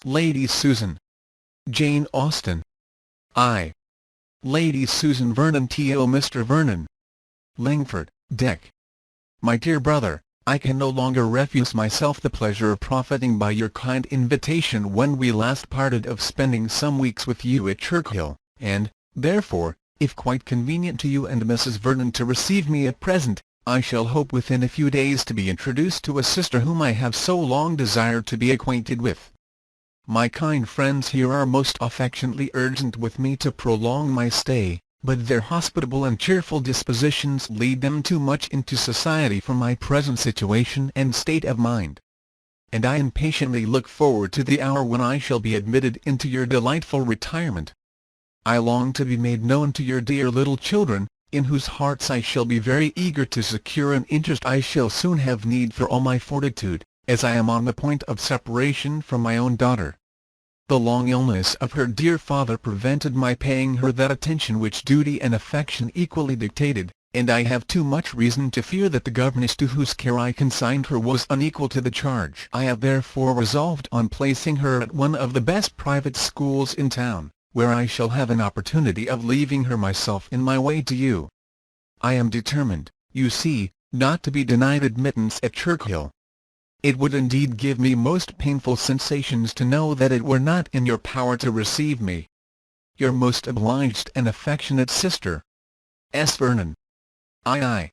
Lady Susan. Jane Austen. I. Lady Susan Vernon to Mr. Vernon. Langford, Dec. My dear brother, I can no longer refuse myself the pleasure of profiting by your kind invitation when we last parted of spending some weeks with you at Churchill, and, therefore, if quite convenient to you and Mrs. Vernon to receive me at present, I shall hope within a few days to be introduced to a sister whom I have so long desired to be acquainted with. My kind friends here are most affectionately urgent with me to prolong my stay, but their hospitable and cheerful dispositions lead them too much into society for my present situation and state of mind. And I impatiently look forward to the hour when I shall be admitted into your delightful retirement. I long to be made known to your dear little children, in whose hearts I shall be very eager to secure an interest I shall soon have need for all my fortitude, as I am on the point of separation from my own daughter. The long illness of her dear father prevented my paying her that attention which duty and affection equally dictated, and I have too much reason to fear that the governess to whose care I consigned her was unequal to the charge. I have therefore resolved on placing her at one of the best private schools in town, where I shall have an opportunity of leaving her myself in my way to you. I am determined, you see, not to be denied admittance at Churchill. It would indeed give me most painful sensations to know that it were not in your power to receive me. Your most obliged and affectionate sister, S. Vernon. I.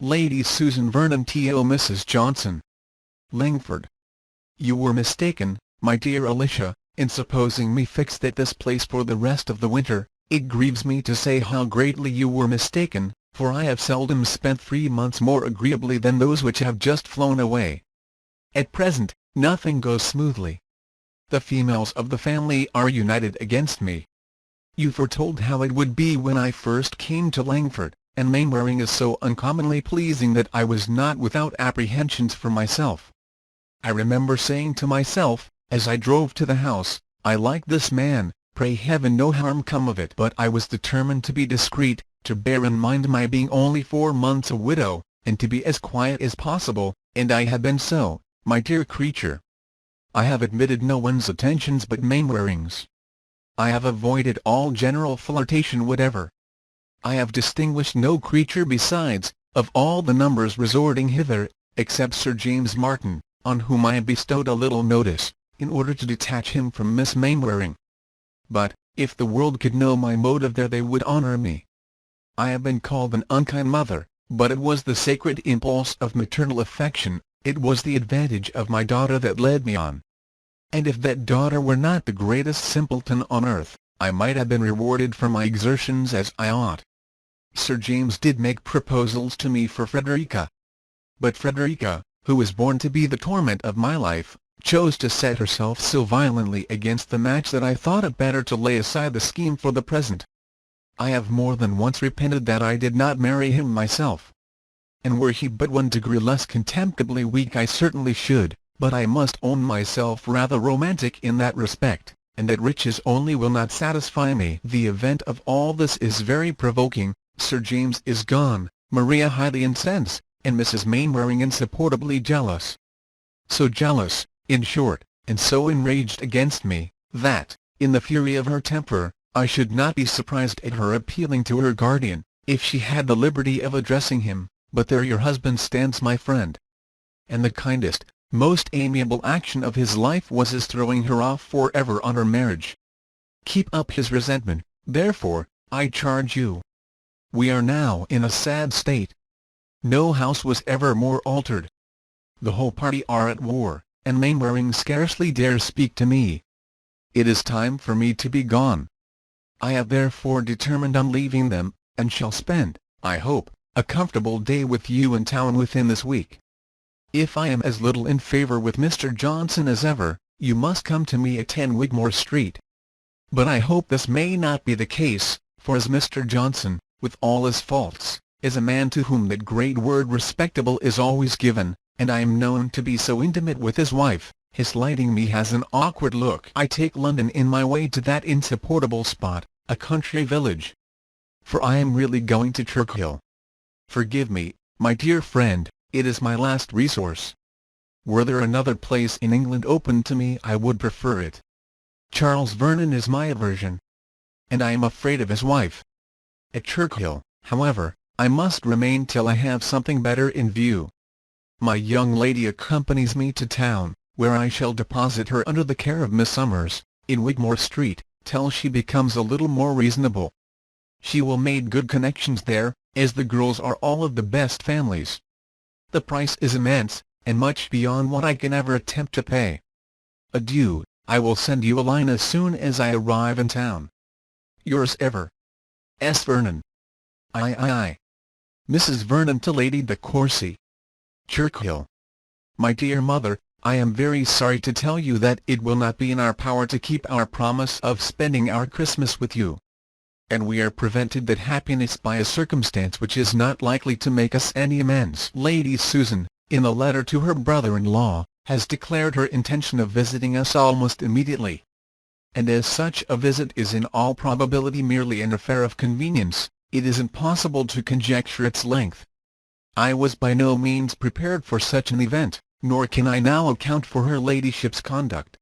Lady Susan Vernon to Mrs. Johnson. Langford. You were mistaken, my dear Alicia, in supposing me fixed at this place for the rest of the winter. It grieves me to say how greatly you were mistaken, for I have seldom spent 3 months more agreeably than those which have just flown away. At present, nothing goes smoothly. The females of the family are united against me. You foretold how it would be when I first came to Langford, and Mainwaring is so uncommonly pleasing that I was not without apprehensions for myself. I remember saying to myself, as I drove to the house, I like this man, pray heaven no harm come of it. But I was determined to be discreet, to bear in mind my being only 4 months a widow, and to be as quiet as possible, and I have been so, my dear creature. I have admitted no one's attentions but Mainwaring's. I have avoided all general flirtation whatever. I have distinguished no creature besides, of all the numbers resorting hither, except Sir James Martin, on whom I have bestowed a little notice, in order to detach him from Miss Mainwaring. But, if the world could know my motive there they would honour me. I have been called an unkind mother, but it was the sacred impulse of maternal affection, it was the advantage of my daughter that led me on. And if that daughter were not the greatest simpleton on earth, I might have been rewarded for my exertions as I ought. Sir James did make proposals to me for Frederica. But Frederica, who was born to be the torment of my life, chose to set herself so violently against the match that I thought it better to lay aside the scheme for the present. I have more than once repented that I did not marry him myself. And were he but 1 degree less contemptibly weak I certainly should, but I must own myself rather romantic in that respect, and that riches only will not satisfy me. The event of all this is very provoking. Sir James is gone, Maria highly incensed, and Mrs. Mainwaring insupportably jealous. So jealous, in short, and so enraged against me, that, in the fury of her temper, I should not be surprised at her appealing to her guardian, if she had the liberty of addressing him. But there your husband stands, my friend. And the kindest, most amiable action of his life was his throwing her off for ever on her marriage. Keep up his resentment, therefore, I charge you. We are now in a sad state. No house was ever more altered. The whole party are at war, and Mainwaring scarcely dares speak to me. It is time for me to be gone. I have therefore determined on leaving them, and shall spend, I hope, a comfortable day with you in town within this week. If I am as little in favour with Mr. Johnson as ever, you must come to me at 10 Wigmore Street. But I hope this may not be the case, for as Mr. Johnson, with all his faults, is a man to whom that great word respectable is always given, and I am known to be so intimate with his wife, his slighting me has an awkward look. I take London in my way to that insupportable spot, a country village. For I am really going to Churchill. Forgive me, my dear friend, it is my last resource. Were there another place in England open to me I would prefer it. Charles Vernon is my aversion, and I am afraid of his wife. At Churchill, however, I must remain till I have something better in view. My young lady accompanies me to town, where I shall deposit her under the care of Miss Summers, in Wigmore Street, till she becomes a little more reasonable. She will make good connections there, as the girls are all of the best families. The price is immense, and much beyond what I can ever attempt to pay. Adieu. I will send you a line as soon as I arrive in town. Yours ever, S. Vernon. I. Mrs. Vernon to Lady de Courcy. Churchill. My dear mother, I am very sorry to tell you that it will not be in our power to keep our promise of spending our Christmas with you. And we are prevented that happiness by a circumstance which is not likely to make us any amends. Lady Susan, in a letter to her brother-in-law, has declared her intention of visiting us almost immediately. And as such a visit is in all probability merely an affair of convenience, it is impossible to conjecture its length. I was by no means prepared for such an event, nor can I now account for her ladyship's conduct.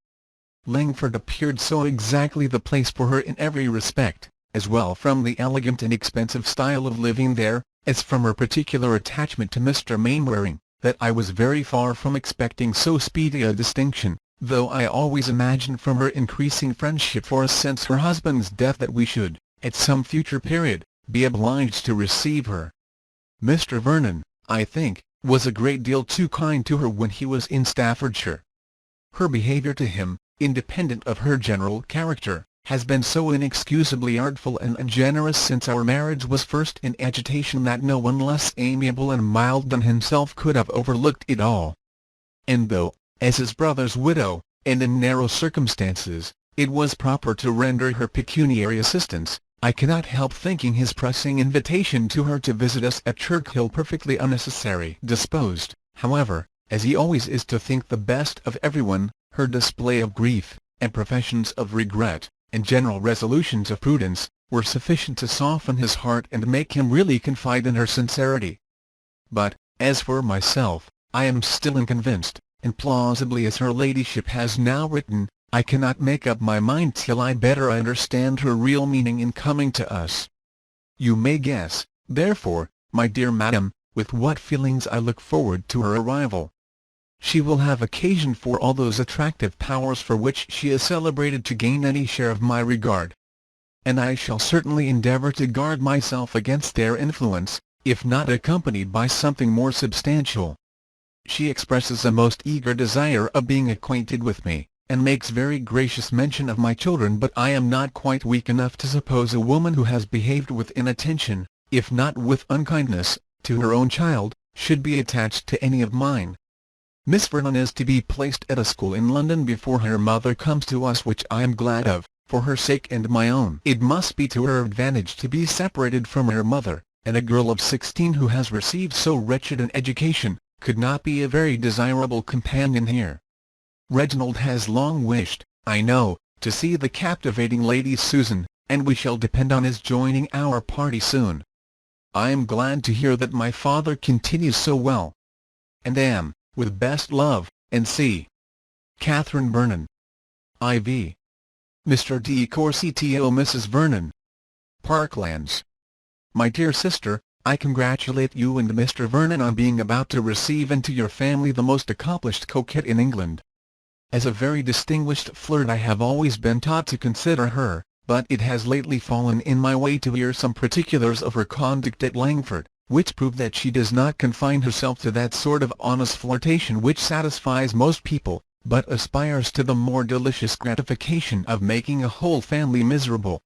Langford appeared so exactly the place for her in every respect, as well from the elegant and expensive style of living there, as from her particular attachment to Mr. Mainwaring, that I was very far from expecting so speedy a distinction, though I always imagined from her increasing friendship for us since her husband's death that we should, at some future period, be obliged to receive her. Mr. Vernon, I think, was a great deal too kind to her when he was in Staffordshire. Her behaviour to him, independent of her general character, has been so inexcusably artful and ungenerous since our marriage was first in agitation that no one less amiable and mild than himself could have overlooked it all. And though, as his brother's widow, and in narrow circumstances, it was proper to render her pecuniary assistance, I cannot help thinking his pressing invitation to her to visit us at Churchill perfectly unnecessary. Disposed, however, as he always is to think the best of everyone, her display of grief, and professions of regret, and general resolutions of prudence, were sufficient to soften his heart and make him really confide in her sincerity. But, as for myself, I am still unconvinced, and plausibly as her ladyship has now written, I cannot make up my mind till I better understand her real meaning in coming to us. You may guess, therefore, my dear madam, with what feelings I look forward to her arrival. She will have occasion for all those attractive powers for which she is celebrated to gain any share of my regard. And I shall certainly endeavour to guard myself against their influence, if not accompanied by something more substantial. She expresses a most eager desire of being acquainted with me, and makes very gracious mention of my children, but I am not quite weak enough to suppose a woman who has behaved with inattention, if not with unkindness, to her own child, should be attached to any of mine. Miss Vernon is to be placed at a school in London before her mother comes to us, which I am glad of, for her sake and my own. It must be to her advantage to be separated from her mother, and a girl of 16 who has received so wretched an education, could not be a very desirable companion here. Reginald has long wished, I know, to see the captivating Lady Susan, and we shall depend on his joining our party soon. I am glad to hear that my father continues so well, and am, with best love, N.C. Catherine Vernon. I.V. Mr. de Courcy to Mrs. Vernon. Parklands. My dear sister, I congratulate you and Mr. Vernon on being about to receive into your family the most accomplished coquette in England. As a very distinguished flirt I have always been taught to consider her, but it has lately fallen in my way to hear some particulars of her conduct at Langford, which prove that she does not confine herself to that sort of honest flirtation which satisfies most people, but aspires to the more delicious gratification of making a whole family miserable.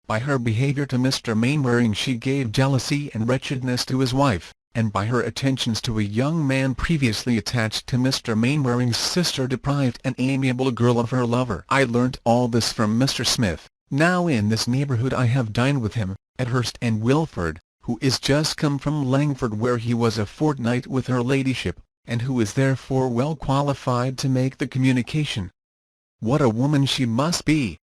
By her behaviour to Mr. Mainwaring she gave jealousy and wretchedness to his wife, and by her attentions to a young man previously attached to Mr. Mainwaring's sister deprived an amiable girl of her lover. I learnt all this from Mr. Smith. Now in this neighbourhood I have dined with him, at Hurst and Wilford, who is just come from Langford where he was a fortnight with her ladyship, and who is therefore well qualified to make the communication. What a woman she must be!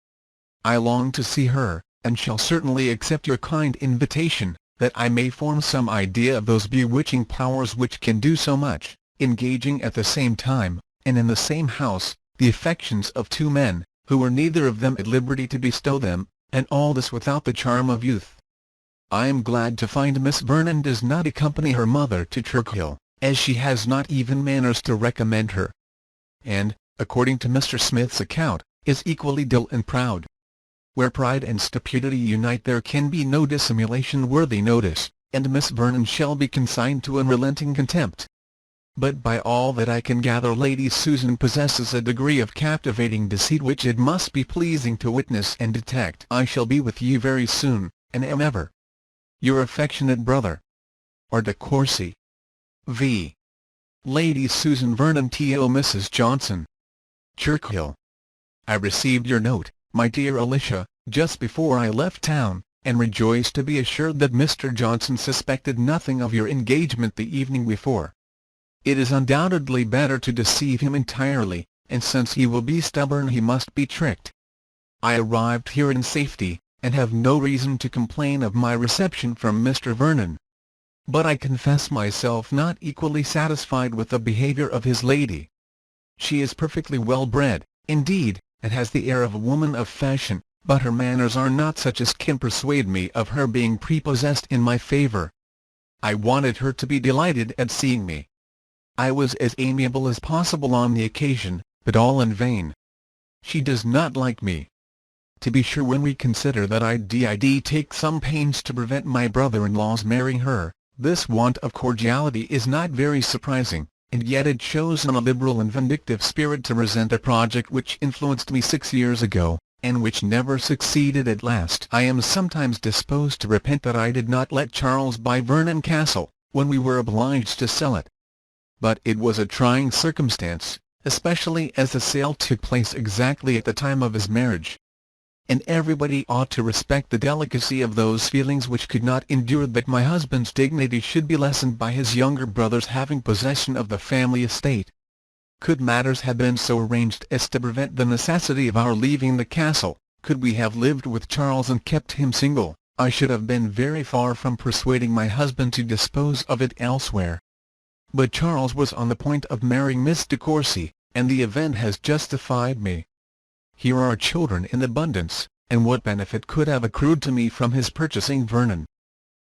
I long to see her, and shall certainly accept your kind invitation, that I may form some idea of those bewitching powers which can do so much, engaging at the same time, and in the same house, the affections of two men, who were neither of them at liberty to bestow them, and all this without the charm of youth. I am glad to find Miss Vernon does not accompany her mother to Churchill, as she has not even manners to recommend her, and, according to Mr. Smith's account, is equally dull and proud. Where pride and stupidity unite there can be no dissimulation worthy notice, and Miss Vernon shall be consigned to unrelenting contempt. But by all that I can gather Lady Susan possesses a degree of captivating deceit which it must be pleasing to witness and detect. I shall be with you very soon, and am ever your affectionate brother, R. de Courcy. V. Lady Susan Vernon to Mrs. Johnson. Churchill. I received your note, my dear Alicia, just before I left town, and rejoiced to be assured that Mr. Johnson suspected nothing of your engagement the evening before. It is undoubtedly better to deceive him entirely, and since he will be stubborn he must be tricked. I arrived here in safety, and have no reason to complain of my reception from Mr. Vernon. But I confess myself not equally satisfied with the behaviour of his lady. She is perfectly well bred, indeed, and has the air of a woman of fashion, but her manners are not such as can persuade me of her being prepossessed in my favour. I wanted her to be delighted at seeing me. I was as amiable as possible on the occasion, but all in vain. She does not like me. To be sure, when we consider that I did take some pains to prevent my brother-in-law's marrying her, this want of cordiality is not very surprising, and yet it shows an illiberal and vindictive spirit to resent a project which influenced me 6 years ago, and which never succeeded at last. I am sometimes disposed to repent that I did not let Charles buy Vernon Castle, when we were obliged to sell it. But it was a trying circumstance, especially as the sale took place exactly at the time of his marriage. And everybody ought to respect the delicacy of those feelings which could not endure that my husband's dignity should be lessened by his younger brother's having possession of the family estate. Could matters have been so arranged as to prevent the necessity of our leaving the castle, could we have lived with Charles and kept him single, I should have been very far from persuading my husband to dispose of it elsewhere. But Charles was on the point of marrying Miss de Courcy, and the event has justified me. Here are children in abundance, and what benefit could have accrued to me from his purchasing Vernon?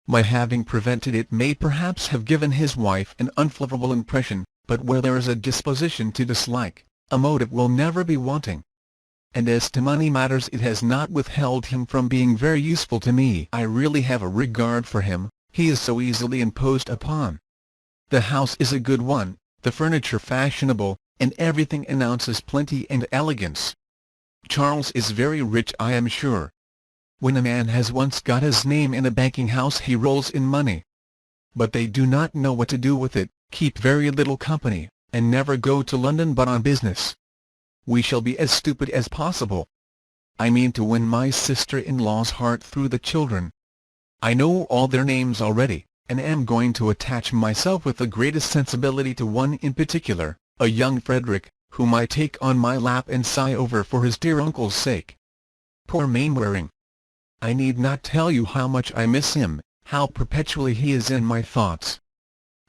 My having prevented it may perhaps have given his wife an unfavourable impression, but where there is a disposition to dislike, a motive will never be wanting. And as to money matters, it has not withheld him from being very useful to me. I really have a regard for him, he is so easily imposed upon. The house is a good one, the furniture fashionable, and everything announces plenty and elegance. Charles is very rich, I am sure. When a man has once got his name in a banking house he rolls in money. But they do not know what to do with it, keep very little company, and never go to London but on business. We shall be as stupid as possible. I mean to win my sister-in-law's heart through the children. I know all their names already, and am going to attach myself with the greatest sensibility to one in particular, a young Frederick, whom I take on my lap and sigh over for his dear uncle's sake. Poor Mainwaring! I need not tell you how much I miss him, how perpetually he is in my thoughts.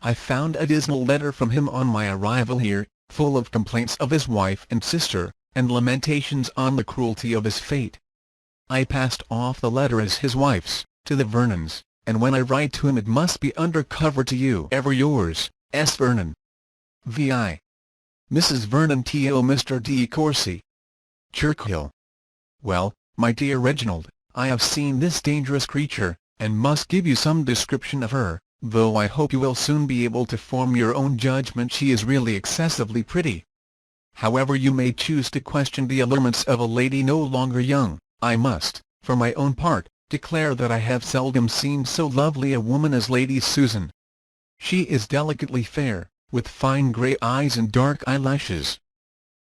I found a dismal letter from him on my arrival here, full of complaints of his wife and sister, and lamentations on the cruelty of his fate. I passed off the letter as his wife's, to the Vernons, and when I write to him it must be under cover to you. Ever yours, S. Vernon. V.I. Mrs. Vernon to Mr. de Courcy. Churchill. Well, my dear Reginald, I have seen this dangerous creature, and must give you some description of her, though I hope you will soon be able to form your own judgment. She is really excessively pretty. However you may choose to question the allurements of a lady no longer young, I must, for my own part, declare that I have seldom seen so lovely a woman as Lady Susan. She is delicately fair, with fine grey eyes and dark eyelashes.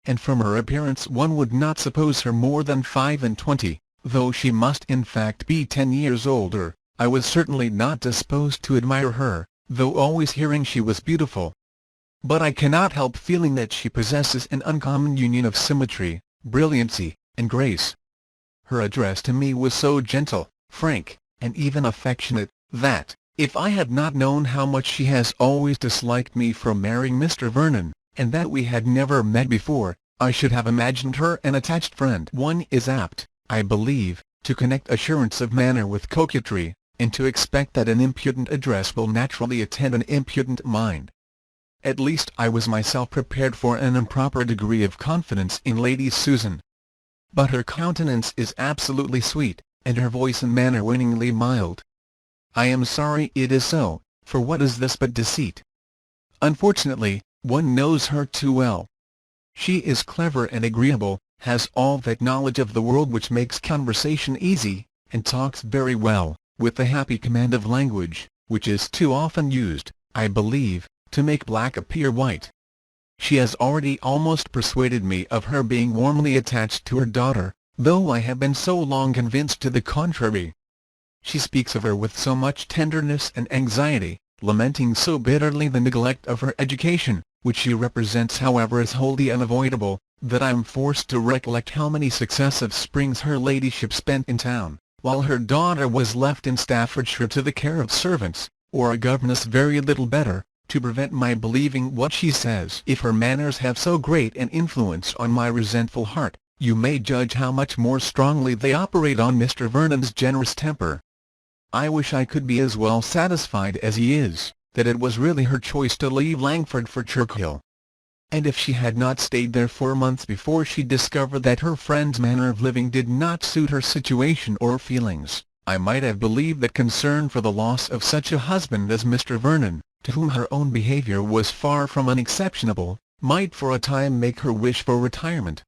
And from her appearance one would not suppose her more than 25, though she must in fact be 10 years older. I was certainly not disposed to admire her, though always hearing she was beautiful. But I cannot help feeling that she possesses an uncommon union of symmetry, brilliancy, and grace. Her address to me was so gentle, frank, and even affectionate, that, If I had not known how much she has always disliked me for marrying Mr. Vernon, and that we had never met before, I should have imagined her an attached friend. One is apt, I believe, to connect assurance of manner with coquetry, and to expect that an impudent address will naturally attend an impudent mind. At least I was myself prepared for an improper degree of confidence in Lady Susan. But her countenance is absolutely sweet, and her voice and manner winningly mild. I am sorry it is so, for what is this but deceit? Unfortunately, one knows her too well. She is clever and agreeable, has all that knowledge of the world which makes conversation easy, and talks very well, with the happy command of language, which is too often used, I believe, to make black appear white. She has already almost persuaded me of her being warmly attached to her daughter, though I have been so long convinced to the contrary. She speaks of her with so much tenderness and anxiety, lamenting so bitterly the neglect of her education, which she represents however as wholly unavoidable, that I am forced to recollect how many successive springs her ladyship spent in town, while her daughter was left in Staffordshire to the care of servants, or a governess very little better, to prevent my believing what she says. If her manners have so great an influence on my resentful heart, you may judge how much more strongly they operate on Mr. Vernon's generous temper. I wish I could be as well satisfied as he is, that it was really her choice to leave Langford for Churchill. And if she had not stayed there 4 months before she discovered that her friend's manner of living did not suit her situation or feelings, I might have believed that concern for the loss of such a husband as Mr. Vernon, to whom her own behaviour was far from unexceptionable, might for a time make her wish for retirement.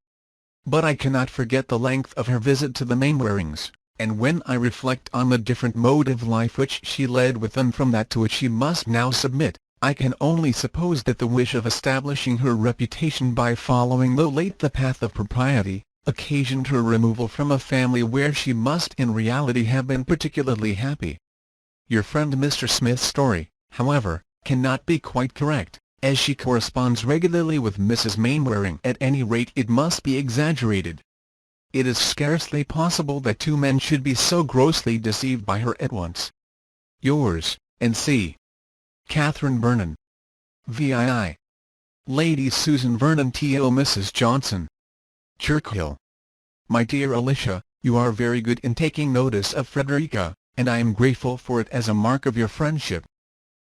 But I cannot forget the length of her visit to the Mainwarings, and when I reflect on the different mode of life which she led with them from that to which she must now submit, I can only suppose that the wish of establishing her reputation by following though late the path of propriety, occasioned her removal from a family where she must in reality have been particularly happy. Your friend Mr. Smith's story, however, cannot be quite correct, as she corresponds regularly with Mrs. Mainwaring. At any rate it must be exaggerated. It is scarcely possible that two men should be so grossly deceived by her at once. Yours, N.C. Catherine Vernon. VII. Lady Susan Vernon to Mrs. Johnson. Churchill. My dear Alicia, you are very good in taking notice of Frederica, and I am grateful for it as a mark of your friendship.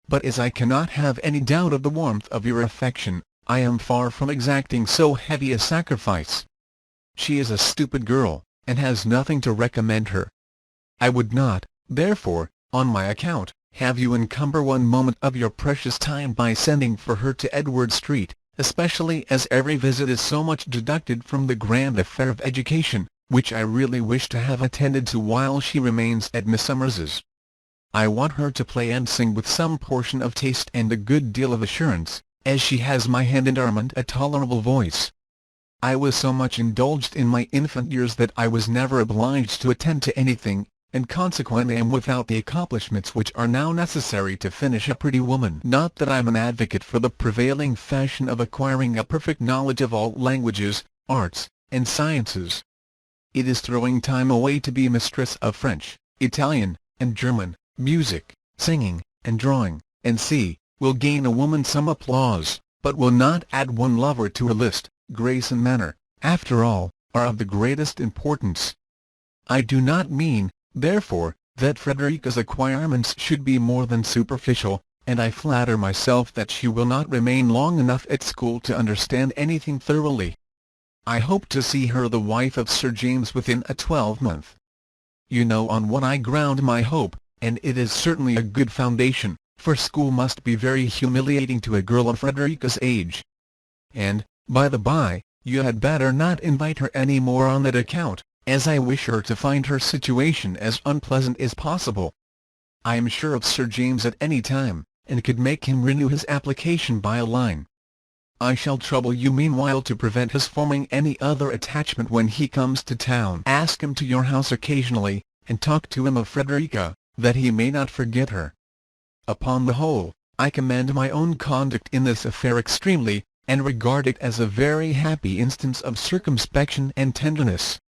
But as I cannot have any doubt of the warmth of your affection, I am far from exacting so heavy a sacrifice. She is a stupid girl, and has nothing to recommend her. I would not, therefore, on my account, have you encumber one moment of your precious time by sending for her to Edward Street, especially as every visit is so much deducted from the grand affair of education, which I really wish to have attended to while she remains at Miss Summers's. I want her to play and sing with some portion of taste and a good deal of assurance, as she has my hand and arm and a tolerable voice. I was so much indulged in my infant years that I was never obliged to attend to anything, and consequently am without the accomplishments which are now necessary to finish a pretty woman. Not that I am an advocate for the prevailing fashion of acquiring a perfect knowledge of all languages, arts, and sciences. It is throwing time away to be mistress of French, Italian, and German, music, singing, and drawing, and will gain a woman some applause, but will not add one lover to her list. Grace and manner, after all, are of the greatest importance. I do not mean, therefore, that Frederica's acquirements should be more than superficial, and I flatter myself that she will not remain long enough at school to understand anything thoroughly. I hope to see her the wife of Sir James within a 12-month. You know on what I ground my hope, and it is certainly a good foundation, for school must be very humiliating to a girl of Frederica's age. And, by the by, you had better not invite her any more on that account, as I wish her to find her situation as unpleasant as possible. I am sure of Sir James at any time, and could make him renew his application by a line. I shall trouble you meanwhile to prevent his forming any other attachment when he comes to town. Ask him to your house occasionally, and talk to him of Frederica, that he may not forget her. Upon the whole, I commend my own conduct in this affair extremely, and regard it as a very happy instance of circumspection and tenderness.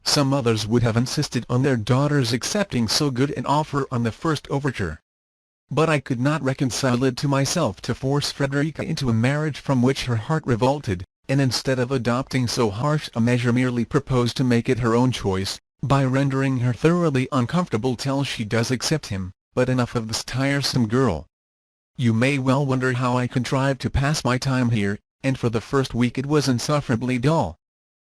Some others would have insisted on their daughters accepting so good an offer on the first overture. but I could not reconcile it to myself to force Frederica into a marriage from which her heart revolted, and instead of adopting so harsh a measure merely proposed to make it her own choice, by rendering her thoroughly uncomfortable till she does accept him. But enough of this tiresome girl. You may well wonder how I contrived to pass my time here, and for the first week it was insufferably dull.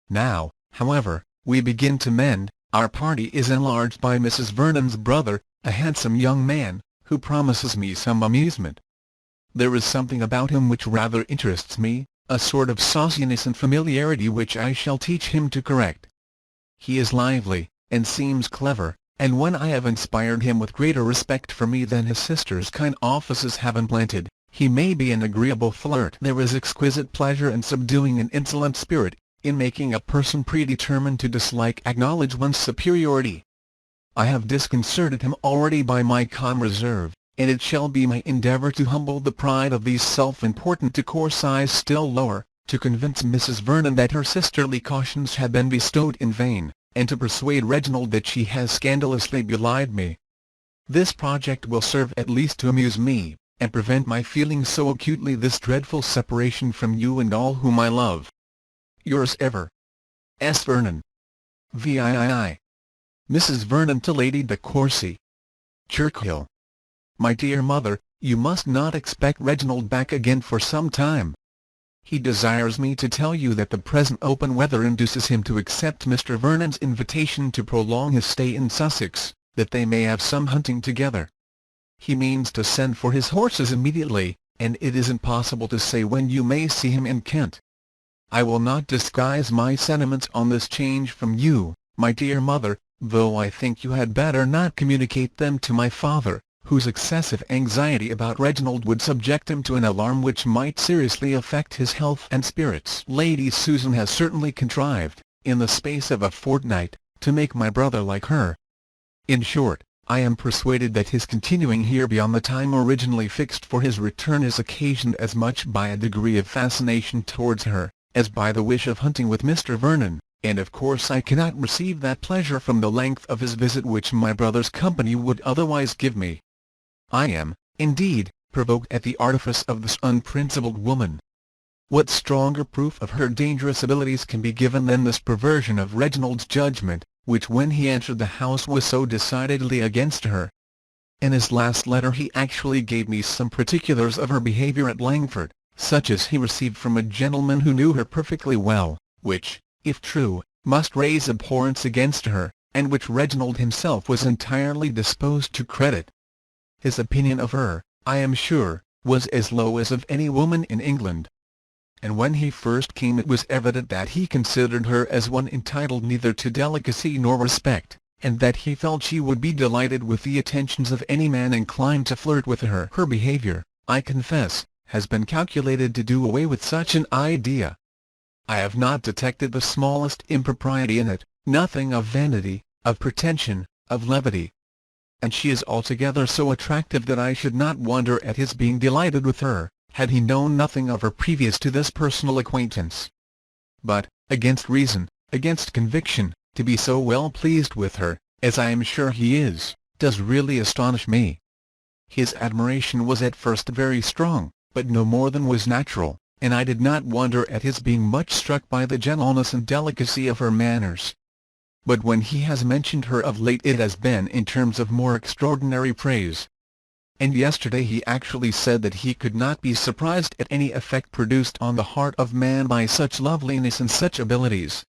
Now, however, we begin to mend. Our party is enlarged by Mrs. Vernon's brother, a handsome young man, who promises me some amusement. There is something about him which rather interests me, a sort of sauciness and familiarity which I shall teach him to correct. He is lively, and seems clever, and when I have inspired him with greater respect for me than his sister's kind offices have implanted, he may be an agreeable flirt. There is exquisite pleasure in subduing an insolent spirit, in making a person predetermined to dislike acknowledge one's superiority. I have disconcerted him already by my calm reserve, and it shall be my endeavour to humble the pride of these self-important to coursize still lower, to convince Mrs. Vernon that her sisterly cautions have been bestowed in vain, and to persuade Reginald that she has scandalously belied me. This project will serve at least to amuse me, and prevent my feeling so acutely this dreadful separation from you and all whom I love. Yours ever, S. Vernon. VII. Mrs. Vernon to Lady de Courcy. Churchill. My dear mother, you must not expect Reginald back again for some time. He desires me to tell you that the present open weather induces him to accept Mr. Vernon's invitation to prolong his stay in Sussex, that they may have some hunting together. He means to send for his horses immediately, and it is impossible to say when you may see him in Kent. I will not disguise my sentiments on this change from you, my dear mother, though I think you had better not communicate them to my father, whose excessive anxiety about Reginald would subject him to an alarm which might seriously affect his health and spirits. Lady Susan has certainly contrived, in the space of a fortnight, to make my brother like her. In short, I am persuaded that his continuing here beyond the time originally fixed for his return is occasioned as much by a degree of fascination towards her, as by the wish of hunting with Mr. Vernon, and of course I cannot receive that pleasure from the length of his visit which my brother's company would otherwise give me. I am, indeed, provoked at the artifice of this unprincipled woman. What stronger proof of her dangerous abilities can be given than this perversion of Reginald's judgment, which when he entered the house was so decidedly against her? In his last letter he actually gave me some particulars of her behaviour at Langford, such as he received from a gentleman who knew her perfectly well, which, if true, must raise abhorrence against her, and which Reginald himself was entirely disposed to credit. His opinion of her, I am sure, was as low as of any woman in England. And when he first came it was evident that he considered her as one entitled neither to delicacy nor respect, and that he felt she would be delighted with the attentions of any man inclined to flirt with her. Her behaviour, I confess, has been calculated to do away with such an idea. I have not detected the smallest impropriety in it, nothing of vanity, of pretension, of levity. And she is altogether so attractive that I should not wonder at his being delighted with her, had he known nothing of her previous to this personal acquaintance. But, against reason, against conviction, to be so well pleased with her, as I am sure he is, does really astonish me. His admiration was at first very strong, but no more than was natural, and I did not wonder at his being much struck by the gentleness and delicacy of her manners. But when he has mentioned her of late it has been in terms of more extraordinary praise. And yesterday he actually said that he could not be surprised at any effect produced on the heart of man by such loveliness and such abilities.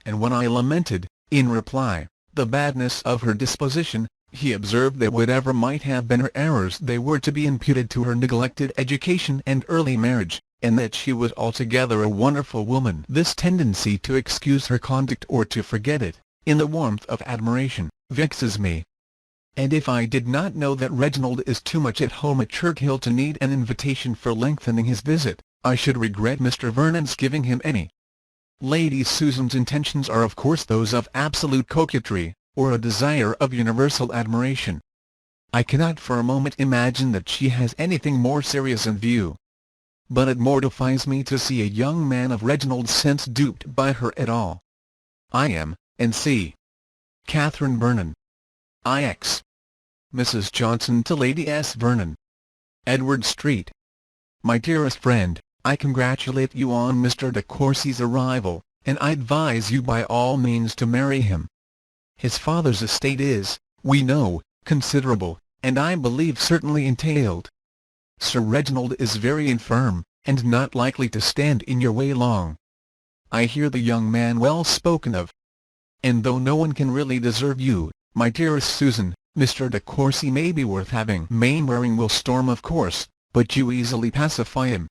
And when I lamented, in reply, the badness of her disposition, he observed that whatever might have been her errors they were to be imputed to her neglected education and early marriage, and that she was altogether a wonderful woman. This tendency to excuse her conduct or to forget it, in the warmth of admiration, vexes me. And if I did not know that Reginald is too much at home at Churchill to need an invitation for lengthening his visit, I should regret Mr. Vernon's giving him any. Lady Susan's intentions are of course those of absolute coquetry, or a desire of universal admiration. I cannot for a moment imagine that she has anything more serious in view. But it mortifies me to see a young man of Reginald's sense duped by her at all. I am, N.C. Catherine Vernon. IX. Mrs. Johnson to Lady S. Vernon. Edward Street. My dearest friend, I congratulate you on Mr. de Courcy's arrival, and I advise you by all means to marry him. His father's estate is, we know, considerable, and I believe certainly entailed. Sir Reginald is very infirm, and not likely to stand in your way long. I hear the young man well spoken of. And though no one can really deserve you, my dearest Susan, Mr. de Courcy may be worth having. Mainwaring will storm of course, but you easily pacify him.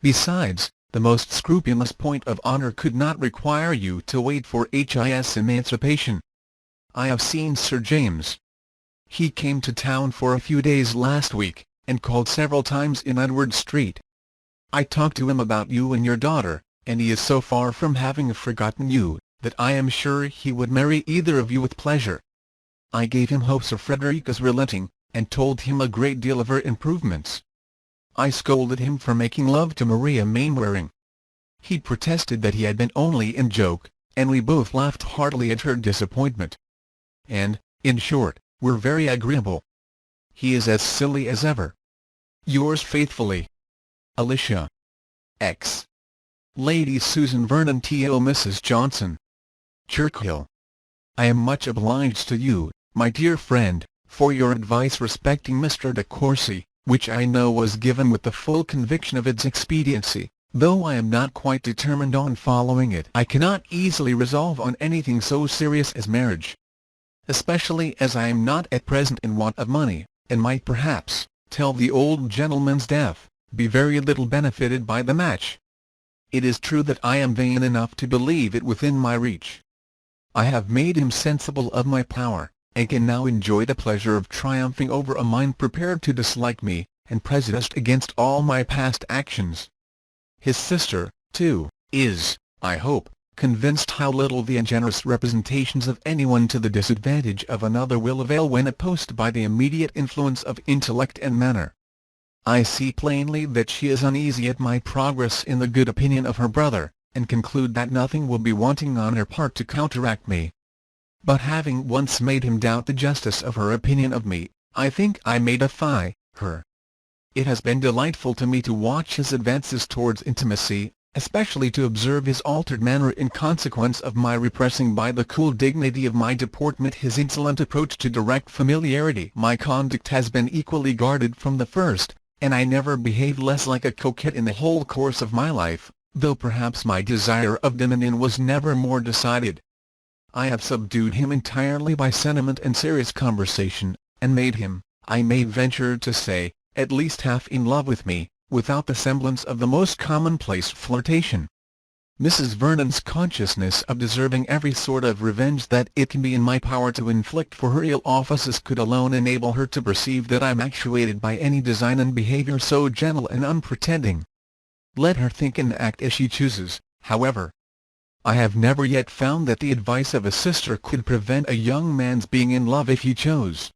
Besides, the most scrupulous point of honour could not require you to wait for his emancipation. I have seen Sir James. He came to town for a few days last week, and called several times in Edward Street. I talked to him about you and your daughter, and he is so far from having forgotten you, that I am sure he would marry either of you with pleasure. I gave him hopes of Frederica's relenting, and told him a great deal of her improvements. I scolded him for making love to Maria Mainwaring. He protested that he had been only in joke, and we both laughed heartily at her disappointment. And, in short, we're very agreeable. He is as silly as ever. Yours faithfully, Alicia. X. Lady Susan Vernon to Mrs. Johnson. Churchill. I am much obliged to you, my dear friend, for your advice respecting Mr. de Courcy, which I know was given with the full conviction of its expediency. Though I am not quite determined on following it, I cannot easily resolve on anything so serious as marriage, especially as I am not at present in want of money, and might perhaps, till the old gentleman's death, be very little benefited by the match. It is true that I am vain enough to believe it within my reach. I have made him sensible of my power, and can now enjoy the pleasure of triumphing over a mind prepared to dislike me, and prejudiced against all my past actions. His sister, too, is, I hope, convinced how little the ungenerous representations of anyone to the disadvantage of another will avail when opposed by the immediate influence of intellect and manner. I see plainly that she is uneasy at my progress in the good opinion of her brother, and conclude that nothing will be wanting on her part to counteract me. But having once made him doubt the justice of her opinion of me, I think I may defy her. It has been delightful to me to watch his advances towards intimacy, especially to observe his altered manner in consequence of my repressing by the cool dignity of my deportment his insolent approach to direct familiarity. My conduct has been equally guarded from the first, and I never behaved less like a coquette in the whole course of my life, though perhaps my desire of dominion was never more decided. I have subdued him entirely by sentiment and serious conversation, and made him, I may venture to say, at least half in love with me, without the semblance of the most commonplace flirtation. Mrs. Vernon's consciousness of deserving every sort of revenge that it can be in my power to inflict for her ill offices could alone enable her to perceive that I am actuated by any design and behaviour so gentle and unpretending. Let her think and act as she chooses, however. I have never yet found that the advice of a sister could prevent a young man's being in love if he chose.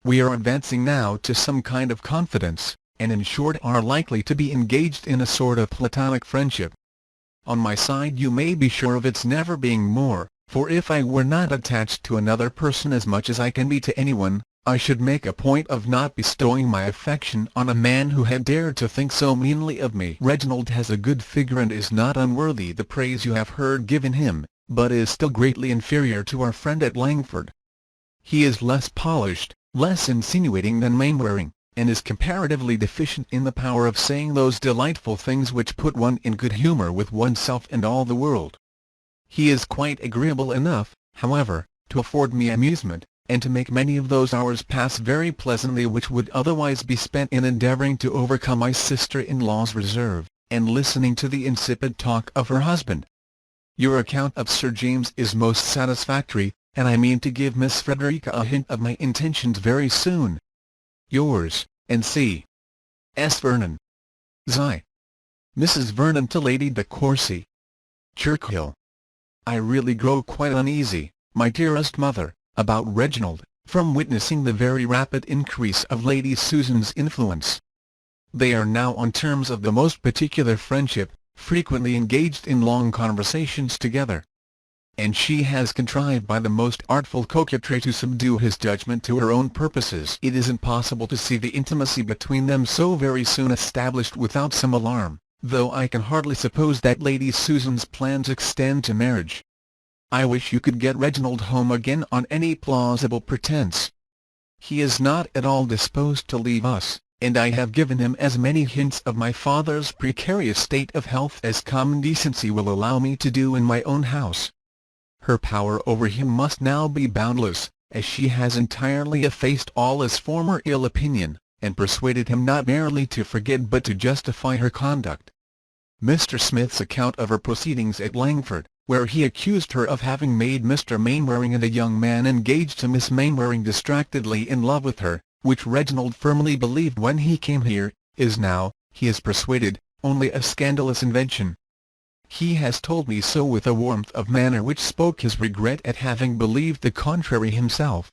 We are advancing now to some kind of confidence, and in short are likely to be engaged in a sort of platonic friendship. On my side you may be sure of its never being more, for if I were not attached to another person as much as I can be to anyone, I should make a point of not bestowing my affection on a man who had dared to think so meanly of me. Reginald has a good figure and is not unworthy the praise you have heard given him, but is still greatly inferior to our friend at Langford. He is less polished, less insinuating than Mainwaring, and is comparatively deficient in the power of saying those delightful things which put one in good humour with oneself and all the world. He is quite agreeable enough, however, to afford me amusement, and to make many of those hours pass very pleasantly which would otherwise be spent in endeavouring to overcome my sister-in-law's reserve, and listening to the insipid talk of her husband. Your account of Sir James is most satisfactory, and I mean to give Miss Frederica a hint of my intentions very soon. Yours, N.C. S. Vernon. Zi. Mrs. Vernon to Lady de Courcy. Churchill. I really grow quite uneasy, my dearest mother, about Reginald, from witnessing the very rapid increase of Lady Susan's influence. They are now on terms of the most particular friendship, frequently engaged in long conversations together. and she has contrived by the most artful coquetry to subdue his judgment to her own purposes. It is impossible to see the intimacy between them so very soon established without some alarm, though I can hardly suppose that Lady Susan's plans extend to marriage. I wish you could get Reginald home again on any plausible pretence. He is not at all disposed to leave us, and I have given him as many hints of my father's precarious state of health as common decency will allow me to do in my own house. Her power over him must now be boundless, as she has entirely effaced all his former ill opinion, and persuaded him not merely to forget but to justify her conduct. Mr. Smith's account of her proceedings at Langford, where he accused her of having made Mr. Mainwaring and a young man engaged to Miss Mainwaring distractedly in love with her, which Reginald firmly believed when he came here, is now, he is persuaded, only a scandalous invention. He has told me so with a warmth of manner which spoke his regret at having believed the contrary himself.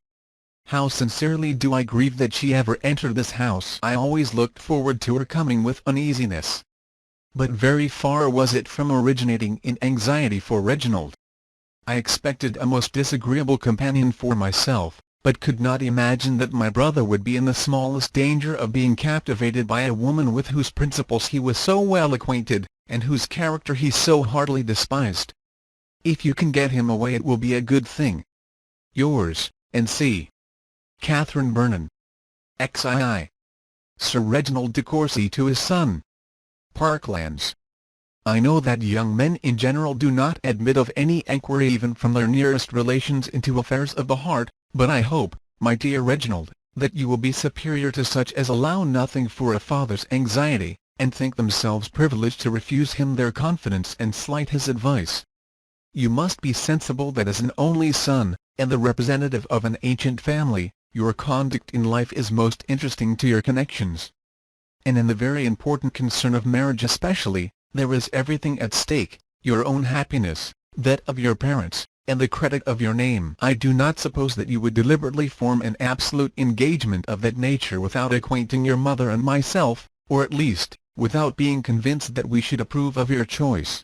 How sincerely do I grieve that she ever entered this house! I always looked forward to her coming with uneasiness. But very far was it from originating in anxiety for Reginald. I expected a most disagreeable companion for myself, but could not imagine that my brother would be in the smallest danger of being captivated by a woman with whose principles he was so well acquainted, and whose character he so heartily despised. If you can get him away it will be a good thing. Yours, N.C. Catherine Vernon. XII. Sir Reginald de Courcy to his son. Parklands. I know that young men in general do not admit of any enquiry even from their nearest relations into affairs of the heart, but I hope, my dear Reginald, that you will be superior to such as allow nothing for a father's anxiety, and think themselves privileged to refuse him their confidence and slight his advice. You must be sensible that as an only son, and the representative of an ancient family, your conduct in life is most interesting to your connections. And in the very important concern of marriage especially, there is everything at stake, your own happiness, that of your parents, and the credit of your name. I do not suppose that you would deliberately form an absolute engagement of that nature without acquainting your mother and myself, or at least, without being convinced that we should approve of your choice.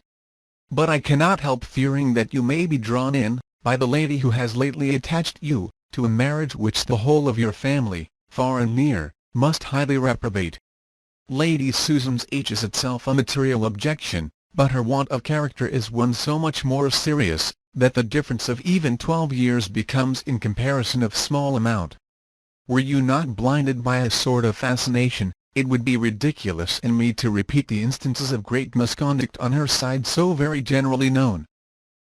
But I cannot help fearing that you may be drawn in, by the lady who has lately attached you, to a marriage which the whole of your family, far and near, must highly reprobate. Lady Susan's age is itself a material objection, but her want of character is one so much more serious, that the difference of even 12 years becomes in comparison of small amount. Were you not blinded by a sort of fascination, it would be ridiculous in me to repeat the instances of great misconduct on her side so very generally known.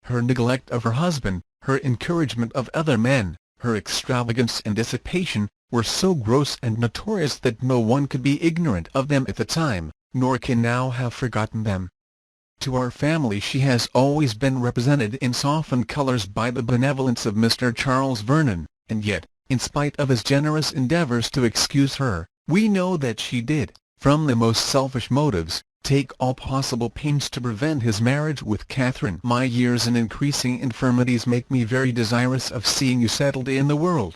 Her neglect of her husband, her encouragement of other men, her extravagance and dissipation, were so gross and notorious that no one could be ignorant of them at the time, nor can now have forgotten them. To our family she has always been represented in softened colours by the benevolence of Mr. Charles Vernon, and yet, in spite of his generous endeavours to excuse her, we know that she did, from the most selfish motives, take all possible pains to prevent his marriage with Catherine. My years and increasing infirmities make me very desirous of seeing you settled in the world.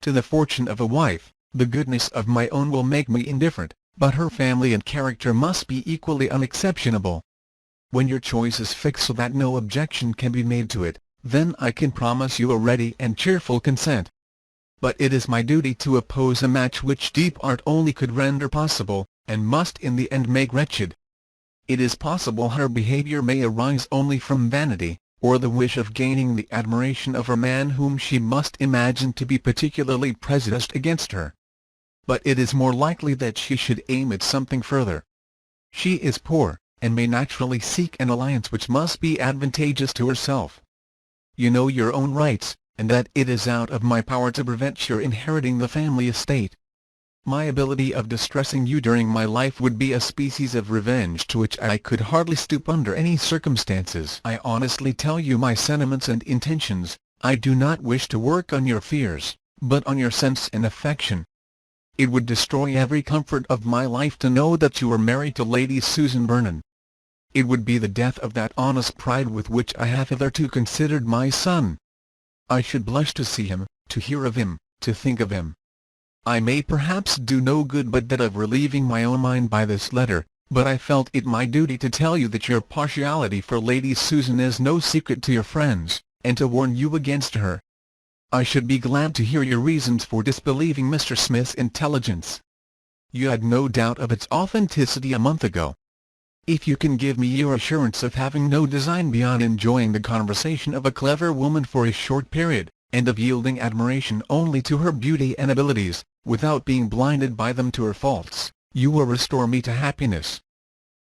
To the fortune of a wife, the goodness of my own will make me indifferent, but her family and character must be equally unexceptionable. When your choice is fixed so that no objection can be made to it, then I can promise you a ready and cheerful consent. But it is my duty to oppose a match which deep art only could render possible, and must in the end make wretched. It is possible her behaviour may arise only from vanity, or the wish of gaining the admiration of a man whom she must imagine to be particularly prejudiced against her. But it is more likely that she should aim at something further. She is poor, and may naturally seek an alliance which must be advantageous to herself. You know your own rights, and that it is out of my power to prevent your inheriting the family estate. My ability of distressing you during my life would be a species of revenge to which I could hardly stoop under any circumstances. I honestly tell you my sentiments and intentions. I do not wish to work on your fears, but on your sense and affection. It would destroy every comfort of my life to know that you were married to Lady Susan Vernon. It would be the death of that honest pride with which I have hitherto considered my son. I should blush to see him, to hear of him, to think of him. I may perhaps do no good but that of relieving my own mind by this letter, but I felt it my duty to tell you that your partiality for Lady Susan is no secret to your friends, and to warn you against her. I should be glad to hear your reasons for disbelieving Mr. Smith's intelligence. You had no doubt of its authenticity a month ago. If you can give me your assurance of having no design beyond enjoying the conversation of a clever woman for a short period, and of yielding admiration only to her beauty and abilities, without being blinded by them to her faults, you will restore me to happiness.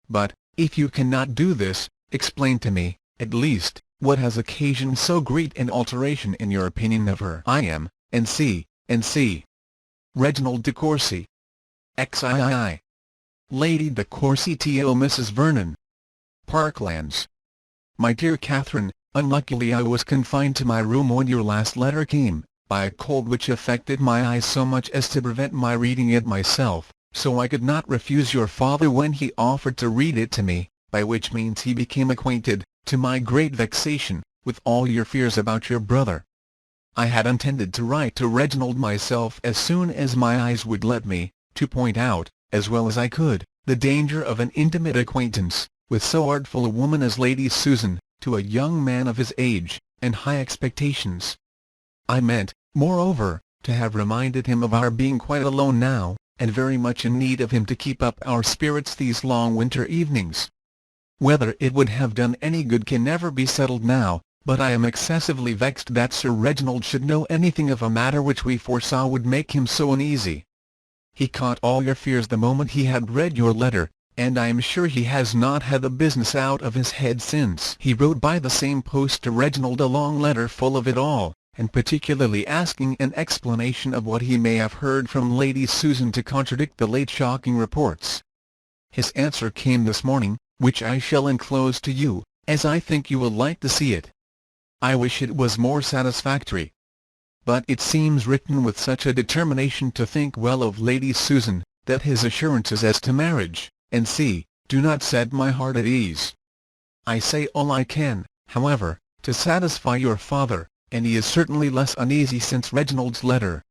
But, if you cannot do this, explain to me, at least, what has occasioned so great an alteration in your opinion of her. I am, N.C. Reginald de Courcy. XIII. Lady de Courcy to Mrs. Vernon. Parklands. My dear Catherine, unluckily I was confined to my room when your last letter came, by a cold which affected my eyes so much as to prevent my reading it myself, so I could not refuse your father when he offered to read it to me, by which means he became acquainted, to my great vexation, with all your fears about your brother. I had intended to write to Reginald myself as soon as my eyes would let me, to point out, as well as I could, the danger of an intimate acquaintance, with so artful a woman as Lady Susan, to a young man of his age, and high expectations. I meant, moreover, to have reminded him of our being quite alone now, and very much in need of him to keep up our spirits these long winter evenings. Whether it would have done any good can never be settled now, but I am excessively vexed that Sir Reginald should know anything of a matter which we foresaw would make him so uneasy. He caught all your fears the moment he had read your letter, and I am sure he has not had the business out of his head since. He wrote by the same post to Reginald a long letter full of it all, and particularly asking an explanation of what he may have heard from Lady Susan to contradict the late shocking reports. His answer came this morning, which I shall enclose to you, as I think you will like to see it. I wish it was more satisfactory. But it seems written with such a determination to think well of Lady Susan, that his assurances as to marriage, &c., do not set my heart at ease. I say all I can, however, to satisfy your father, and he is certainly less uneasy since Reginald's letter.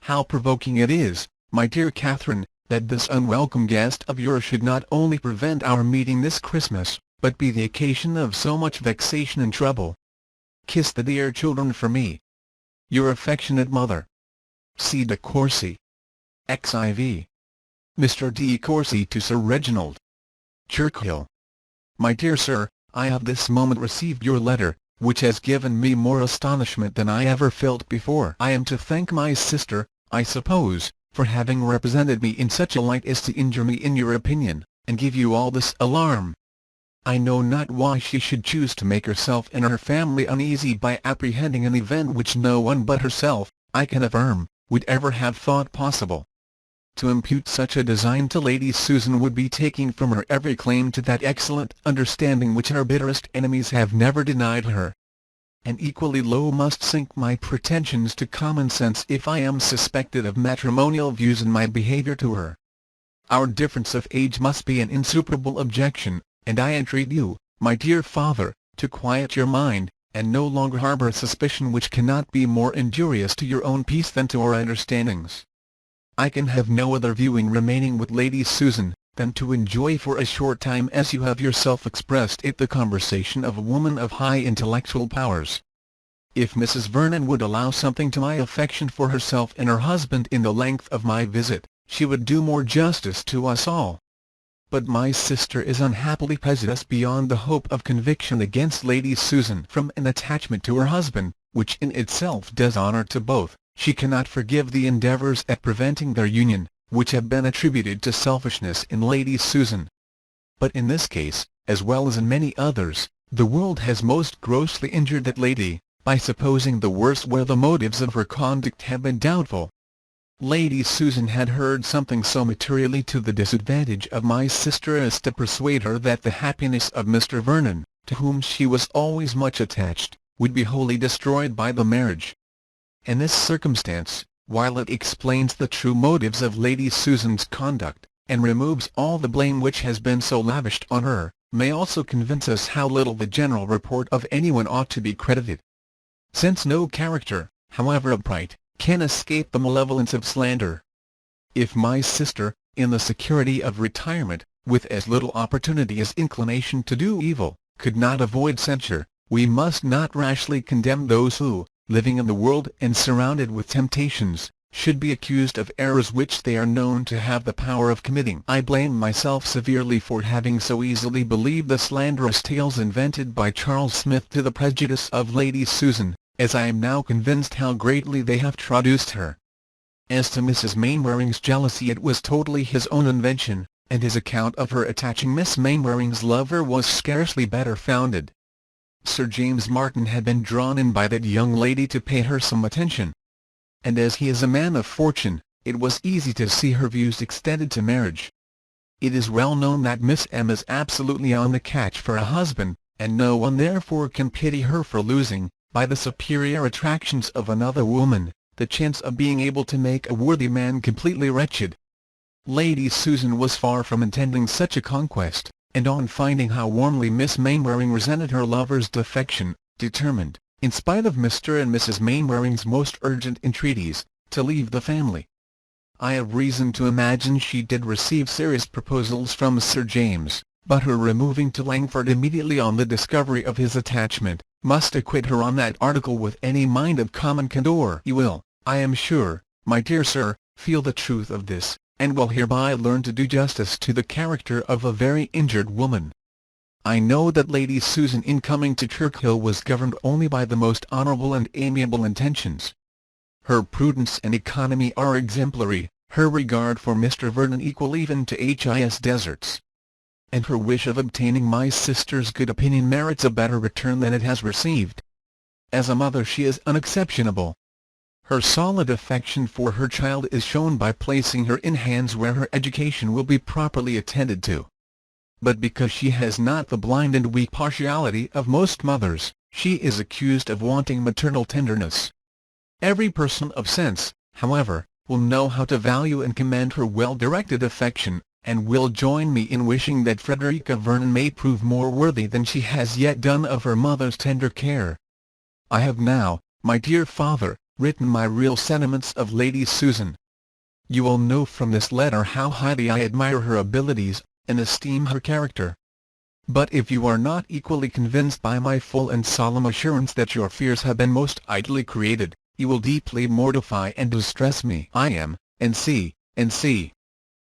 How provoking it is, my dear Catherine, that this unwelcome guest of yours should not only prevent our meeting this Christmas, but be the occasion of so much vexation and trouble. Kiss the dear children for me. Your affectionate mother, C. de Courcy. XIV. Mr. de Courcy to Sir Reginald. Churchill. My dear Sir, I have this moment received your letter, which has given me more astonishment than I ever felt before. I am to thank my sister, I suppose, for having represented me in such a light as to injure me in your opinion, and give you all this alarm. I know not why she should choose to make herself and her family uneasy by apprehending an event which no one but herself, I can affirm, would ever have thought possible. To impute such a design to Lady Susan would be taking from her every claim to that excellent understanding which her bitterest enemies have never denied her. And equally low must sink my pretensions to common sense if I am suspected of matrimonial views in my behaviour to her. Our difference of age must be an insuperable objection, and I entreat you, my dear father, to quiet your mind, and no longer harbour a suspicion which cannot be more injurious to your own peace than to our understandings. I can have no other view in remaining with Lady Susan, than to enjoy for a short time, as you have yourself expressed it, the conversation of a woman of high intellectual powers. If Mrs. Vernon would allow something to my affection for herself and her husband in the length of my visit, she would do more justice to us all. But my sister is unhappily prejudiced beyond the hope of conviction against Lady Susan from an attachment to her husband, which in itself does honour to both. She cannot forgive the endeavours at preventing their union, which have been attributed to selfishness in Lady Susan. But in this case, as well as in many others, the world has most grossly injured that lady, by supposing the worst where the motives of her conduct have been doubtful. Lady Susan had heard something so materially to the disadvantage of my sister as to persuade her that the happiness of Mr. Vernon, to whom she was always much attached, would be wholly destroyed by the marriage. And this circumstance, while it explains the true motives of Lady Susan's conduct, and removes all the blame which has been so lavished on her, may also convince us how little the general report of anyone ought to be credited. Since no character, however upright, can escape the malevolence of slander. If my sister, in the security of retirement, with as little opportunity as inclination to do evil, could not avoid censure. We must not rashly condemn those who, living in the world and surrounded with temptations, should be accused of errors which they are known to have the power of committing. I blame myself severely for having so easily believed the slanderous tales invented by Charles Smith to the prejudice of Lady Susan, as I am now convinced how greatly they have traduced her. As to Mrs. Mainwaring's jealousy, it was totally his own invention, and his account of her attaching Miss Mainwaring's lover was scarcely better founded. Sir James Martin had been drawn in by that young lady to pay her some attention, and as he is a man of fortune, it was easy to see her views extended to marriage. It is well known that Miss M is absolutely on the catch for a husband, and no one therefore can pity her for losing, by the superior attractions of another woman, the chance of being able to make a worthy man completely wretched. Lady Susan was far from intending such a conquest, and on finding how warmly Miss Mainwaring resented her lover's defection, determined, in spite of Mr. and Mrs. Mainwaring's most urgent entreaties, to leave the family. I have reason to imagine she did receive serious proposals from Sir James, but her removing to Langford immediately on the discovery of his attachment, must acquit her on that article with any mind of common candour. You will, I am sure, my dear sir, feel the truth of this, and will hereby learn to do justice to the character of a very injured woman. I know that Lady Susan in coming to Churchill was governed only by the most honourable and amiable intentions. Her prudence and economy are exemplary, her regard for Mr. Vernon equal even to his deserts, and her wish of obtaining my sister's good opinion merits a better return than it has received. As a mother she is unexceptionable. Her solid affection for her child is shown by placing her in hands where her education will be properly attended to. But because she has not the blind and weak partiality of most mothers, she is accused of wanting maternal tenderness. Every person of sense, however, will know how to value and commend her well-directed affection, and will join me in wishing that Frederica Vernon may prove more worthy than she has yet done of her mother's tender care. I have now, my dear father, written my real sentiments of Lady Susan. You will know from this letter how highly I admire her abilities, and esteem her character. But if you are not equally convinced by my full and solemn assurance that your fears have been most idly created, you will deeply mortify and distress me. I am, N.C.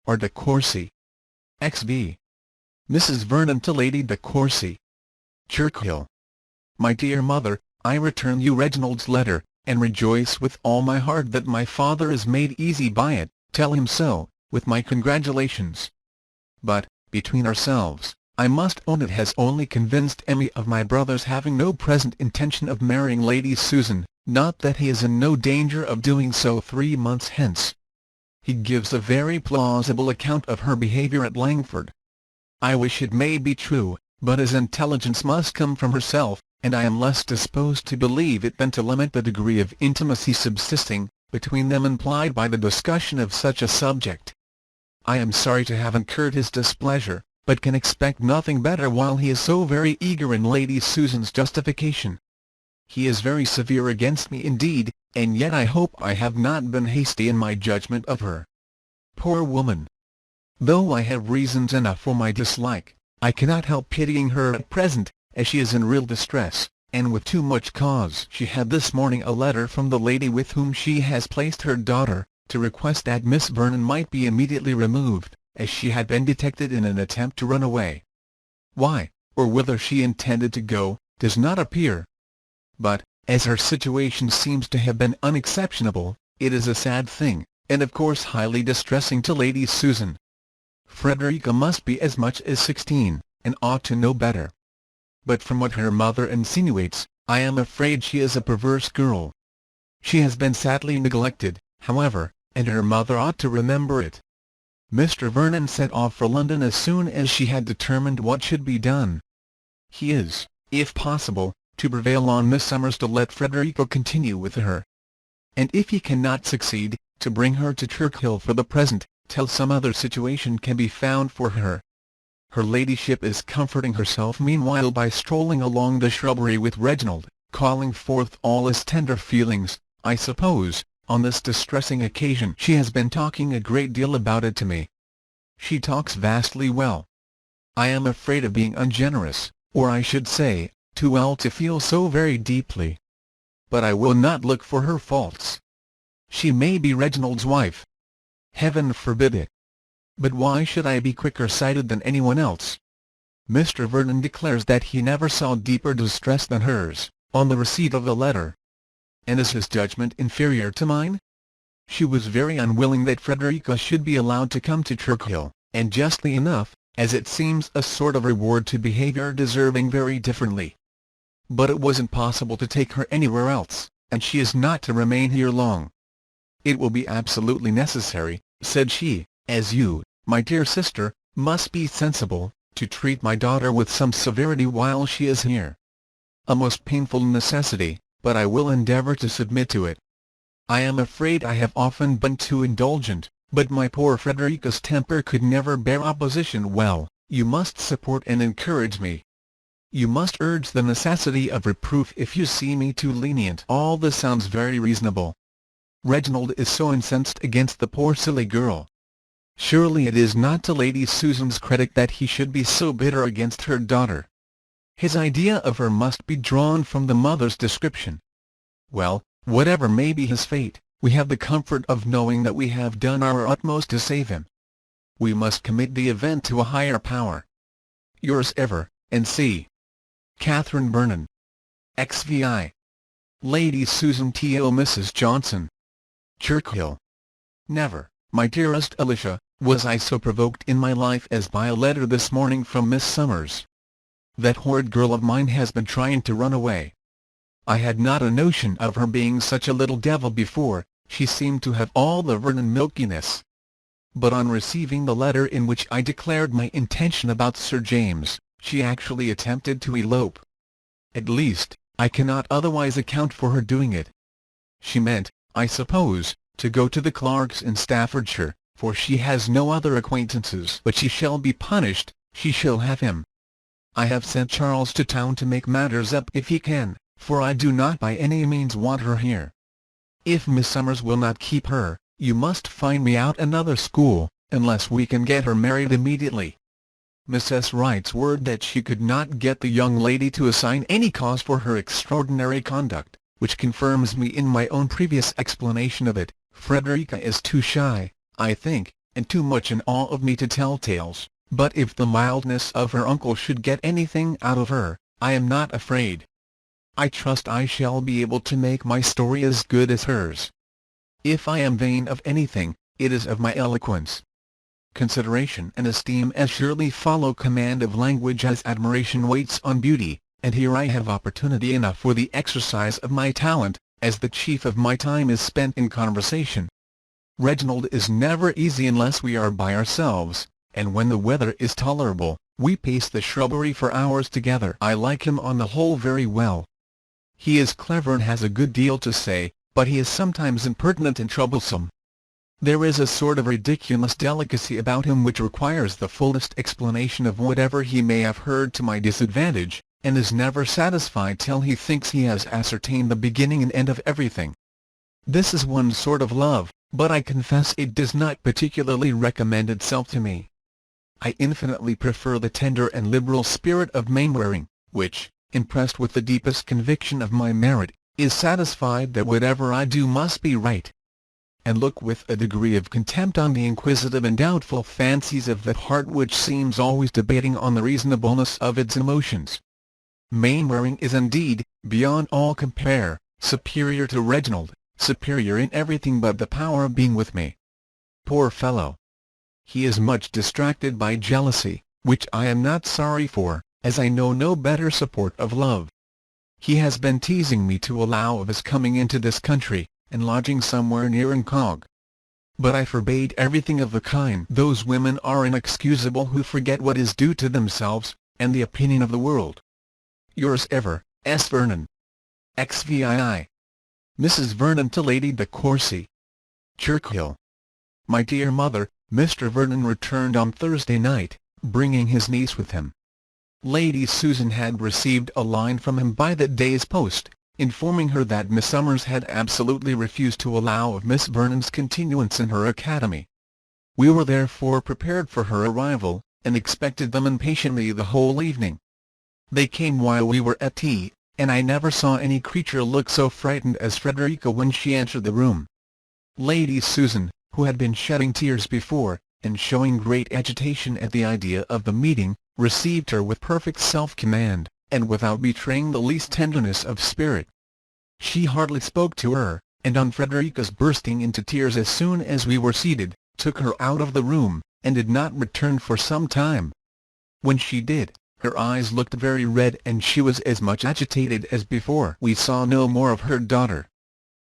or de Courcy. X.V. Mrs. Vernon to Lady de Courcy. Churchill. My dear mother, I return you Reginald's letter, and rejoice with all my heart that my father is made easy by it. Tell him so, with my congratulations. But, between ourselves, I must own it has only convinced Emmy of my brother's having no present intention of marrying Lady Susan, not that he is in no danger of doing so 3 months hence. He gives a very plausible account of her behaviour at Langford. I wish it may be true, but his intelligence must come from herself, and I am less disposed to believe it than to lament the degree of intimacy subsisting between them implied by the discussion of such a subject. I am sorry to have incurred his displeasure, but can expect nothing better while he is so very eager in Lady Susan's justification. He is very severe against me indeed, and yet I hope I have not been hasty in my judgment of her. Poor woman! Though I have reasons enough for my dislike, I cannot help pitying her at present, as she is in real distress, and with too much cause. She had this morning a letter from the lady with whom she has placed her daughter, to request that Miss Vernon might be immediately removed, as she had been detected in an attempt to run away. Why, or whither she intended to go, does not appear. But, as her situation seems to have been unexceptionable, it is a sad thing, and of course highly distressing to Lady Susan. Frederica must be as much as 16, and ought to know better. But from what her mother insinuates, I am afraid she is a perverse girl. She has been sadly neglected, however, and her mother ought to remember it. Mr. Vernon set off for London as soon as she had determined what should be done. He is, if possible, to prevail on Miss Summers to let Frederica continue with her. And if he cannot succeed, to bring her to Churchill for the present, till some other situation can be found for her. Her ladyship is comforting herself meanwhile by strolling along the shrubbery with Reginald, calling forth all his tender feelings. I suppose, on this distressing occasion she has been talking a great deal about it to me. She talks vastly well. I am afraid of being ungenerous, or I should say, too well to feel so very deeply. But I will not look for her faults. She may be Reginald's wife. Heaven forbid it. But why should I be quicker-sighted than anyone else? Mr. Vernon declares that he never saw deeper distress than hers, on the receipt of a letter. And is his judgment inferior to mine? She was very unwilling that Frederica should be allowed to come to Churchill, and justly enough, as it seems a sort of reward to behaviour deserving very differently. But it wasn't possible to take her anywhere else, and she is not to remain here long. It will be absolutely necessary, said she, as you, my dear sister, must be sensible, to treat my daughter with some severity while she is here. A most painful necessity, but I will endeavour to submit to it. I am afraid I have often been too indulgent, but my poor Frederica's temper could never bear opposition well. You must support and encourage me. You must urge the necessity of reproof if you see me too lenient. All this sounds very reasonable. Reginald is so incensed against the poor silly girl. Surely it is not to Lady Susan's credit that he should be so bitter against her daughter. His idea of her must be drawn from the mother's description. Well, whatever may be his fate, we have the comfort of knowing that we have done our utmost to save him. We must commit the event to a higher power. Yours ever, N.C. Catherine Vernon. XVI. Lady Susan to Mrs. Johnson. Churchill. Never, my dearest Alicia, was I so provoked in my life as by a letter this morning from Miss Summers. That horrid girl of mine has been trying to run away. I had not a notion of her being such a little devil before. She seemed to have all the Vernon milkiness. But on receiving the letter in which I declared my intention about Sir James, she actually attempted to elope. At least, I cannot otherwise account for her doing it. She meant, I suppose, to go to the Clarks in Staffordshire, for she has no other acquaintances. But she shall be punished, she shall have him. I have sent Charles to town to make matters up if he can, for I do not by any means want her here. If Miss Summers will not keep her, you must find me out another school, unless we can get her married immediately. Miss S. writes word that she could not get the young lady to assign any cause for her extraordinary conduct, which confirms me in my own previous explanation of it. Frederica is too shy, I think, and too much in awe of me to tell tales, but if the mildness of her uncle should get anything out of her, I am not afraid. I trust I shall be able to make my story as good as hers. If I am vain of anything, it is of my eloquence. Consideration and esteem as surely follow command of language as admiration waits on beauty, and here I have opportunity enough for the exercise of my talent, as the chief of my time is spent in conversation. Reginald is never easy unless we are by ourselves, and when the weather is tolerable, we pace the shrubbery for hours together. I like him on the whole very well. He is clever and has a good deal to say, but he is sometimes impertinent and troublesome. There is a sort of ridiculous delicacy about him which requires the fullest explanation of whatever he may have heard to my disadvantage, and is never satisfied till he thinks he has ascertained the beginning and end of everything. This is one sort of love, but I confess it does not particularly recommend itself to me. I infinitely prefer the tender and liberal spirit of Mainwaring, which, impressed with the deepest conviction of my merit, is satisfied that whatever I do must be right, and look with a degree of contempt on the inquisitive and doubtful fancies of that heart which seems always debating on the reasonableness of its emotions. Mainwaring is indeed, beyond all compare, superior to Reginald, superior in everything but the power of being with me. Poor fellow! He is much distracted by jealousy, which I am not sorry for, as I know no better support of love. He has been teasing me to allow of his coming into this country, and lodging somewhere near Incog. But I forbade everything of the kind. Those women are inexcusable who forget what is due to themselves, and the opinion of the world. Yours ever, S. Vernon. XVI. Mrs. Vernon to Lady de Courcy. Churchill. My dear mother, Mr. Vernon returned on Thursday night, bringing his niece with him. Lady Susan had received a line from him by that day's post, informing her that Miss Summers had absolutely refused to allow of Miss Vernon's continuance in her academy. We were therefore prepared for her arrival, and expected them impatiently the whole evening. They came while we were at tea, and I never saw any creature look so frightened as Frederica when she entered the room. Lady Susan, who had been shedding tears before, and showing great agitation at the idea of the meeting, received her with perfect self-command, and without betraying the least tenderness of spirit. She hardly spoke to her, and on Frederica's bursting into tears as soon as we were seated, took her out of the room, and did not return for some time. When she did, her eyes looked very red and she was as much agitated as before. We saw no more of her daughter.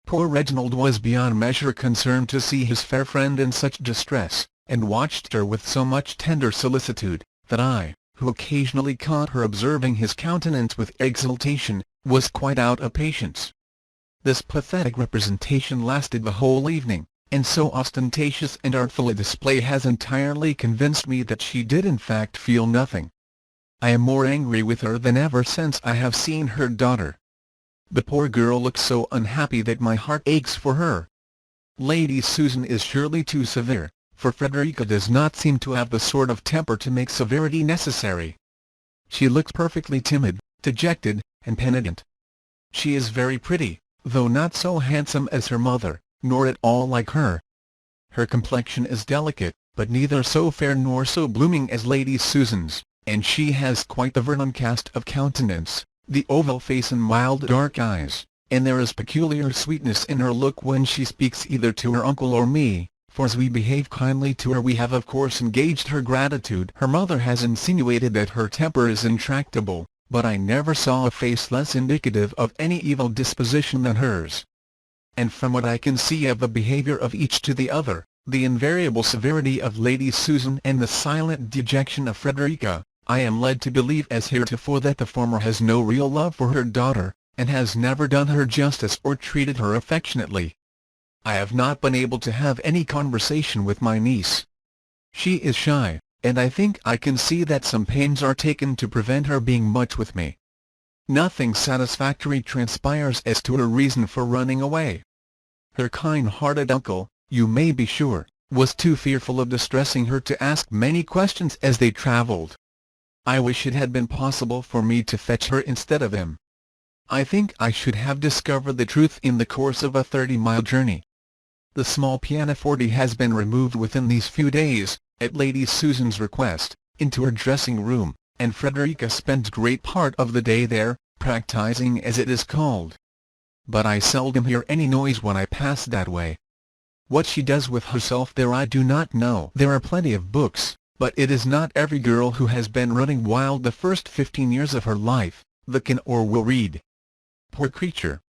Poor Reginald was beyond measure concerned to see his fair friend in such distress, and watched her with so much tender solicitude, that I, who occasionally caught her observing his countenance with exultation, was quite out of patience. This pathetic representation lasted the whole evening, and so ostentatious and artful a display has entirely convinced me that she did in fact feel nothing. I am more angry with her than ever since I have seen her daughter. The poor girl looks so unhappy that my heart aches for her. Lady Susan is surely too severe, for Frederica does not seem to have the sort of temper to make severity necessary. She looks perfectly timid, dejected, and penitent. She is very pretty, though not so handsome as her mother, nor at all like her. Her complexion is delicate, but neither so fair nor so blooming as Lady Susan's, and she has quite the Vernon cast of countenance, the oval face and mild dark eyes, and there is peculiar sweetness in her look when she speaks either to her uncle or me, for as we behave kindly to her we have of course engaged her gratitude. Her mother has insinuated that her temper is intractable, but I never saw a face less indicative of any evil disposition than hers. And from what I can see of the behaviour of each to the other, the invariable severity of Lady Susan and the silent dejection of Frederica, I am led to believe as heretofore that the former has no real love for her daughter, and has never done her justice or treated her affectionately. I have not been able to have any conversation with my niece. She is shy, and I think I can see that some pains are taken to prevent her being much with me. Nothing satisfactory transpires as to her reason for running away. Her kind-hearted uncle, you may be sure, was too fearful of distressing her to ask many questions as they travelled. I wish it had been possible for me to fetch her instead of him. I think I should have discovered the truth in the course of a 30-mile journey. The small pianoforte has been removed within these few days, at Lady Susan's request, into her dressing-room, and Frederica spends great part of the day there, practising as it is called. But I seldom hear any noise when I pass that way. What she does with herself there I do not know. There are plenty of books, but it is not every girl who has been running wild the first 15 years of her life, that can or will read. Poor creature!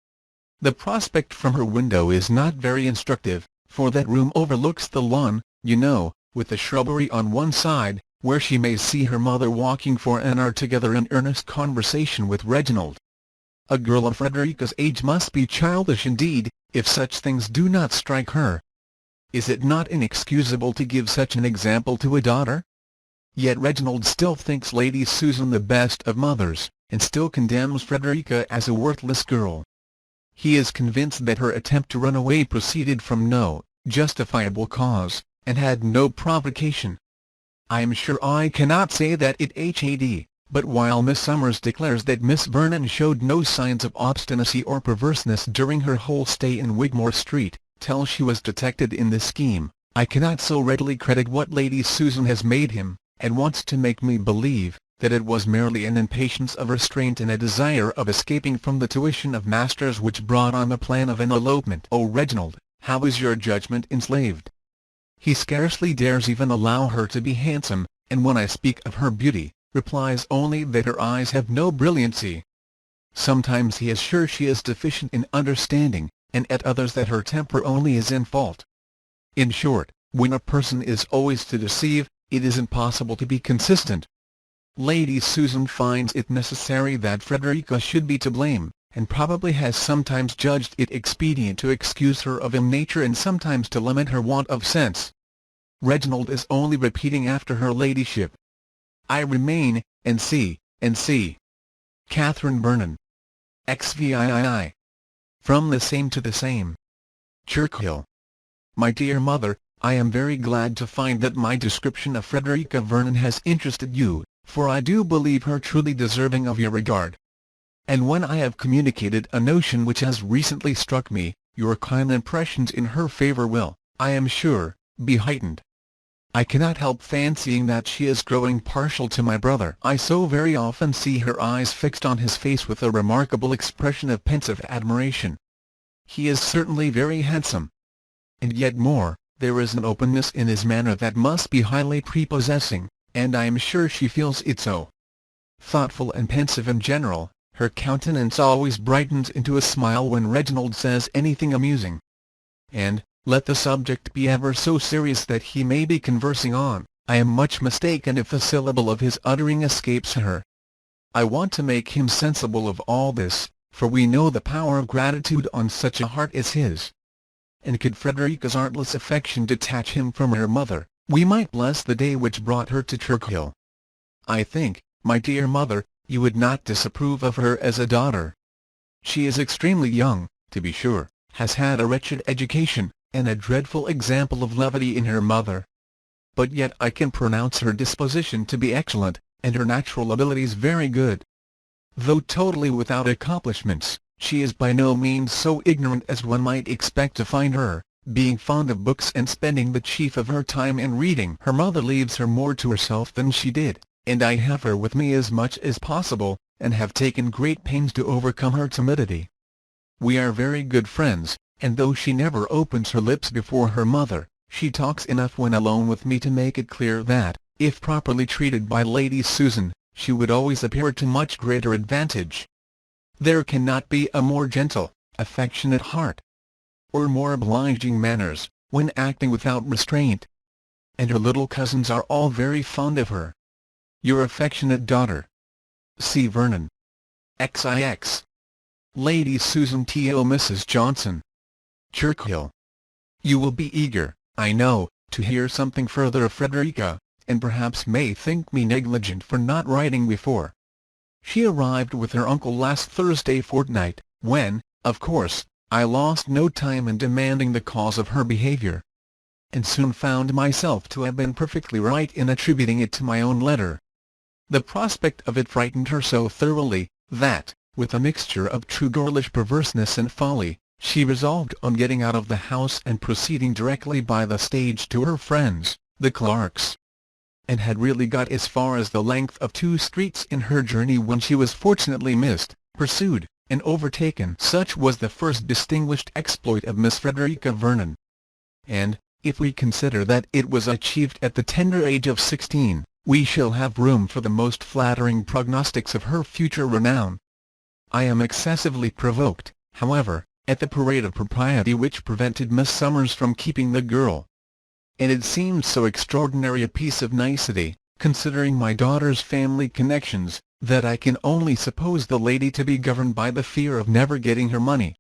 The prospect from her window is not very instructive, for that room overlooks the lawn, you know, with the shrubbery on one side, where she may see her mother walking for an hour together in earnest conversation with Reginald. A girl of Frederica's age must be childish indeed, if such things do not strike her. Is it not inexcusable to give such an example to a daughter? Yet Reginald still thinks Lady Susan the best of mothers, and still condemns Frederica as a worthless girl. He is convinced that her attempt to run away proceeded from no justifiable cause, and had no provocation. I am sure I cannot say that it had, but while Miss Summers declares that Miss Vernon showed no signs of obstinacy or perverseness during her whole stay in Wigmore Street, till she was detected in this scheme, I cannot so readily credit what Lady Susan has made him, and wants to make me believe, that it was merely an impatience of restraint and a desire of escaping from the tuition of masters which brought on the plan of an elopement. Oh Reginald, how is your judgment enslaved! He scarcely dares even allow her to be handsome, and when I speak of her beauty, replies only that her eyes have no brilliancy. Sometimes he is sure she is deficient in understanding, and at others that her temper only is in fault. In short, when a person is always to deceive, it is impossible to be consistent. Lady Susan finds it necessary that Frederica should be to blame, and probably has sometimes judged it expedient to excuse her of ill nature and sometimes to lament her want of sense. Reginald is only repeating after her ladyship, "I remain, N.C., N.C. Catherine Vernon. XVII. From the same to the same. Churchill. My dear mother, I am very glad to find that my description of Frederica Vernon has interested you, for I do believe her truly deserving of your regard. And when I have communicated a notion which has recently struck me, your kind impressions in her favour will, I am sure, be heightened. I cannot help fancying that she is growing partial to my brother. I so very often see her eyes fixed on his face with a remarkable expression of pensive admiration. He is certainly very handsome. And yet more, there is an openness in his manner that must be highly prepossessing, and I am sure she feels it so. Thoughtful and pensive in general, her countenance always brightens into a smile when Reginald says anything amusing. And, let the subject be ever so serious that he may be conversing on, I am much mistaken if a syllable of his uttering escapes her. I want to make him sensible of all this, for we know the power of gratitude on such a heart as his. And could Frederica's artless affection detach him from her mother, we might bless the day which brought her to Churchill. I think, my dear mother, you would not disapprove of her as a daughter. She is extremely young, to be sure, has had a wretched education, and a dreadful example of levity in her mother. But yet I can pronounce her disposition to be excellent, and her natural abilities very good. Though totally without accomplishments, she is by no means so ignorant as one might expect to find her, being fond of books and spending the chief of her time in reading. Her mother leaves her more to herself than she did, and I have her with me as much as possible, and have taken great pains to overcome her timidity. We are very good friends, and though she never opens her lips before her mother, she talks enough when alone with me to make it clear that, if properly treated by Lady Susan, she would always appear to much greater advantage. There cannot be a more gentle, affectionate heart, or more obliging manners, when acting without restraint. And her little cousins are all very fond of her. Your affectionate daughter, C. Vernon. XIX. Lady Susan to Mrs. Johnson. Churchill. You will be eager, I know, to hear something further of Frederica, and perhaps may think me negligent for not writing before. She arrived with her uncle last Thursday fortnight, when, of course, I lost no time in demanding the cause of her behaviour, and soon found myself to have been perfectly right in attributing it to my own letter. The prospect of it frightened her so thoroughly, that, with a mixture of true girlish perverseness and folly, she resolved on getting out of the house and proceeding directly by the stage to her friends, the Clarks, and had really got as far as the length of 2 streets in her journey when she was fortunately missed, pursued, and overtaken. Such was the first distinguished exploit of Miss Frederica Vernon. And, if we consider that it was achieved at the tender age of 16, we shall have room for the most flattering prognostics of her future renown. I am excessively provoked, however, at the parade of propriety which prevented Miss Summers from keeping the girl. And it seems so extraordinary a piece of nicety, considering my daughter's family connections, that I can only suppose the lady to be governed by the fear of never getting her money.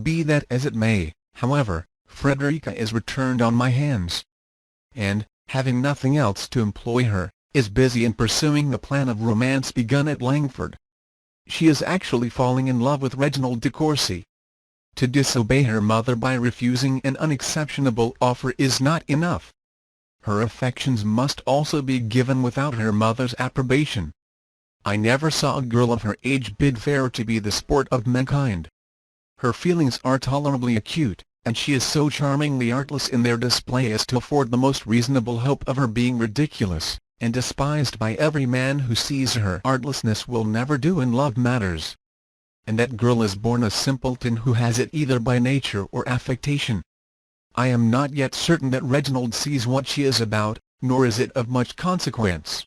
Be that as it may, however, Frederica is returned on my hands, and, having nothing else to employ her, is busy in pursuing the plan of romance begun at Langford. She is actually falling in love with Reginald de Courcy. To disobey her mother by refusing an unexceptionable offer is not enough. Her affections must also be given without her mother's approbation. I never saw a girl of her age bid fair to be the sport of mankind. Her feelings are tolerably acute, and she is so charmingly artless in their display as to afford the most reasonable hope of her being ridiculous, and despised by every man who sees her. Artlessness will never do in love matters. And that girl is born a simpleton who has it either by nature or affectation. I am not yet certain that Reginald sees what she is about, nor is it of much consequence.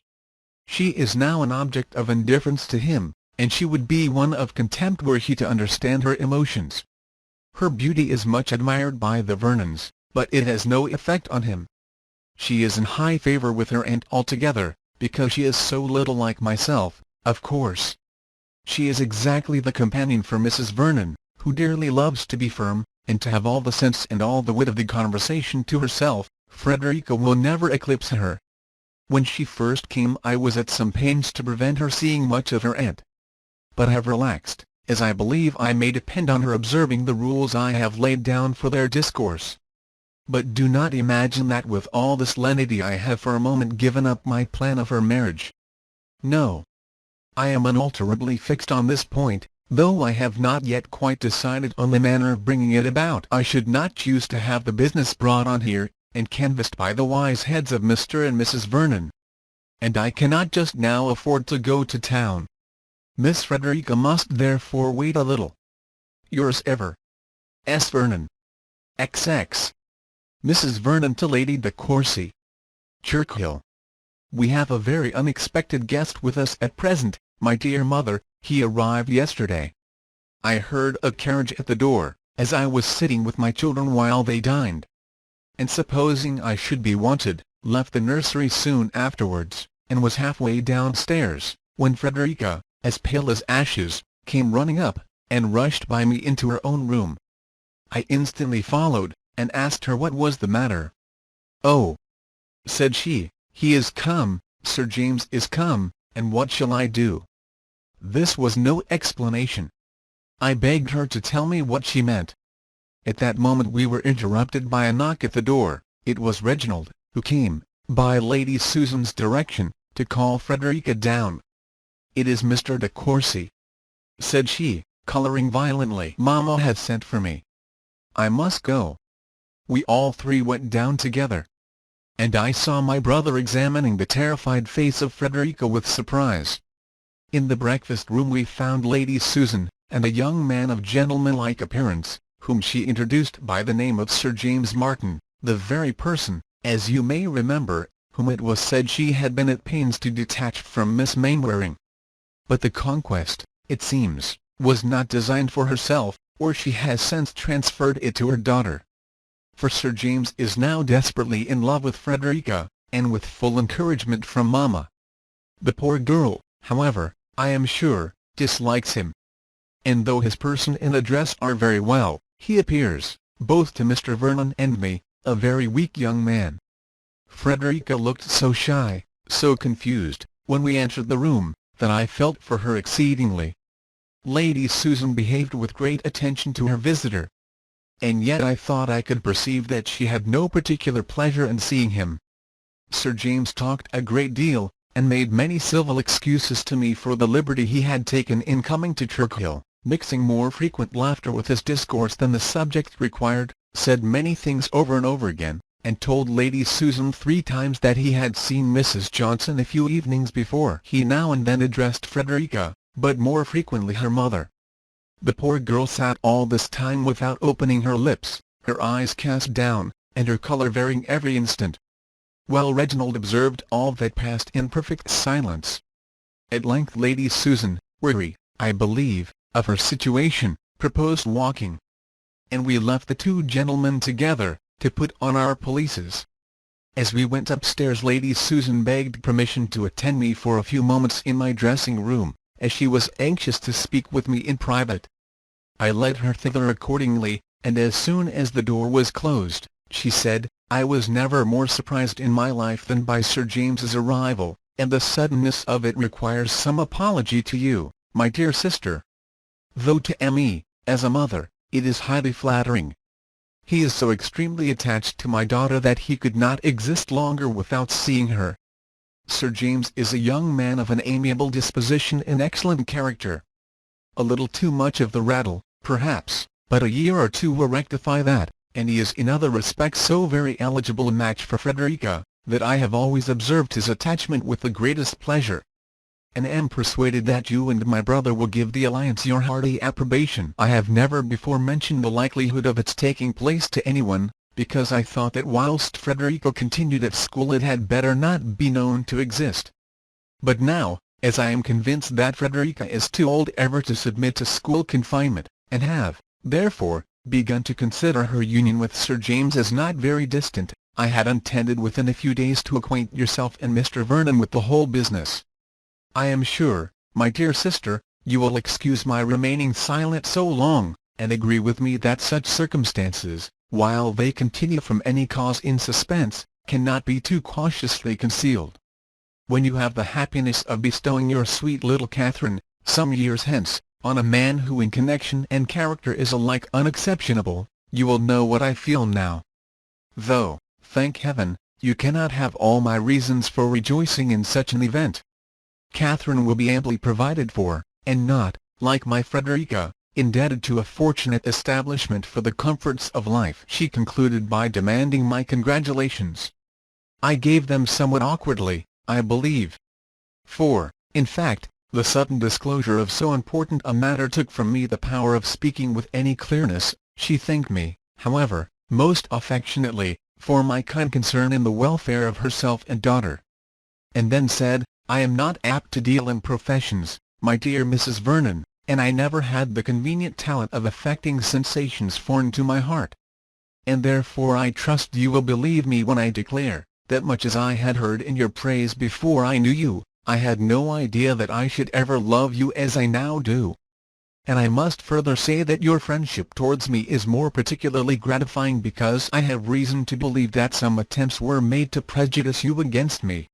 She is now an object of indifference to him, and she would be one of contempt were he to understand her emotions. Her beauty is much admired by the Vernons, but it has no effect on him. She is in high favour with her aunt altogether, because she is so little like myself, of course. She is exactly the companion for Mrs. Vernon, who dearly loves to be firm, and to have all the sense and all the wit of the conversation to herself. Frederica will never eclipse her. When she first came I was at some pains to prevent her seeing much of her aunt, but have relaxed, as I believe I may depend on her observing the rules I have laid down for their discourse. But do not imagine that with all this lenity I have for a moment given up my plan of her marriage. No. I am unalterably fixed on this point, though I have not yet quite decided on the manner of bringing it about. I should not choose to have the business brought on here, and canvassed by the wise heads of Mr. and Mrs. Vernon. And I cannot just now afford to go to town. Miss Frederica must therefore wait a little. Yours ever, S. Vernon. XX. Mrs. Vernon to Lady de Courcy. Churchill. We have a very unexpected guest with us at present, my dear mother. He arrived yesterday. I heard a carriage at the door, as I was sitting with my children while they dined. And supposing I should be wanted, left the nursery soon afterwards, and was half-way downstairs, when Frederica, as pale as ashes, came running up, and rushed by me into her own room. I instantly followed, and asked her what was the matter. "Oh," said she, "he is come, Sir James is come, and what shall I do?" This was no explanation. I begged her to tell me what she meant. At that moment we were interrupted by a knock at the door. It was Reginald, who came, by Lady Susan's direction, to call Frederica down. "It is Mr. de Courcy," said she, colouring violently. "Mamma has sent for me. I must go." We all three went down together, and I saw my brother examining the terrified face of Frederica with surprise. In the breakfast-room we found Lady Susan, and a young man of gentlemanlike appearance, whom she introduced by the name of Sir James Martin, the very person, as you may remember, whom it was said she had been at pains to detach from Miss Mainwaring. But the conquest, it seems, was not designed for herself, or she has since transferred it to her daughter. For Sir James is now desperately in love with Frederica, and with full encouragement from Mamma. The poor girl, however, I am sure, dislikes him. And though his person and address are very well, he appears, both to Mr. Vernon and me, a very weak young man. Frederica looked so shy, so confused, when we entered the room, that I felt for her exceedingly. Lady Susan behaved with great attention to her visitor, and yet I thought I could perceive that she had no particular pleasure in seeing him. Sir James talked a great deal, and made many civil excuses to me for the liberty he had taken in coming to Churchill, mixing more frequent laughter with his discourse than the subject required, said many things over and over again, and told Lady Susan 3 times that he had seen Mrs. Johnson a few evenings before. He now and then addressed Frederica, but more frequently her mother. The poor girl sat all this time without opening her lips, her eyes cast down, and her colour varying every instant. While Reginald observed all that passed in perfect silence. At length Lady Susan, weary, I believe, of her situation, proposed walking, and we left the 2 gentlemen together, to put on our pelisses. As we went upstairs Lady Susan begged permission to attend me for a few moments in my dressing-room, as she was anxious to speak with me in private. I led her thither accordingly, and as soon as the door was closed, she said, "I was never more surprised in my life than by Sir James's arrival, and the suddenness of it requires some apology to you, my dear sister. Though to me, as a mother, it is highly flattering. He is so extremely attached to my daughter that he could not exist longer without seeing her. Sir James is a young man of an amiable disposition and excellent character. A little too much of the rattle, perhaps, but a year or 2 will rectify that, and he is in other respects so very eligible a match for Frederica, that I have always observed his attachment with the greatest pleasure, and am persuaded that you and my brother will give the alliance your hearty approbation. I have never before mentioned the likelihood of its taking place to anyone, because I thought that whilst Frederica continued at school it had better not be known to exist. But now, as I am convinced that Frederica is too old ever to submit to school confinement, and have, therefore, begun to consider her union with Sir James as not very distant, I had intended within a few days to acquaint yourself and Mr. Vernon with the whole business. I am sure, my dear sister, you will excuse my remaining silent so long, and agree with me that such circumstances, while they continue from any cause in suspense, cannot be too cautiously concealed. When you have the happiness of bestowing your sweet little Catherine, some years hence, on a man who in connection and character is alike unexceptionable, you will know what I feel now. though, thank heaven, you cannot have all my reasons for rejoicing in such an event. Catherine will be amply provided for, and not, like my Frederica, indebted to a fortunate establishment for the comforts of life." She concluded by demanding my congratulations. I gave them somewhat awkwardly, I believe. For, in fact, the sudden disclosure of so important a matter took from me the power of speaking with any clearness. She thanked me, however, most affectionately, for my kind concern in the welfare of herself and daughter, and then said, "I am not apt to deal in professions, my dear Mrs. Vernon, and I never had the convenient talent of affecting sensations foreign to my heart. And therefore I trust you will believe me when I declare, that much as I had heard in your praise before I knew you, I had no idea that I should ever love you as I now do. And I must further say that your friendship towards me is more particularly gratifying because I have reason to believe that some attempts were made to prejudice you against me.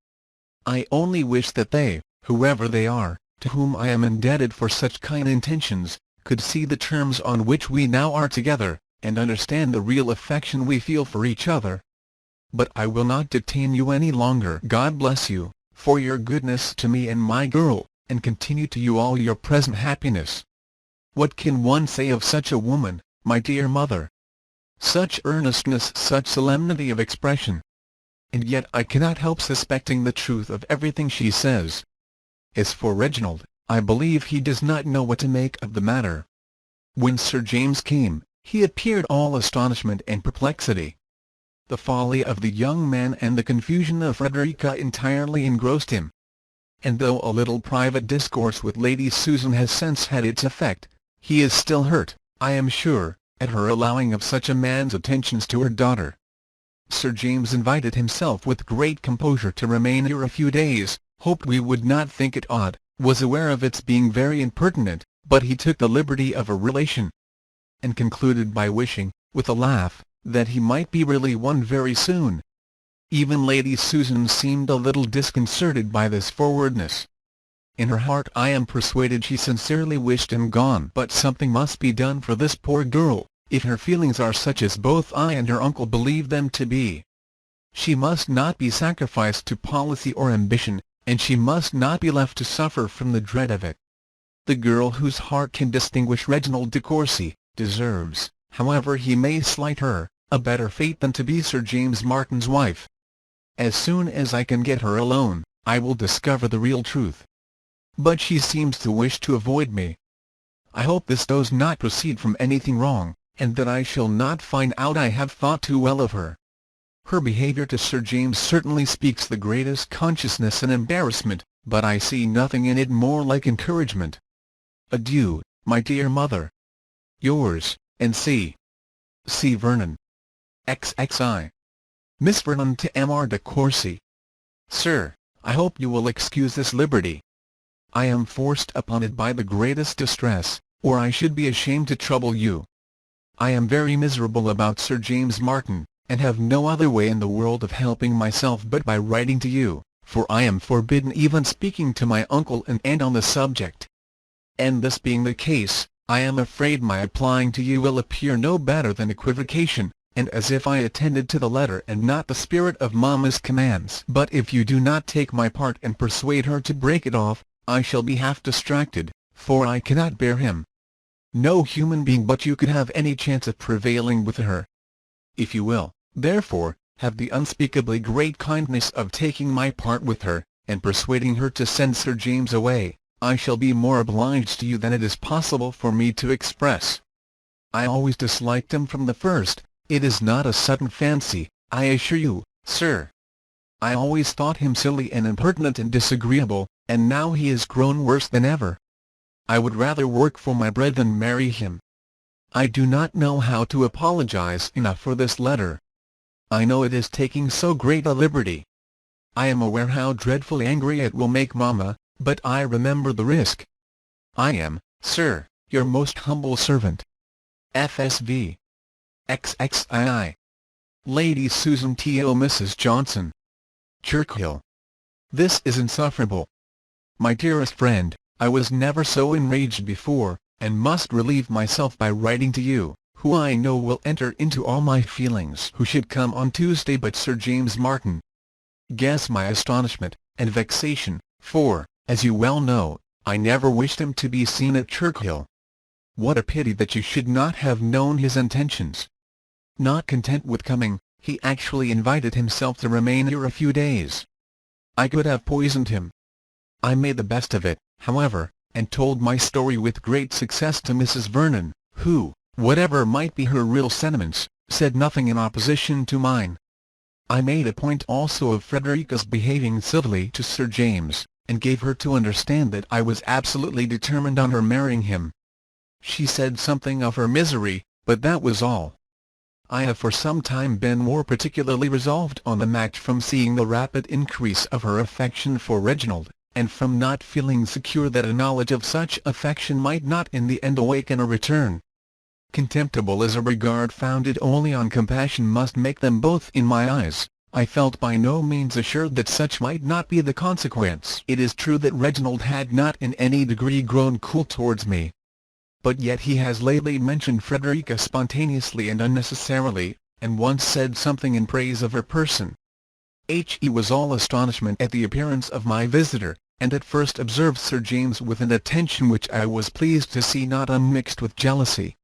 I only wish that they, whoever they are, to whom I am indebted for such kind intentions, could see the terms on which we now are together, and understand the real affection we feel for each other. But I will not detain you any longer. God bless you, for your goodness to me and my girl, and continue to you all your present happiness." What can one say of such a woman, my dear mother? Such earnestness, such solemnity of expression! And yet I cannot help suspecting the truth of everything she says. As for Reginald, I believe he does not know what to make of the matter. When Sir James came, he appeared all astonishment and perplexity. The folly of the young man and the confusion of Frederica entirely engrossed him. And though a little private discourse with Lady Susan has since had its effect, he is still hurt, I am sure, at her allowing of such a man's attentions to her daughter. Sir James invited himself with great composure to remain here a few days, hoped we would not think it odd, was aware of its being very impertinent, but he took the liberty of a relation, and concluded by wishing, with a laugh, that he might be really one very soon. Even Lady Susan seemed a little disconcerted by this forwardness. In her heart I am persuaded she sincerely wished him gone, but something must be done for this poor girl, if her feelings are such as both I and her uncle believe them to be. She must not be sacrificed to policy or ambition, and she must not be left to suffer from the dread of it. The girl whose heart can distinguish Reginald de Courcy, deserves, however he may slight her, a better fate than to be Sir James Martin's wife. As soon as I can get her alone, I will discover the real truth. But she seems to wish to avoid me. I hope this does not proceed from anything wrong, and that I shall not find out I have thought too well of her. Her behaviour to Sir James certainly speaks the greatest consciousness and embarrassment, but I see nothing in it more like encouragement. Adieu, my dear mother. Yours, N.C. C. Vernon. XXI. Miss Vernon to M.R. de Courcy. Sir, I hope you will excuse this liberty. I am forced upon it by the greatest distress, or I should be ashamed to trouble you. I am very miserable about Sir James Martin, and have no other way in the world of helping myself but by writing to you, for I am forbidden even speaking to my uncle and aunt on the subject. And this being the case, I am afraid my applying to you will appear no better than equivocation, and as if I attended to the letter and not the spirit of Mamma's commands. But if you do not take my part and persuade her to break it off, I shall be half distracted, for I cannot bear him. No human being but you could have any chance of prevailing with her. If you will, therefore, have the unspeakably great kindness of taking my part with her, and persuading her to send Sir James away, I shall be more obliged to you than it is possible for me to express. I always disliked him from the first. It is not a sudden fancy, I assure you, sir. I always thought him silly and impertinent and disagreeable, and now he is grown worse than ever. I would rather work for my bread than marry him. I do not know how to apologize enough for this letter. I know it is taking so great a liberty. I am aware how dreadfully angry it will make Mamma, but I remember the risk. I am, sir, your most humble servant. FSV. XXII. Lady Susan to Mrs. Johnson. Churchill. This is insufferable. My dearest friend, I was never so enraged before, and must relieve myself by writing to you, who I know will enter into all my feelings, who should come on Tuesday but Sir James Martin. Guess my astonishment, and vexation, for, as you well know, I never wished him to be seen at Churchill. What a pity that you should not have known his intentions. Not content with coming, he actually invited himself to remain here a few days. I could have poisoned him. I made the best of it, however, and told my story with great success to Mrs. Vernon, who, whatever might be her real sentiments, said nothing in opposition to mine. I made a point also of Frederica's behaving civilly to Sir James, and gave her to understand that I was absolutely determined on her marrying him. She said something of her misery, but that was all. I have for some time been more particularly resolved on the match from seeing the rapid increase of her affection for Reginald, and from not feeling secure that a knowledge of such affection might not in the end awaken a return. Contemptible as a regard founded only on compassion must make them both in my eyes, I felt by no means assured that such might not be the consequence. It is true that Reginald had not in any degree grown cool towards me. But yet he has lately mentioned Frederica spontaneously and unnecessarily, and once said something in praise of her person. He was all astonishment at the appearance of my visitor, and at first observed Sir James with an attention which I was pleased to see not unmixed with jealousy.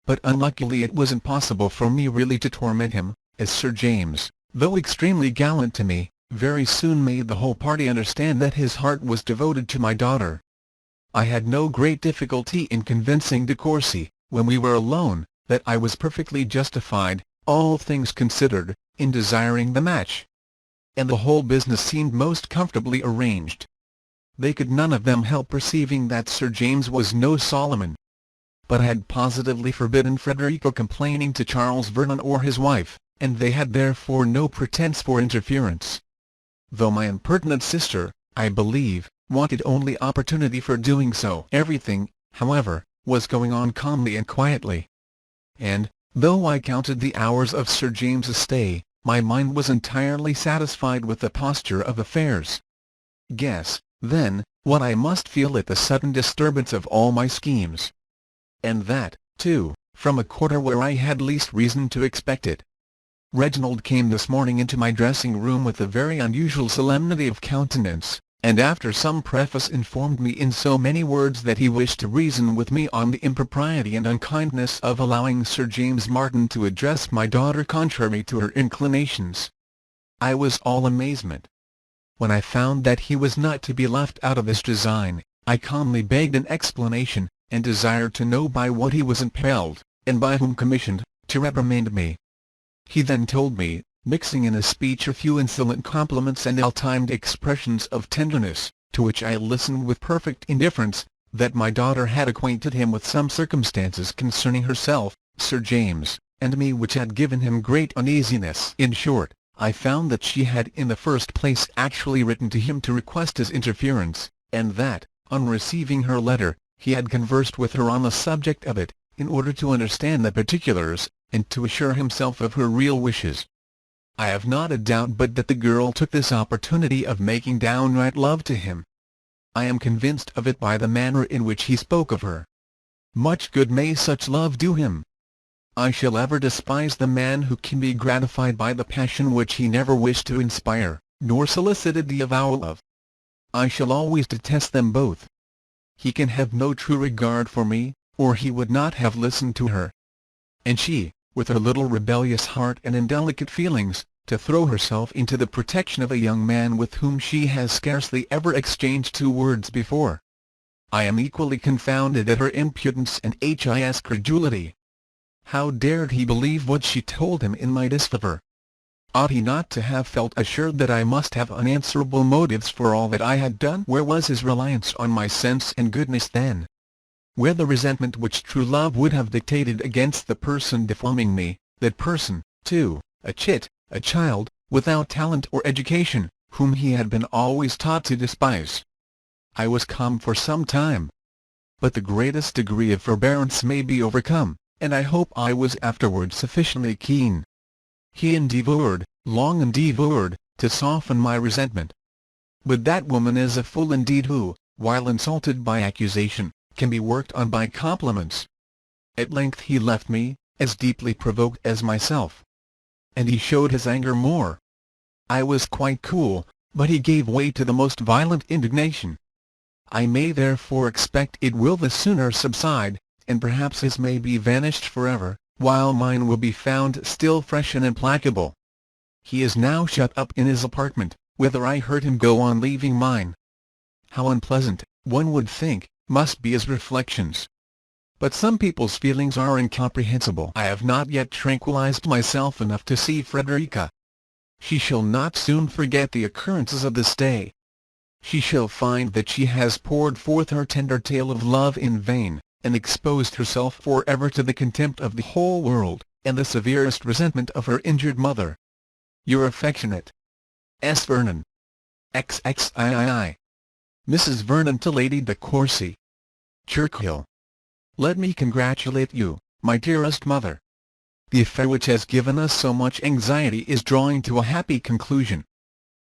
But unluckily it was impossible for me really to torment him, as Sir James, though extremely gallant to me, very soon made the whole party understand that his heart was devoted to my daughter. I had no great difficulty in convincing de Courcy, when we were alone, that I was perfectly justified, all things considered, in desiring the match. And the whole business seemed most comfortably arranged. They could none of them help perceiving that Sir James was no Solomon, but had positively forbidden Frederica complaining to Charles Vernon or his wife, and they had therefore no pretence for interference. Though my impertinent sister, I believe, wanted only opportunity for doing so. Everything, however, was going on calmly and quietly. And, though I counted the hours of Sir James's stay, my mind was entirely satisfied with the posture of affairs. Guess, then, what I must feel at the sudden disturbance of all my schemes. And that, too, from a quarter where I had least reason to expect it. Reginald came this morning into my dressing-room with a very unusual solemnity of countenance, and after some preface informed me in so many words that he wished to reason with me on the impropriety and unkindness of allowing Sir James Martin to address my daughter contrary to her inclinations. I was all amazement. When I found that he was not to be left out of this design, I calmly begged an explanation, and desired to know by what he was impelled, and by whom commissioned, to reprimand me. He then told me, mixing in his speech a few insolent compliments and ill-timed expressions of tenderness, to which I listened with perfect indifference, that my daughter had acquainted him with some circumstances concerning herself, Sir James, and me which had given him great uneasiness. In short, I found that she had in the first place actually written to him to request his interference, and that, on receiving her letter, he had conversed with her on the subject of it, in order to understand the particulars, and to assure himself of her real wishes. I have not a doubt but that the girl took this opportunity of making downright love to him. I am convinced of it by the manner in which he spoke of her. Much good may such love do him. I shall ever despise the man who can be gratified by the passion which he never wished to inspire, nor solicited the avowal of. I shall always detest them both. He can have no true regard for me, or he would not have listened to her. And she, with her little rebellious heart and indelicate feelings, to throw herself into the protection of a young man with whom she has scarcely ever exchanged 2 words before. I am equally confounded at her impudence and his credulity. How dared he believe what she told him in my disfavor? Ought he not to have felt assured that I must have unanswerable motives for all that I had done? Where was his reliance on my sense and goodness then? Where the resentment which true love would have dictated against the person defaming me, that person, too, a chit, a child, without talent or education, whom he had been always taught to despise? I was calm for some time. But the greatest degree of forbearance may be overcome, and I hope I was afterwards sufficiently keen. He endeavoured, long endeavoured, to soften my resentment. But that woman is a fool indeed who, while insulted by accusation, can be worked on by compliments. At length he left me, as deeply provoked as myself. And he showed his anger more. I was quite cool, but he gave way to the most violent indignation. I may therefore expect it will the sooner subside, and perhaps his may be vanished forever, while mine will be found still fresh and implacable. He is now shut up in his apartment, whether I heard him go on leaving mine. How unpleasant, one would think, must be his reflections. But some people's feelings are incomprehensible. I have not yet tranquilized myself enough to see Frederica. She shall not soon forget the occurrences of this day. She shall find that she has poured forth her tender tale of love in vain, and exposed herself for ever to the contempt of the whole world, and the severest resentment of her injured mother. Your affectionate S. Vernon. XXIII. Mrs. Vernon to Lady de Courcy. Churchill. Let me congratulate you, my dearest mother. The affair which has given us so much anxiety is drawing to a happy conclusion.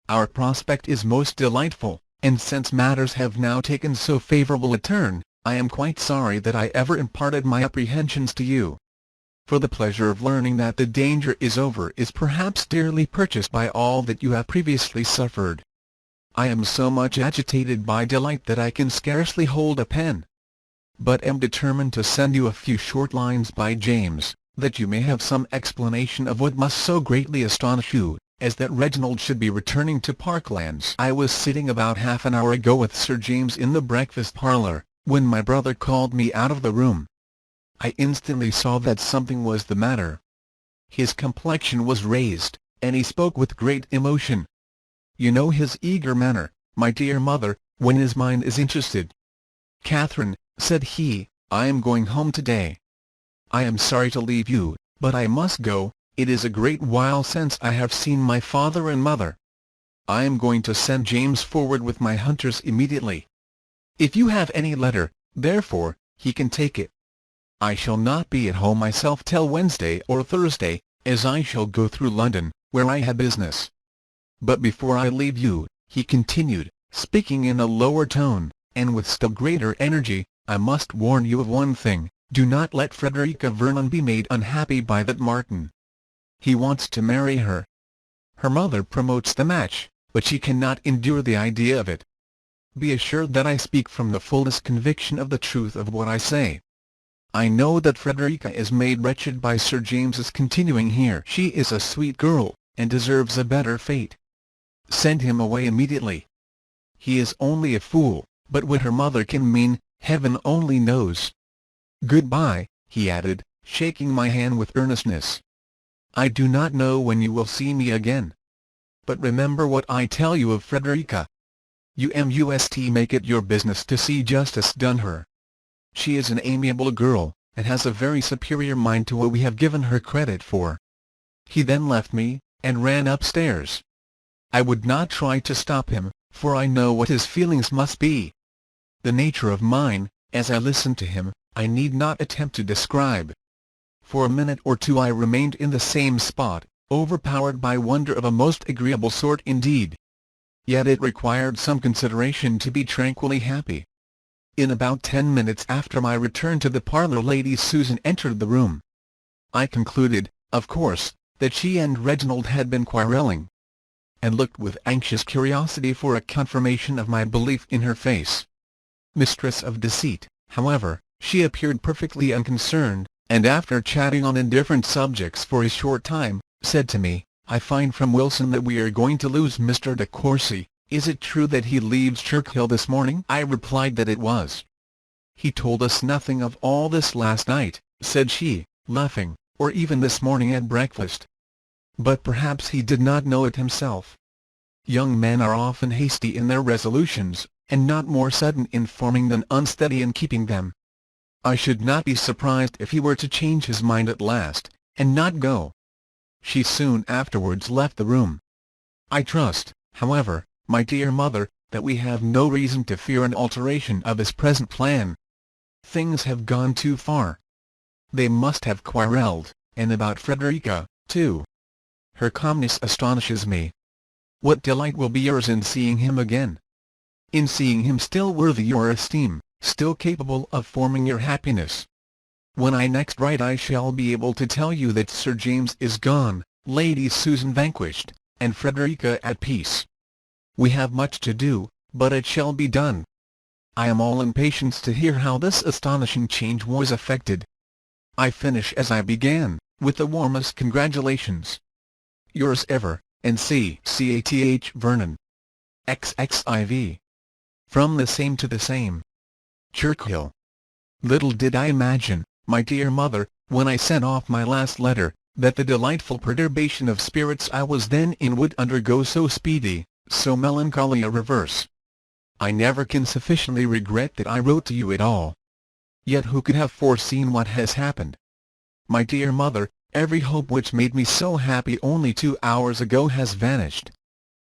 Our prospect is most delightful, and since matters have now taken so favourable a turn, I am quite sorry that I ever imparted my apprehensions to you. For the pleasure of learning that the danger is over is perhaps dearly purchased by all that you have previously suffered. I am so much agitated by delight that I can scarcely hold a pen, but am determined to send you a few short lines by James, that you may have some explanation of what must so greatly astonish you, as that Reginald should be returning to Parklands. I was sitting about half an hour ago with Sir James in the breakfast parlour, when my brother called me out of the room. I instantly saw that something was the matter. His complexion was raised, and he spoke with great emotion. You know his eager manner, my dear mother, when his mind is interested. Catherine, said he, I am going home to-day. I am sorry to leave you, but I must go. It is a great while since I have seen my father and mother. I am going to send James forward with my hunters immediately. If you have any letter, therefore, he can take it. I shall not be at home myself till Wednesday or Thursday, as I shall go through London, where I have business. But before I leave you, he continued, speaking in a lower tone, and with still greater energy, I must warn you of one thing: do not let Frederica Vernon be made unhappy by that Martin. He wants to marry her. Her mother promotes the match, but she cannot endure the idea of it. Be assured that I speak from the fullest conviction of the truth of what I say. I know that Frederica is made wretched by Sir James's continuing here. She is a sweet girl, and deserves a better fate. Send him away immediately. He is only a fool, but what her mother can mean, heaven only knows. Good-bye, he added, shaking my hand with earnestness. I do not know when you will see me again. But remember what I tell you of Frederica. You must make it your business to see justice done her. She is an amiable girl, and has a very superior mind to what we have given her credit for. He then left me, and ran upstairs. I would not try to stop him, for I know what his feelings must be. The nature of mine, as I listened to him, I need not attempt to describe. For a minute or two I remained in the same spot, overpowered by wonder of a most agreeable sort indeed. Yet it required some consideration to be tranquilly happy. In about 10 minutes after my return to the parlour Lady Susan entered the room. I concluded, of course, that she and Reginald had been quarrelling, and looked with anxious curiosity for a confirmation of my belief in her face. Mistress of deceit, however, she appeared perfectly unconcerned, and after chatting on indifferent subjects for a short time, said to me, I find from Wilson that we are going to lose Mr. de Courcy. Is it true that he leaves Churchill this morning? I replied that it was. He told us nothing of all this last night, said she, laughing, or even this morning at breakfast. But perhaps he did not know it himself. Young men are often hasty in their resolutions, and not more sudden in forming than unsteady in keeping them. I should not be surprised if he were to change his mind at last, and not go. She soon afterwards left the room. I trust, however, my dear mother, that we have no reason to fear an alteration of his present plan. Things have gone too far. They must have quarrelled, and about Frederica, too. Her calmness astonishes me. What delight will be yours in seeing him again! In seeing him still worthy your esteem, still capable of forming your happiness. When I next write I shall be able to tell you that Sir James is gone, Lady Susan vanquished, and Frederica at peace. We have much to do, but it shall be done. I am all impatience to hear how this astonishing change was effected. I finish as I began, with the warmest congratulations. Yours ever, N.C. Cath. Vernon. XXIV. From the same to the same. Churchill. Little did I imagine, my dear mother, when I sent off my last letter, that the delightful perturbation of spirits I was then in would undergo so speedy, so melancholy a reverse. I never can sufficiently regret that I wrote to you at all. Yet who could have foreseen what has happened? My dear mother, every hope which made me so happy only 2 hours ago has vanished.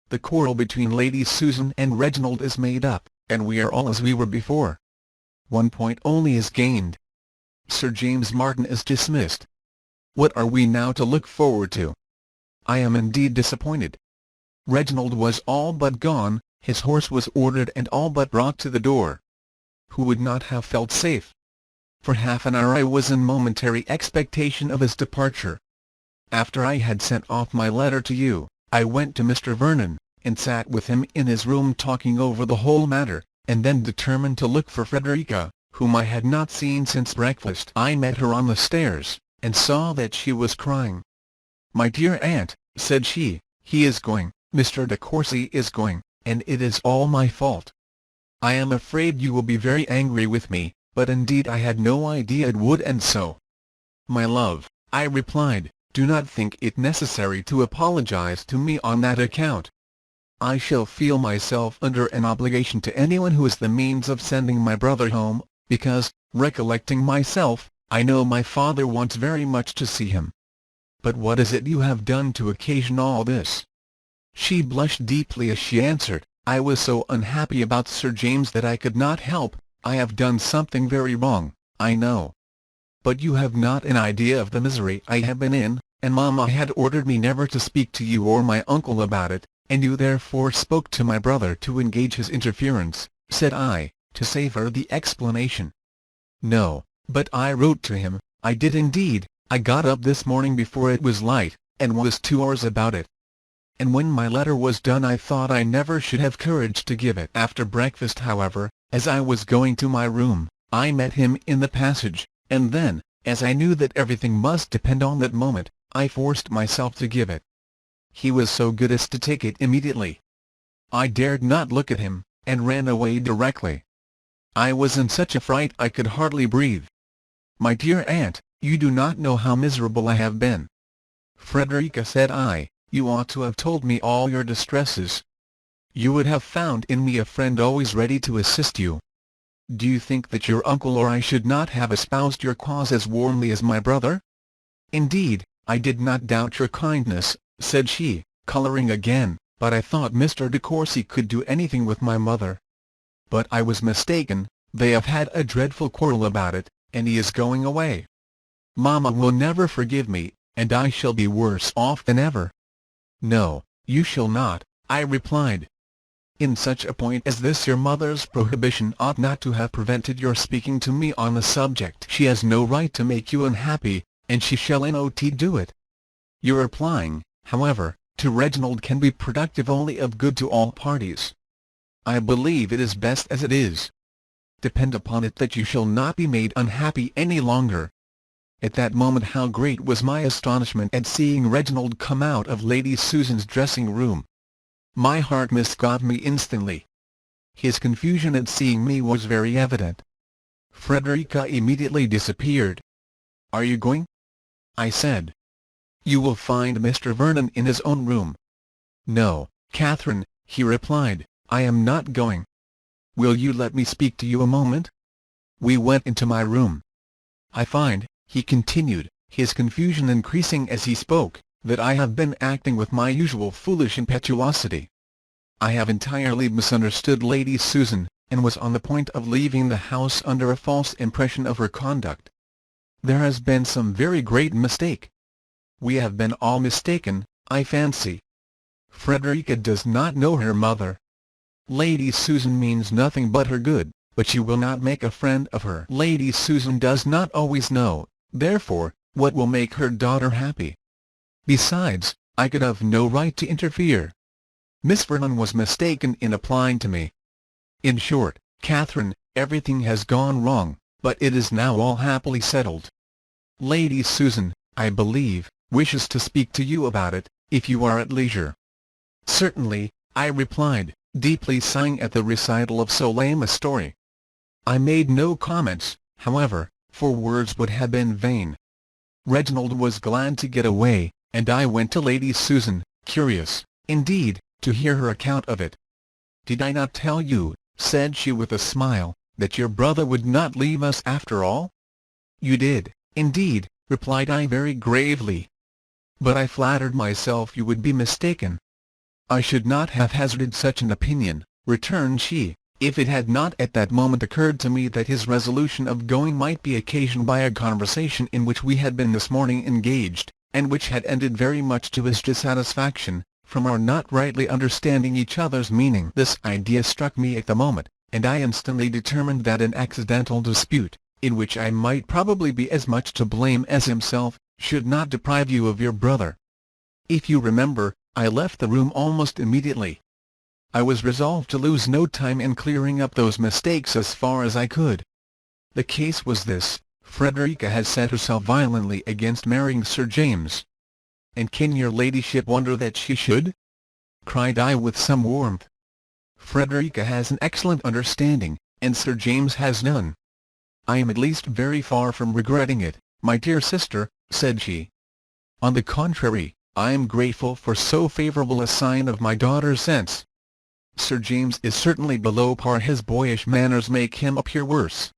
The quarrel between Lady Susan and Reginald is made up, and we are all as we were before. One point only is gained. Sir James Martin is dismissed. What are we now to look forward to? I am indeed disappointed. Reginald was all but gone, his horse was ordered and all but brought to the door. Who would not have felt safe? For half an hour I was in momentary expectation of his departure. After I had sent off my letter to you, I went to Mr. Vernon, and sat with him in his room talking over the whole matter, and then determined to look for Frederica, whom I had not seen since breakfast. I met her on the stairs, and saw that she was crying. "My dear aunt," said she, "he is going, Mr. de Courcy is going, and it is all my fault. I am afraid you will be very angry with me, but indeed I had no idea it would end so." "My love," I replied, "do not think it necessary to apologize to me on that account. I shall feel myself under an obligation to anyone who is the means of sending my brother home, because, recollecting myself, I know my father wants very much to see him. But what is it you have done to occasion all this?" She blushed deeply as she answered, "I was so unhappy about Sir James that I could not help. I have done something very wrong, I know. But you have not an idea of the misery I have been in, and Mamma had ordered me never to speak to you or my uncle about it, and you therefore spoke to my brother to engage his interference," said I, to save her the explanation. "No, but I wrote to him, I did indeed. I got up this morning before it was light, and was 2 hours about it. And when my letter was done I thought I never should have courage to give it. After breakfast however, as I was going to my room, I met him in the passage, and then, as I knew that everything must depend on that moment, I forced myself to give it. He was so good as to take it immediately. I dared not look at him, and ran away directly. I was in such a fright I could hardly breathe. My dear aunt, you do not know how miserable I have been." "Frederica," said I, "you ought to have told me all your distresses. You would have found in me a friend always ready to assist you. Do you think that your uncle or I should not have espoused your cause as warmly as my brother?" "Indeed, I did not doubt your kindness," said she, colouring again, "but I thought Mr. de Courcy could do anything with my mother. But I was mistaken, they have had a dreadful quarrel about it, and he is going away. Mamma will never forgive me, and I shall be worse off than ever." "No, you shall not," I replied. "In such a point as this your mother's prohibition ought not to have prevented your speaking to me on the subject. She has no right to make you unhappy, and she shall not do it. Your applying, however, to Reginald can be productive only of good to all parties. I believe it is best as it is. Depend upon it that you shall not be made unhappy any longer." At that moment how great was my astonishment at seeing Reginald come out of Lady Susan's dressing-room. My heart misgave me instantly. His confusion at seeing me was very evident. Frederica immediately disappeared. "Are you going?" I said. "You will find Mr. Vernon in his own room." "No, Catherine," he replied, "I am not going. Will you let me speak to you a moment?" We went into my room. "I find," he continued, his confusion increasing as he spoke, "that I have been acting with my usual foolish impetuosity. I have entirely misunderstood Lady Susan, and was on the point of leaving the house under a false impression of her conduct. There has been some very great mistake. We have been all mistaken, I fancy. Frederica does not know her mother. Lady Susan means nothing but her good, but you will not make a friend of her. Lady Susan does not always know, therefore, what will make her daughter happy. Besides, I could have no right to interfere. Miss Vernon was mistaken in applying to me. In short, Catherine, everything has gone wrong, but it is now all happily settled. Lady Susan, I believe, wishes to speak to you about it, if you are at leisure." "Certainly," I replied, deeply sighing at the recital of so lame a story. I made no comments, however, for words would have been vain. Reginald was glad to get away, and I went to Lady Susan, curious, indeed, to hear her account of it. "Did I not tell you," said she with a smile, "that your brother would not leave us after all?" "You did, indeed," replied I very gravely. "But I flattered myself you would be mistaken." "I should not have hazarded such an opinion," returned she, "if it had not at that moment occurred to me that his resolution of going might be occasioned by a conversation in which we had been this morning engaged, and which had ended very much to his dissatisfaction, from our not rightly understanding each other's meaning." This idea struck me at the moment, and I instantly determined that an accidental dispute, in which I might probably be as much to blame as himself, should not deprive you of your brother. If you remember, I left the room almost immediately. I was resolved to lose no time in clearing up those mistakes as far as I could. The case was this: Frederica had set herself violently against marrying Sir James. "And can your ladyship wonder that she should?" cried I with some warmth. "Frederica has an excellent understanding, and Sir James has none." "I am at least very far from regretting it, my dear sister," said she. "On the contrary, I am grateful for so favourable a sign of my daughter's sense. Sir James is certainly below par. His boyish manners make him appear worse.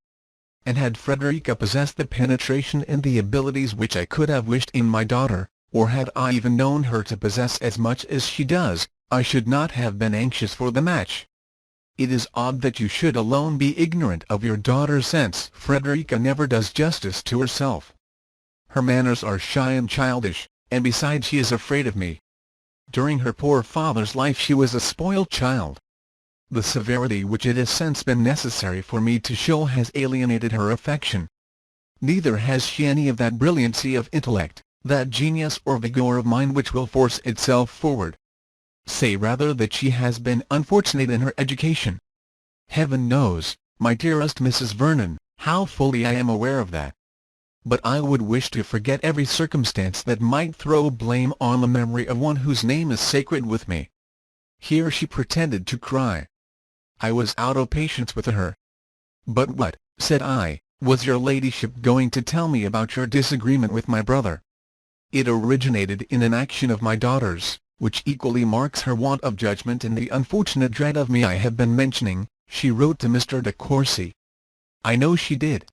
And had Frederica possessed the penetration and the abilities which I could have wished in my daughter, or had I even known her to possess as much as she does, I should not have been anxious for the match. It is odd that you should alone be ignorant of your daughter's sense. Frederica never does justice to herself. Her manners are shy and childish, and besides she is afraid of me. During her poor father's life she was a spoiled child. The severity which it has since been necessary for me to show has alienated her affection. Neither has she any of that brilliancy of intellect, that genius or vigour of mind which will force itself forward. Say rather that she has been unfortunate in her education. Heaven knows, my dearest Mrs. Vernon, how fully I am aware of that. But I would wish to forget every circumstance that might throw blame on the memory of one whose name is sacred with me." Here she pretended to cry. I was out of patience with her. "But what," said I, "was your ladyship going to tell me about your disagreement with my brother?" "It originated in an action of my daughter's, which equally marks her want of judgment and the unfortunate dread of me I have been mentioning. She wrote to Mr. de Courcy." "I know she did."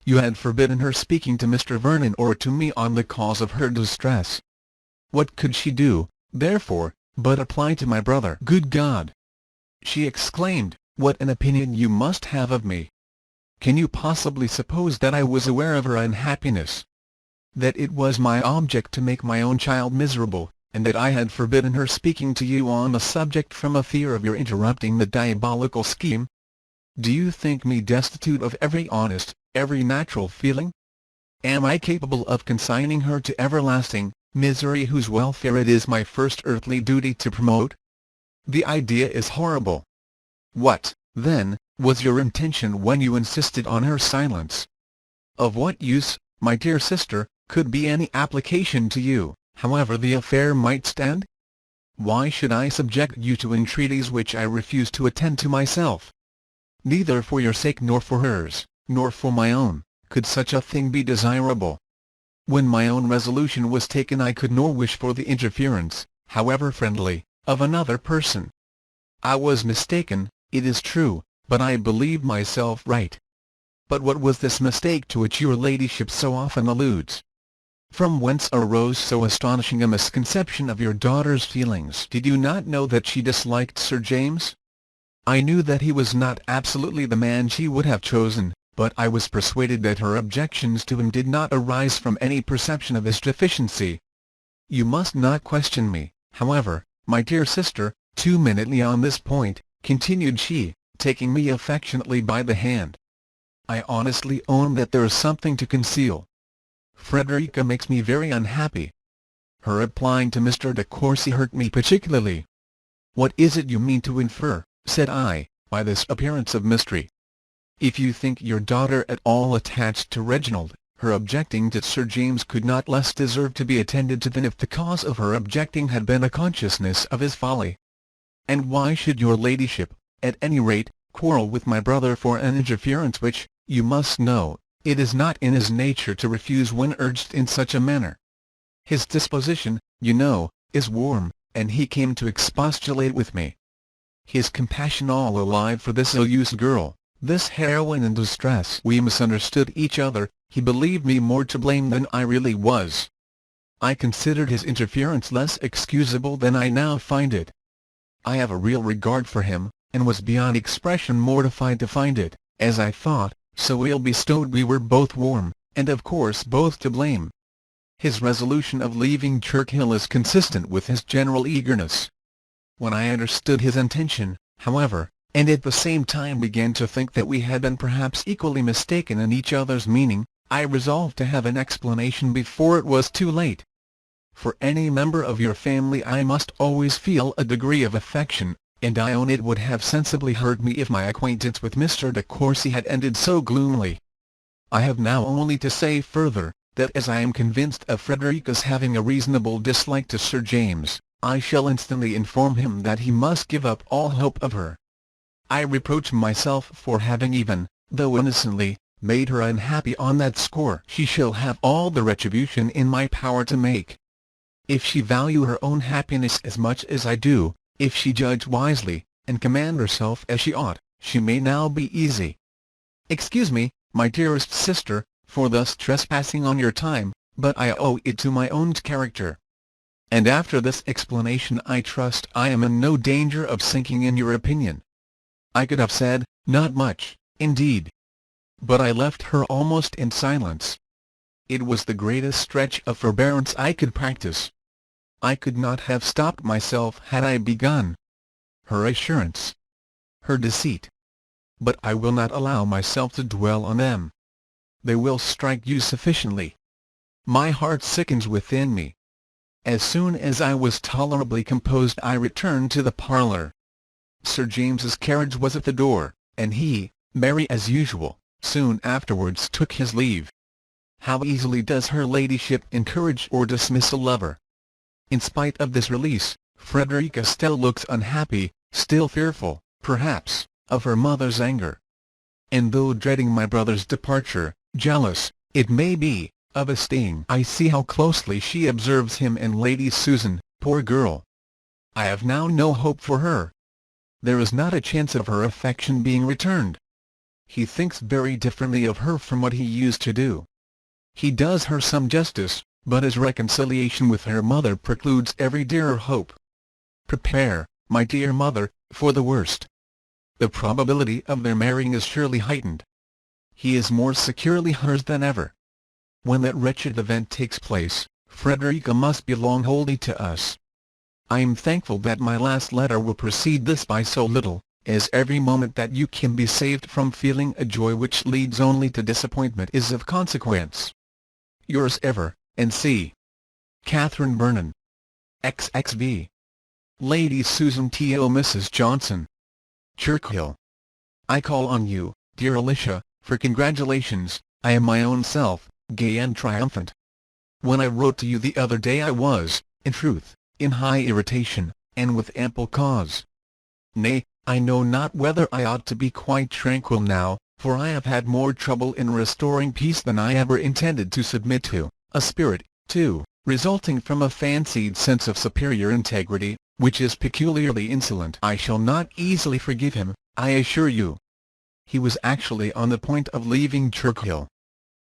"You had forbidden her speaking to Mr. Vernon or to me on the cause of her distress. What could she do, therefore, but apply to my brother?" "Good God!" she exclaimed, "what an opinion you must have of me! Can you possibly suppose that I was aware of her unhappiness? That it was my object to make my own child miserable, and that I had forbidden her speaking to you on the subject from a fear of your interrupting the diabolical scheme? Do you think me destitute of every honest, every natural feeling? Am I capable of consigning her to everlasting misery whose welfare it is my first earthly duty to promote? The idea is horrible. What, then, was your intention when you insisted on her silence? Of what use, my dear sister, could be any application to you, however the affair might stand? Why should I subject you to entreaties which I refuse to attend to myself? Neither for your sake nor for hers, nor for my own, could such a thing be desirable. When my own resolution was taken I could nor wish for the interference, however friendly, of another person. I was mistaken, it is true, but I believed myself right. But what was this mistake to which your ladyship so often alludes? From whence arose so astonishing a misconception of your daughter's feelings? Did you not know that she disliked Sir James? I knew that he was not absolutely the man she would have chosen, but I was persuaded that her objections to him did not arise from any perception of his deficiency. You must not question me, however, my dear sister, too minutely on this point," continued she, taking me affectionately by the hand. "I honestly own that there is something to conceal. Frederica makes me very unhappy. Her applying to Mr. de Courcy hurt me particularly." "What is it you mean to infer," said I, "by this appearance of mystery? If you think your daughter at all attached to Reginald, her objecting to Sir James could not less deserve to be attended to than if the cause of her objecting had been a consciousness of his folly. And why should your ladyship, at any rate, quarrel with my brother for an interference which, you must know, it is not in his nature to refuse when urged in such a manner? His disposition, you know, is warm, and he came to expostulate with me. His compassion all alive for this ill-used girl, this heroine in distress." We misunderstood each other. He believed me more to blame than I really was. I considered his interference less excusable than I now find it. I have a real regard for him, and was beyond expression mortified to find it, as I thought, so ill bestowed. We were both warm, and of course both to blame. His resolution of leaving Churchill is consistent with his general eagerness. When I understood his intention, however, and at the same time began to think that we had been perhaps equally mistaken in each other's meaning, I resolved to have an explanation before it was too late. For any member of your family I must always feel a degree of affection, and I own it would have sensibly hurt me if my acquaintance with Mr. de Courcy had ended so gloomily. I have now only to say further, that as I am convinced of Frederica's having a reasonable dislike to Sir James, I shall instantly inform him that he must give up all hope of her. I reproach myself for having even, though innocently, made her unhappy on that score. She shall have all the retribution in my power to make. If she value her own happiness as much as I do, if she judge wisely, and command herself as she ought, she may now be easy. Excuse me, my dearest sister, for thus trespassing on your time, but I owe it to my own character. And after this explanation I trust I am in no danger of sinking in your opinion." I could have said, not much, indeed. But I left her almost in silence. It was the greatest stretch of forbearance I could practice. I could not have stopped myself had I begun. Her assurance, her deceit. But I will not allow myself to dwell on them. They will strike you sufficiently. My heart sickens within me. As soon as I was tolerably composed I returned to the parlour. Sir James's carriage was at the door, and he, merry as usual, soon afterwards took his leave. How easily does her ladyship encourage or dismiss a lover! In spite of this release, Frederica still looks unhappy, still fearful, perhaps, of her mother's anger. And though dreading my brother's departure, jealous, it may be, of a sting, I see how closely she observes him and Lady Susan, poor girl. I have now no hope for her. There is not a chance of her affection being returned. He thinks very differently of her from what he used to do. He does her some justice, but his reconciliation with her mother precludes every dearer hope. Prepare, my dear mother, for the worst. The probability of their marrying is surely heightened. He is more securely hers than ever. When that wretched event takes place, Frederica must belong wholly to us. I am thankful that my last letter will precede this by so little, as every moment that you can be saved from feeling a joy which leads only to disappointment is of consequence. Yours ever, N.C. Catherine Vernon. XXV. Lady Susan to Mrs. Johnson. Churchill. I call on you, dear Alicia, for congratulations. I am my own self, gay and triumphant. When I wrote to you the other day I was, in truth, in high irritation, and with ample cause. Nay, I know not whether I ought to be quite tranquil now, for I have had more trouble in restoring peace than I ever intended to submit to, a spirit, too, resulting from a fancied sense of superior integrity, which is peculiarly insolent. I shall not easily forgive him, I assure you. He was actually on the point of leaving Churchill.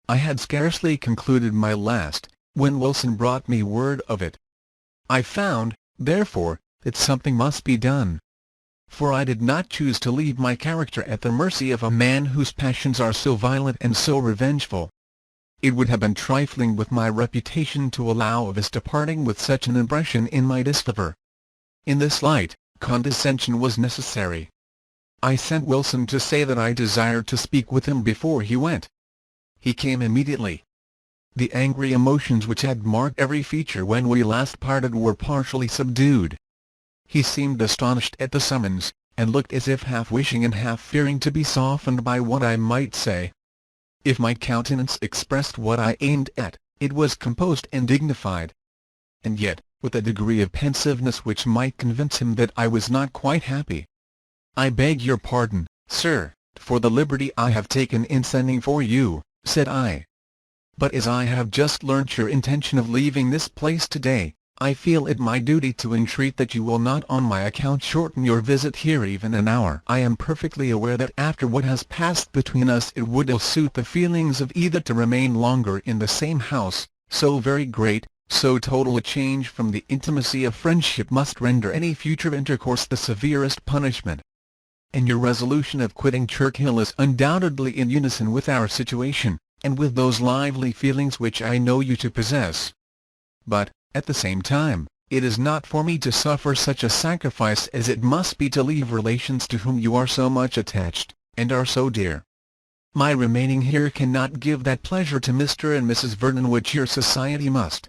I had scarcely concluded my last, when Wilson brought me word of it. I found, therefore, that something must be done. For I did not choose to leave my character at the mercy of a man whose passions are so violent and so revengeful. It would have been trifling with my reputation to allow of his departing with such an impression in my disfavour. In this light, condescension was necessary. I sent Wilson to say that I desired to speak with him before he went. He came immediately. The angry emotions which had marked every feature when we last parted were partially subdued. He seemed astonished at the summons, and looked as if half wishing and half fearing to be softened by what I might say. If my countenance expressed what I aimed at, it was composed and dignified. And yet, with a degree of pensiveness which might convince him that I was not quite happy. "I beg your pardon, sir, for the liberty I have taken in sending for you," said I. "But as I have just learnt your intention of leaving this place to-day, I feel it my duty to entreat that you will not on my account shorten your visit here even an hour. I am perfectly aware that after what has passed between us it would ill suit the feelings of either to remain longer in the same house. So very great, so total a change from the intimacy of friendship must render any future intercourse the severest punishment. And your resolution of quitting Churchill is undoubtedly in unison with our situation, and with those lively feelings which I know you to possess. But, at the same time, it is not for me to suffer such a sacrifice as it must be to leave relations to whom you are so much attached, and are so dear. My remaining here cannot give that pleasure to Mr. and Mrs. Vernon which your society must.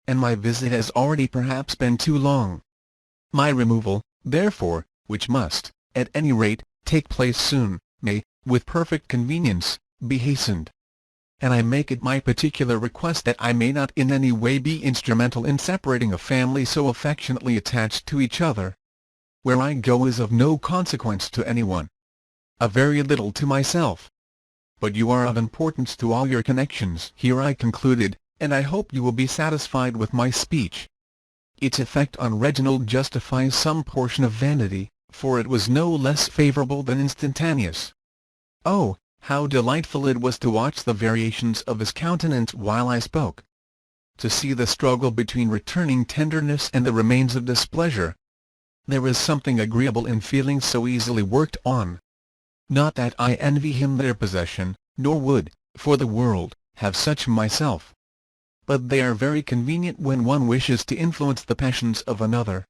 And my visit has already perhaps been too long. My removal, therefore, which must, at any rate, take place soon, may, with perfect convenience, be hastened. And I make it my particular request that I may not in any way be instrumental in separating a family so affectionately attached to each other. Where I go is of no consequence to anyone. A very little to myself. But you are of importance to all your connections." Here I concluded, and I hope you will be satisfied with my speech. Its effect on Reginald justifies some portion of vanity, for it was no less favourable than instantaneous. Oh, how delightful it was to watch the variations of his countenance while I spoke! To see the struggle between returning tenderness and the remains of displeasure. There is something agreeable in feelings so easily worked on. Not that I envy him their possession, nor would, for the world, have such myself. But they are very convenient when one wishes to influence the passions of another.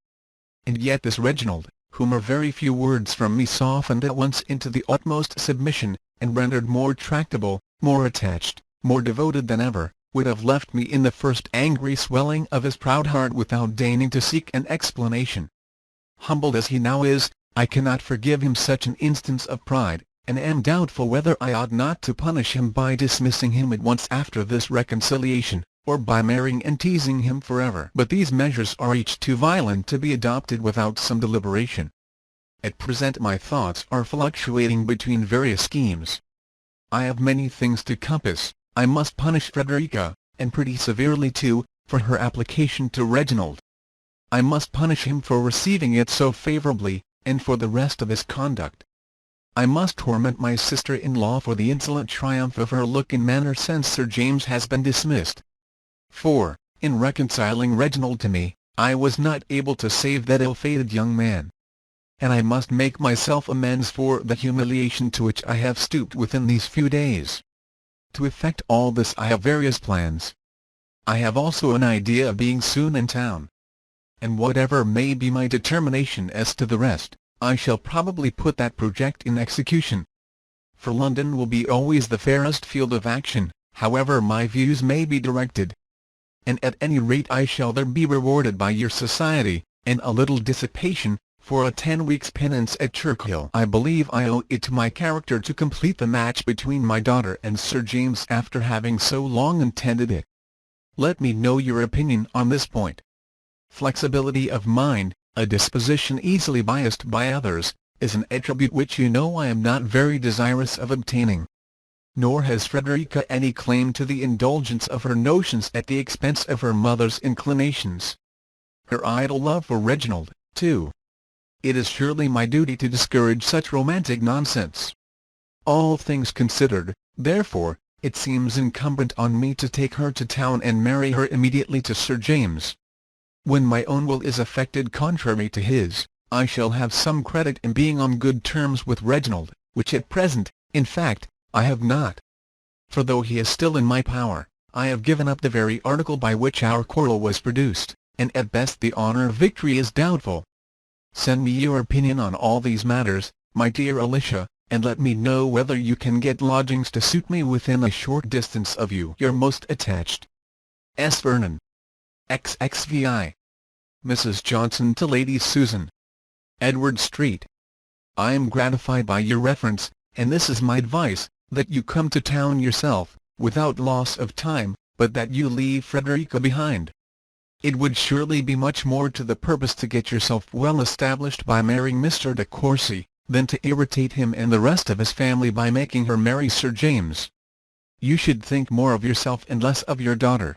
And yet this Reginald, whom a very few words from me softened at once into the utmost submission, and rendered more tractable, more attached, more devoted than ever, would have left me in the first angry swelling of his proud heart without deigning to seek an explanation. Humbled as he now is, I cannot forgive him such an instance of pride, and am doubtful whether I ought not to punish him by dismissing him at once after this reconciliation, or by marrying and teasing him forever. But these measures are each too violent to be adopted without some deliberation. At present my thoughts are fluctuating between various schemes. I have many things to compass. I must punish Frederica, and pretty severely too, for her application to Reginald. I must punish him for receiving it so favourably, and for the rest of his conduct. I must torment my sister-in-law for the insolent triumph of her look and manner since Sir James has been dismissed. For, in reconciling Reginald to me, I was not able to save that ill-fated young man. And I must make myself amends for the humiliation to which I have stooped within these few days. To effect all this I have various plans. I have also an idea of being soon in town. And whatever may be my determination as to the rest, I shall probably put that project in execution. For London will be always the fairest field of action, however my views may be directed. And at any rate I shall there be rewarded by your society, and a little dissipation, for a 10 weeks' penance at Churchill. I believe I owe it to my character to complete the match between my daughter and Sir James after having so long intended it. Let me know your opinion on this point. Flexibility of mind, a disposition easily biased by others, is an attribute which you know I am not very desirous of obtaining. Nor has Frederica any claim to the indulgence of her notions at the expense of her mother's inclinations. Her idle love for Reginald, too. It is surely my duty to discourage such romantic nonsense. All things considered, therefore, it seems incumbent on me to take her to town and marry her immediately to Sir James. When my own will is affected contrary to his, I shall have some credit in being on good terms with Reginald, which at present, in fact, I have not. For though he is still in my power, I have given up the very article by which our quarrel was produced, and at best the honour of victory is doubtful. Send me your opinion on all these matters, my dear Alicia, and let me know whether you can get lodgings to suit me within a short distance of you. Your most attached S. Vernon. XXVI. Mrs. Johnson to Lady Susan. Edward Street. I am gratified by your reference, and this is my advice, that you come to town yourself, without loss of time, but that you leave Frederica behind. It would surely be much more to the purpose to get yourself well established by marrying Mr. de Courcy, than to irritate him and the rest of his family by making her marry Sir James. You should think more of yourself and less of your daughter.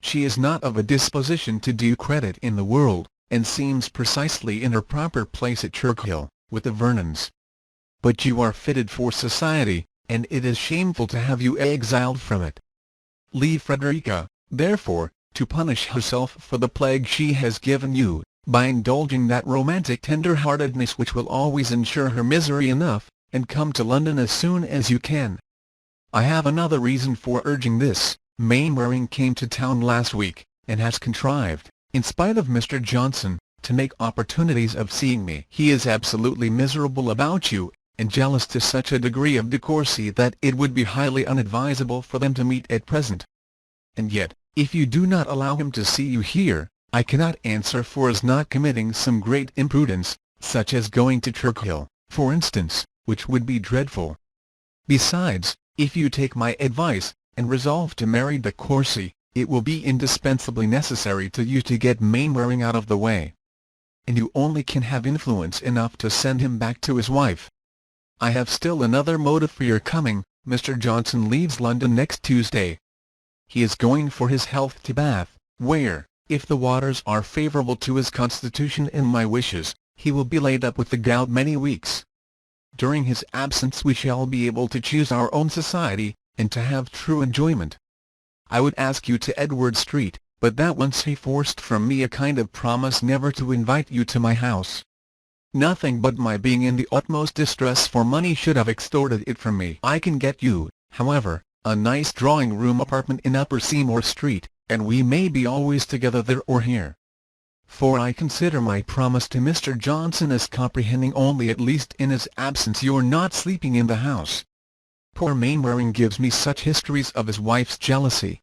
She is not of a disposition to do credit in the world, and seems precisely in her proper place at Churchill, with the Vernons. But you are fitted for society, and it is shameful to have you exiled from it. Leave Frederica, therefore, to punish herself for the plague she has given you, by indulging that romantic tender-heartedness which will always ensure her misery enough, and come to London as soon as you can. I have another reason for urging this. Mainwaring came to town last week, and has contrived, in spite of Mr. Johnson, to make opportunities of seeing me. He is absolutely miserable about you, and jealous to such a degree of de Courcy that it would be highly unadvisable for them to meet at present. And yet, if you do not allow him to see you here, I cannot answer for his not committing some great imprudence, such as going to Churchill, for instance, which would be dreadful. Besides, if you take my advice, and resolve to marry de Courcy, it will be indispensably necessary to you to get Mainwaring out of the way. And you only can have influence enough to send him back to his wife. I have still another motive for your coming. Mr. Johnson leaves London next Tuesday. He is going for his health to Bath, where, if the waters are favourable to his constitution and my wishes, he will be laid up with the gout many weeks. During his absence we shall be able to choose our own society, and to have true enjoyment. I would ask you to Edward Street, but that once he forced from me a kind of promise never to invite you to my house. Nothing but my being in the utmost distress for money should have extorted it from me. I can get you, however, a nice drawing-room apartment in Upper Seymour Street, and we may be always together there or here. For I consider my promise to Mr. Johnson as comprehending only, at least in his absence, your not sleeping in the house. Poor Mainwaring gives me such histories of his wife's jealousy.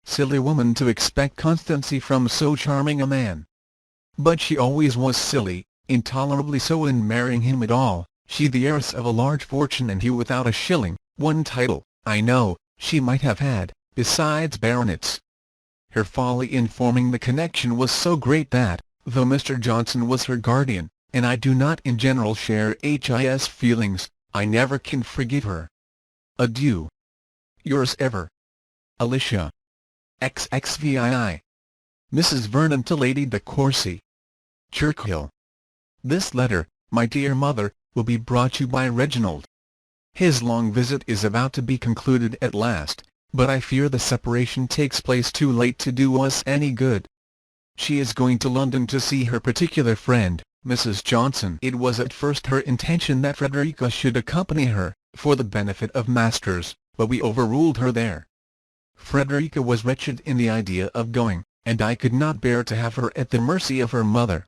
Silly woman to expect constancy from so charming a man. But she always was silly, intolerably so in marrying him at all, she the heiress of a large fortune and he without a shilling. One title, I know, she might have had, besides baronets. Her folly in forming the connection was so great that, though Mr. Johnson was her guardian, and I do not in general share his feelings, I never can forgive her. Adieu. Yours ever, Alicia. XXVII. Mrs. Vernon to Lady de Courcy. Churchill. This letter, my dear mother, will be brought you by Reginald. His long visit is about to be concluded at last, but I fear the separation takes place too late to do us any good. She is going to London to see her particular friend, Mrs. Johnson. It was at first her intention that Frederica should accompany her, for the benefit of masters, but we overruled her there. Frederica was wretched in the idea of going, and I could not bear to have her at the mercy of her mother.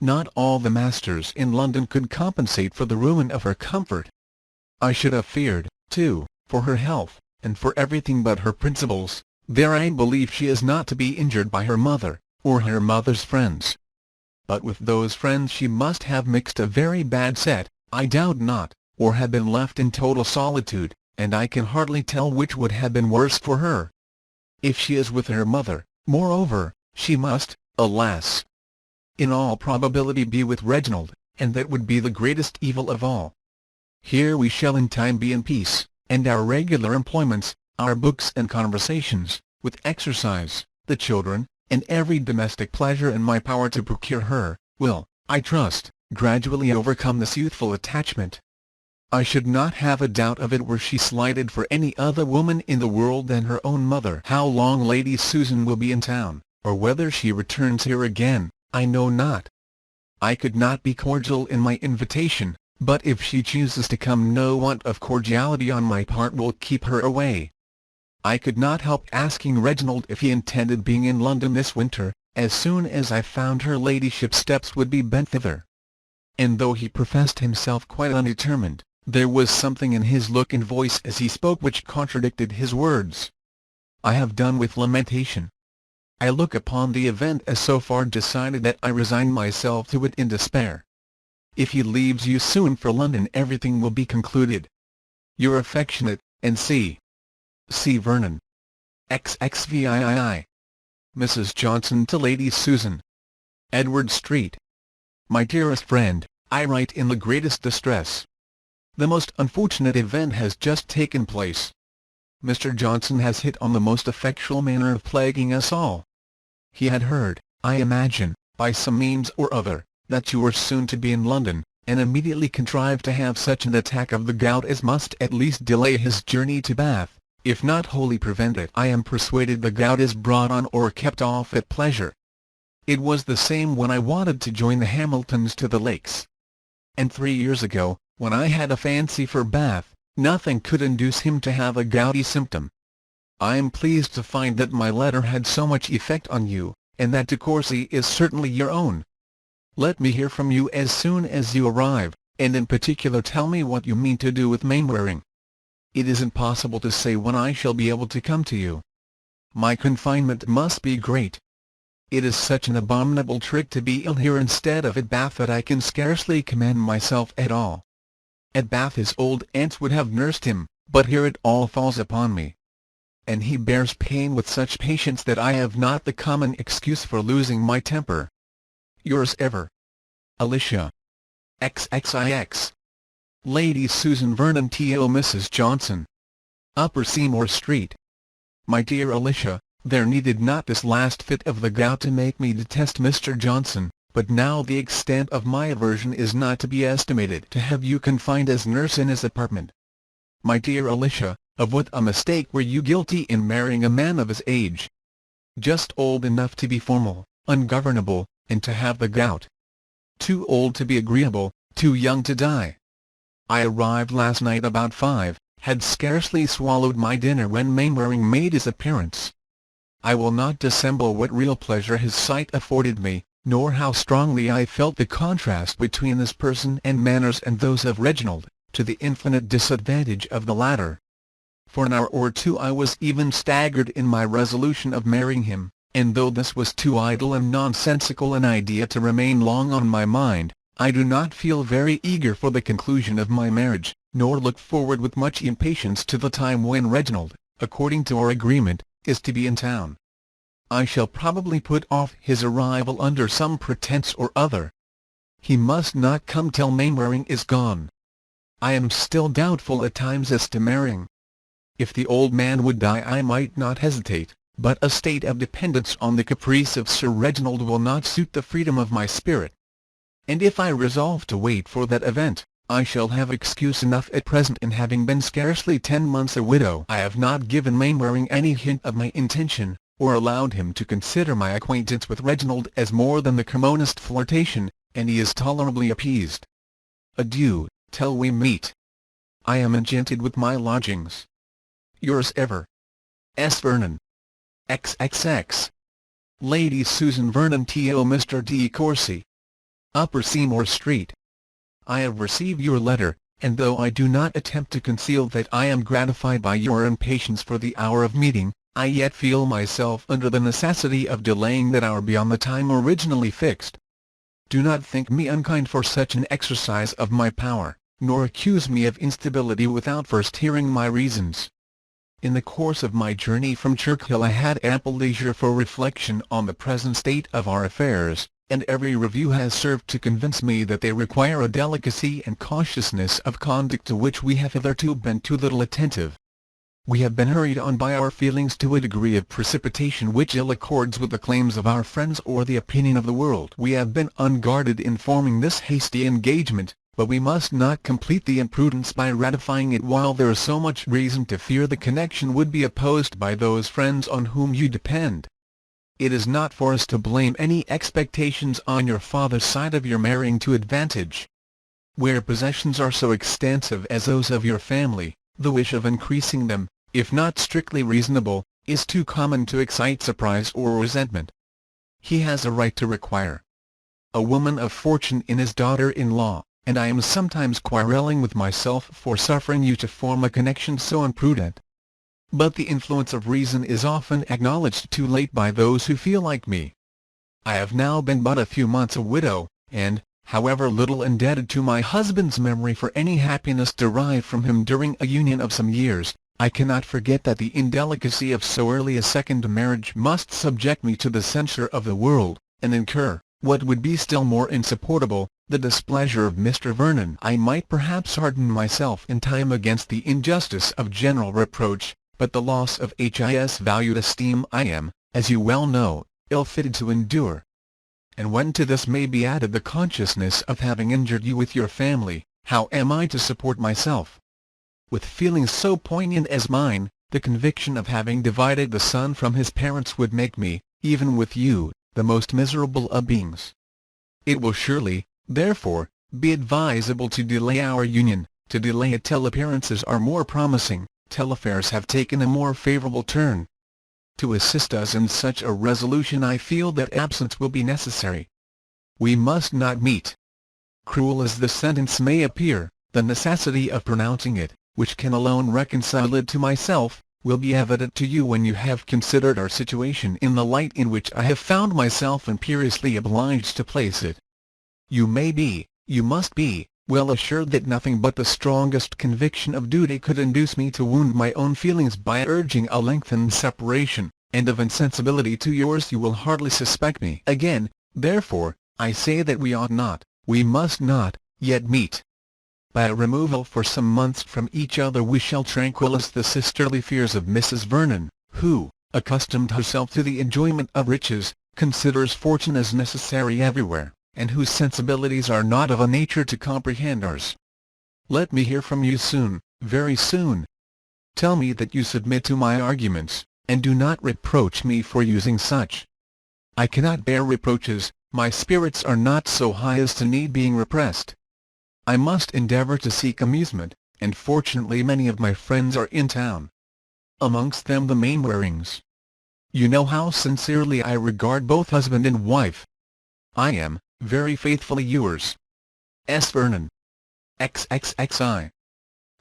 Not all the masters in London could compensate for the ruin of her comfort. I should have feared, too, for her health, and for everything but her principles. There I believe she is not to be injured by her mother, or her mother's friends. But with those friends she must have mixed a very bad set, I doubt not, or have been left in total solitude, and I can hardly tell which would have been worse for her. If she is with her mother, moreover, she must, alas, in all probability be with Reginald, and that would be the greatest evil of all. Here we shall in time be in peace, and our regular employments, our books and conversations, with exercise, the children, and every domestic pleasure in my power to procure her, will, I trust, gradually overcome this youthful attachment. I should not have a doubt of it were she slighted for any other woman in the world than her own mother. How long Lady Susan will be in town, or whether she returns here again, I know not. I could not be cordial in my invitation, but if she chooses to come, no want of cordiality on my part will keep her away. I could not help asking Reginald if he intended being in London this winter, as soon as I found her ladyship's steps would be bent thither. and though he professed himself quite undetermined, there was something in his look and voice as he spoke which contradicted his words. "I have done with lamentation. I look upon the event as so far decided that I resign myself to it in despair. If he leaves you soon for London, everything will be concluded. Your affectionate, and C. Vernon. XXVII. Mrs. Johnson to Lady Susan. Edward Street. My dearest friend, I write in the greatest distress. The most unfortunate event has just taken place. Mr. Johnson has hit on the most effectual manner of plaguing us all. He had heard, I imagine, by some means or other, that you were soon to be in London, and immediately contrived to have such an attack of the gout as must at least delay his journey to Bath, if not wholly prevent it. I am persuaded the gout is brought on or kept off at pleasure. It was the same when I wanted to join the Hamiltons to the Lakes. And 3 years ago, when I had a fancy for Bath, nothing could induce him to have a gouty symptom. I am pleased to find that my letter had so much effect on you, and that de Courcy is certainly your own. Let me hear from you as soon as you arrive, and in particular tell me what you mean to do with Mainwaring. It is impossible to say when I shall be able to come to you. My confinement must be great. It is such an abominable trick to be ill here instead of at Bath that I can scarcely command myself at all. At Bath his old aunts would have nursed him, but here it all falls upon me. And he bears pain with such patience that I have not the common excuse for losing my temper. Yours ever, Alicia. XXIX. Lady Susan Vernon to Mrs. Johnson. Upper Seymour Street. My dear Alicia, there needed not this last fit of the gout to make me detest Mr. Johnson, but now the extent of my aversion is not to be estimated. To have you confined as nurse in his apartment. My dear Alicia, of what a mistake were you guilty in marrying a man of his age. Just old enough to be formal, ungovernable, and to have the gout. Too old to be agreeable, too young to die. I arrived last night about 5, had scarcely swallowed my dinner when Mainwaring made his appearance. I will not dissemble what real pleasure his sight afforded me, nor how strongly I felt the contrast between his person and manners and those of Reginald, to the infinite disadvantage of the latter. For an hour or two I was even staggered in my resolution of marrying him, and though this was too idle and nonsensical an idea to remain long on my mind, I do not feel very eager for the conclusion of my marriage, nor look forward with much impatience to the time when Reginald, according to our agreement, is to be in town. I shall probably put off his arrival under some pretence or other. He must not come till Mainwaring is gone. I am still doubtful at times as to marrying. If the old man would die I might not hesitate, but a state of dependence on the caprice of Sir Reginald will not suit the freedom of my spirit. And if I resolve to wait for that event, I shall have excuse enough at present in having been scarcely 10 months a widow. I have not given Mainwaring any hint of my intention, or allowed him to consider my acquaintance with Reginald as more than the commonest flirtation, and he is tolerably appeased. Adieu, till we meet. I am enchanted with my lodgings. Yours ever, S. Vernon. XXX. Lady Susan Vernon to Mr. de Courcy. Upper Seymour Street. I have received your letter, and though I do not attempt to conceal that I am gratified by your impatience for the hour of meeting, I yet feel myself under the necessity of delaying that hour beyond the time originally fixed. Do not think me unkind for such an exercise of my power, nor accuse me of instability without first hearing my reasons. In the course of my journey from Churchill I had ample leisure for reflection on the present state of our affairs, and every review has served to convince me that they require a delicacy and cautiousness of conduct to which we have hitherto been too little attentive. We have been hurried on by our feelings to a degree of precipitation which ill accords with the claims of our friends or the opinion of the world. We have been unguarded in forming this hasty engagement, but we must not complete the imprudence by ratifying it while there is so much reason to fear the connection would be opposed by those friends on whom you depend. It is not for us to blame any expectations on your father's side of your marrying to advantage. Where possessions are so extensive as those of your family, the wish of increasing them, if not strictly reasonable, is too common to excite surprise or resentment. He has a right to require a woman of fortune in his daughter-in-law, and I am sometimes quarrelling with myself for suffering you to form a connection so imprudent. But the influence of reason is often acknowledged too late by those who feel like me. I have now been but a few months a widow, and, however little indebted to my husband's memory for any happiness derived from him during a union of some years, I cannot forget that the indelicacy of so early a second marriage must subject me to the censure of the world, and incur, what would be still more insupportable, the displeasure of Mr. Vernon. I might perhaps harden myself in time against the injustice of general reproach, but the loss of his valued esteem I am, as you well know, ill-fitted to endure. And when to this may be added the consciousness of having injured you with your family, how am I to support myself? With feelings so poignant as mine, the conviction of having divided the son from his parents would make me, even with you, the most miserable of beings. It will surely, therefore, be advisable to delay our union, to delay it till appearances are more promising, till affairs have taken a more favourable turn. To assist us in such a resolution I feel that absence will be necessary. We must not meet. Cruel as the sentence may appear, the necessity of pronouncing it, which can alone reconcile it to myself, will be evident to you when you have considered our situation in the light in which I have found myself imperiously obliged to place it. You may be, you must be, well assured that nothing but the strongest conviction of duty could induce me to wound my own feelings by urging a lengthened separation, and of insensibility to yours you will hardly suspect me. Again, therefore, I say that we ought not, we must not, yet meet. By a removal for some months from each other we shall tranquillize the sisterly fears of Mrs. Vernon, who, accustomed herself to the enjoyment of riches, considers fortune as necessary everywhere, and whose sensibilities are not of a nature to comprehend ours. Let me hear from you soon, very soon. Tell me that you submit to my arguments, and do not reproach me for using such. I cannot bear reproaches, my spirits are not so high as to need being repressed. I must endeavour to seek amusement, and fortunately many of my friends are in town. Amongst them the Mainwarings. You know how sincerely I regard both husband and wife. I am, very faithfully yours, S. Vernon. XXXI.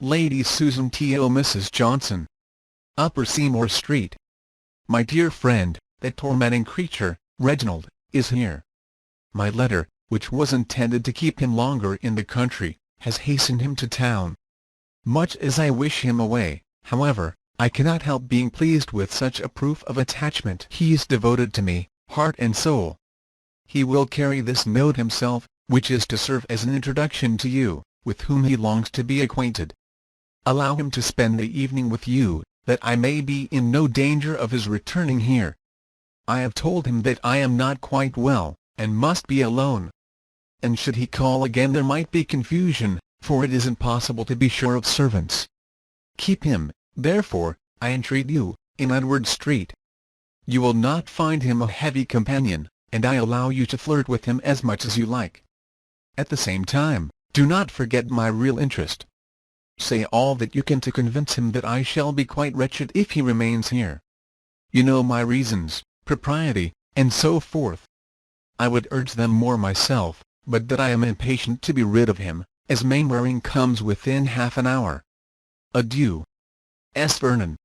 Lady Susan to Mrs. Johnson. Upper Seymour Street. My dear friend, that tormenting creature, Reginald, is here. My letter, which was intended to keep him longer in the country, has hastened him to town. Much as I wish him away, however, I cannot help being pleased with such a proof of attachment. He is devoted to me, heart and soul. He will carry this note himself, which is to serve as an introduction to you, with whom he longs to be acquainted. Allow him to spend the evening with you, that I may be in no danger of his returning here. I have told him that I am not quite well, and must be alone. And should he call again there might be confusion, for it is impossible to be sure of servants. Keep him, therefore, I entreat you, in Edward Street. You will not find him a heavy companion, and I allow you to flirt with him as much as you like. At the same time, do not forget my real interest. Say all that you can to convince him that I shall be quite wretched if he remains here. You know my reasons, propriety, and so forth. I would urge them more myself, but that I am impatient to be rid of him, as Mainwaring comes within half an hour. Adieu. S. Vernon.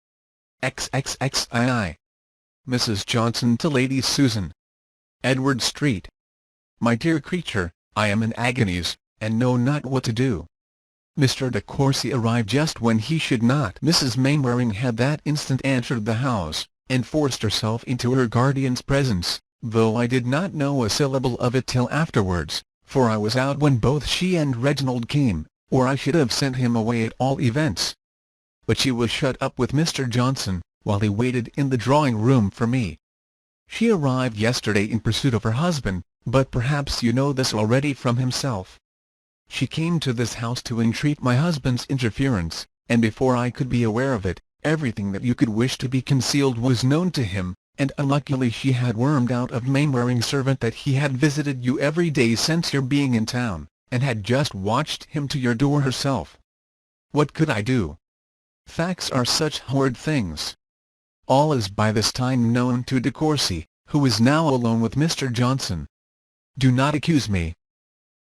XXXII. Mrs. Johnson to Lady Susan. Edward Street. My dear creature, I am in agonies, and know not what to do. Mr. de Courcy arrived just when he should not. Mrs. Mainwaring had that instant entered the house, and forced herself into her guardian's presence, though I did not know a syllable of it till afterwards, for I was out when both she and Reginald came, or I should have sent him away at all events. But she was shut up with Mr. Johnson, while he waited in the drawing-room for me. She arrived yesterday in pursuit of her husband, but perhaps you know this already from himself. She came to this house to entreat my husband's interference, and before I could be aware of it, everything that you could wish to be concealed was known to him, and unluckily she had wormed out of Mainwaring's servant that he had visited you every day since your being in town, and had just watched him to your door herself. What could I do? Facts are such horrid things. All is by this time known to de Courcy, who is now alone with Mr. Johnson. Do not accuse me.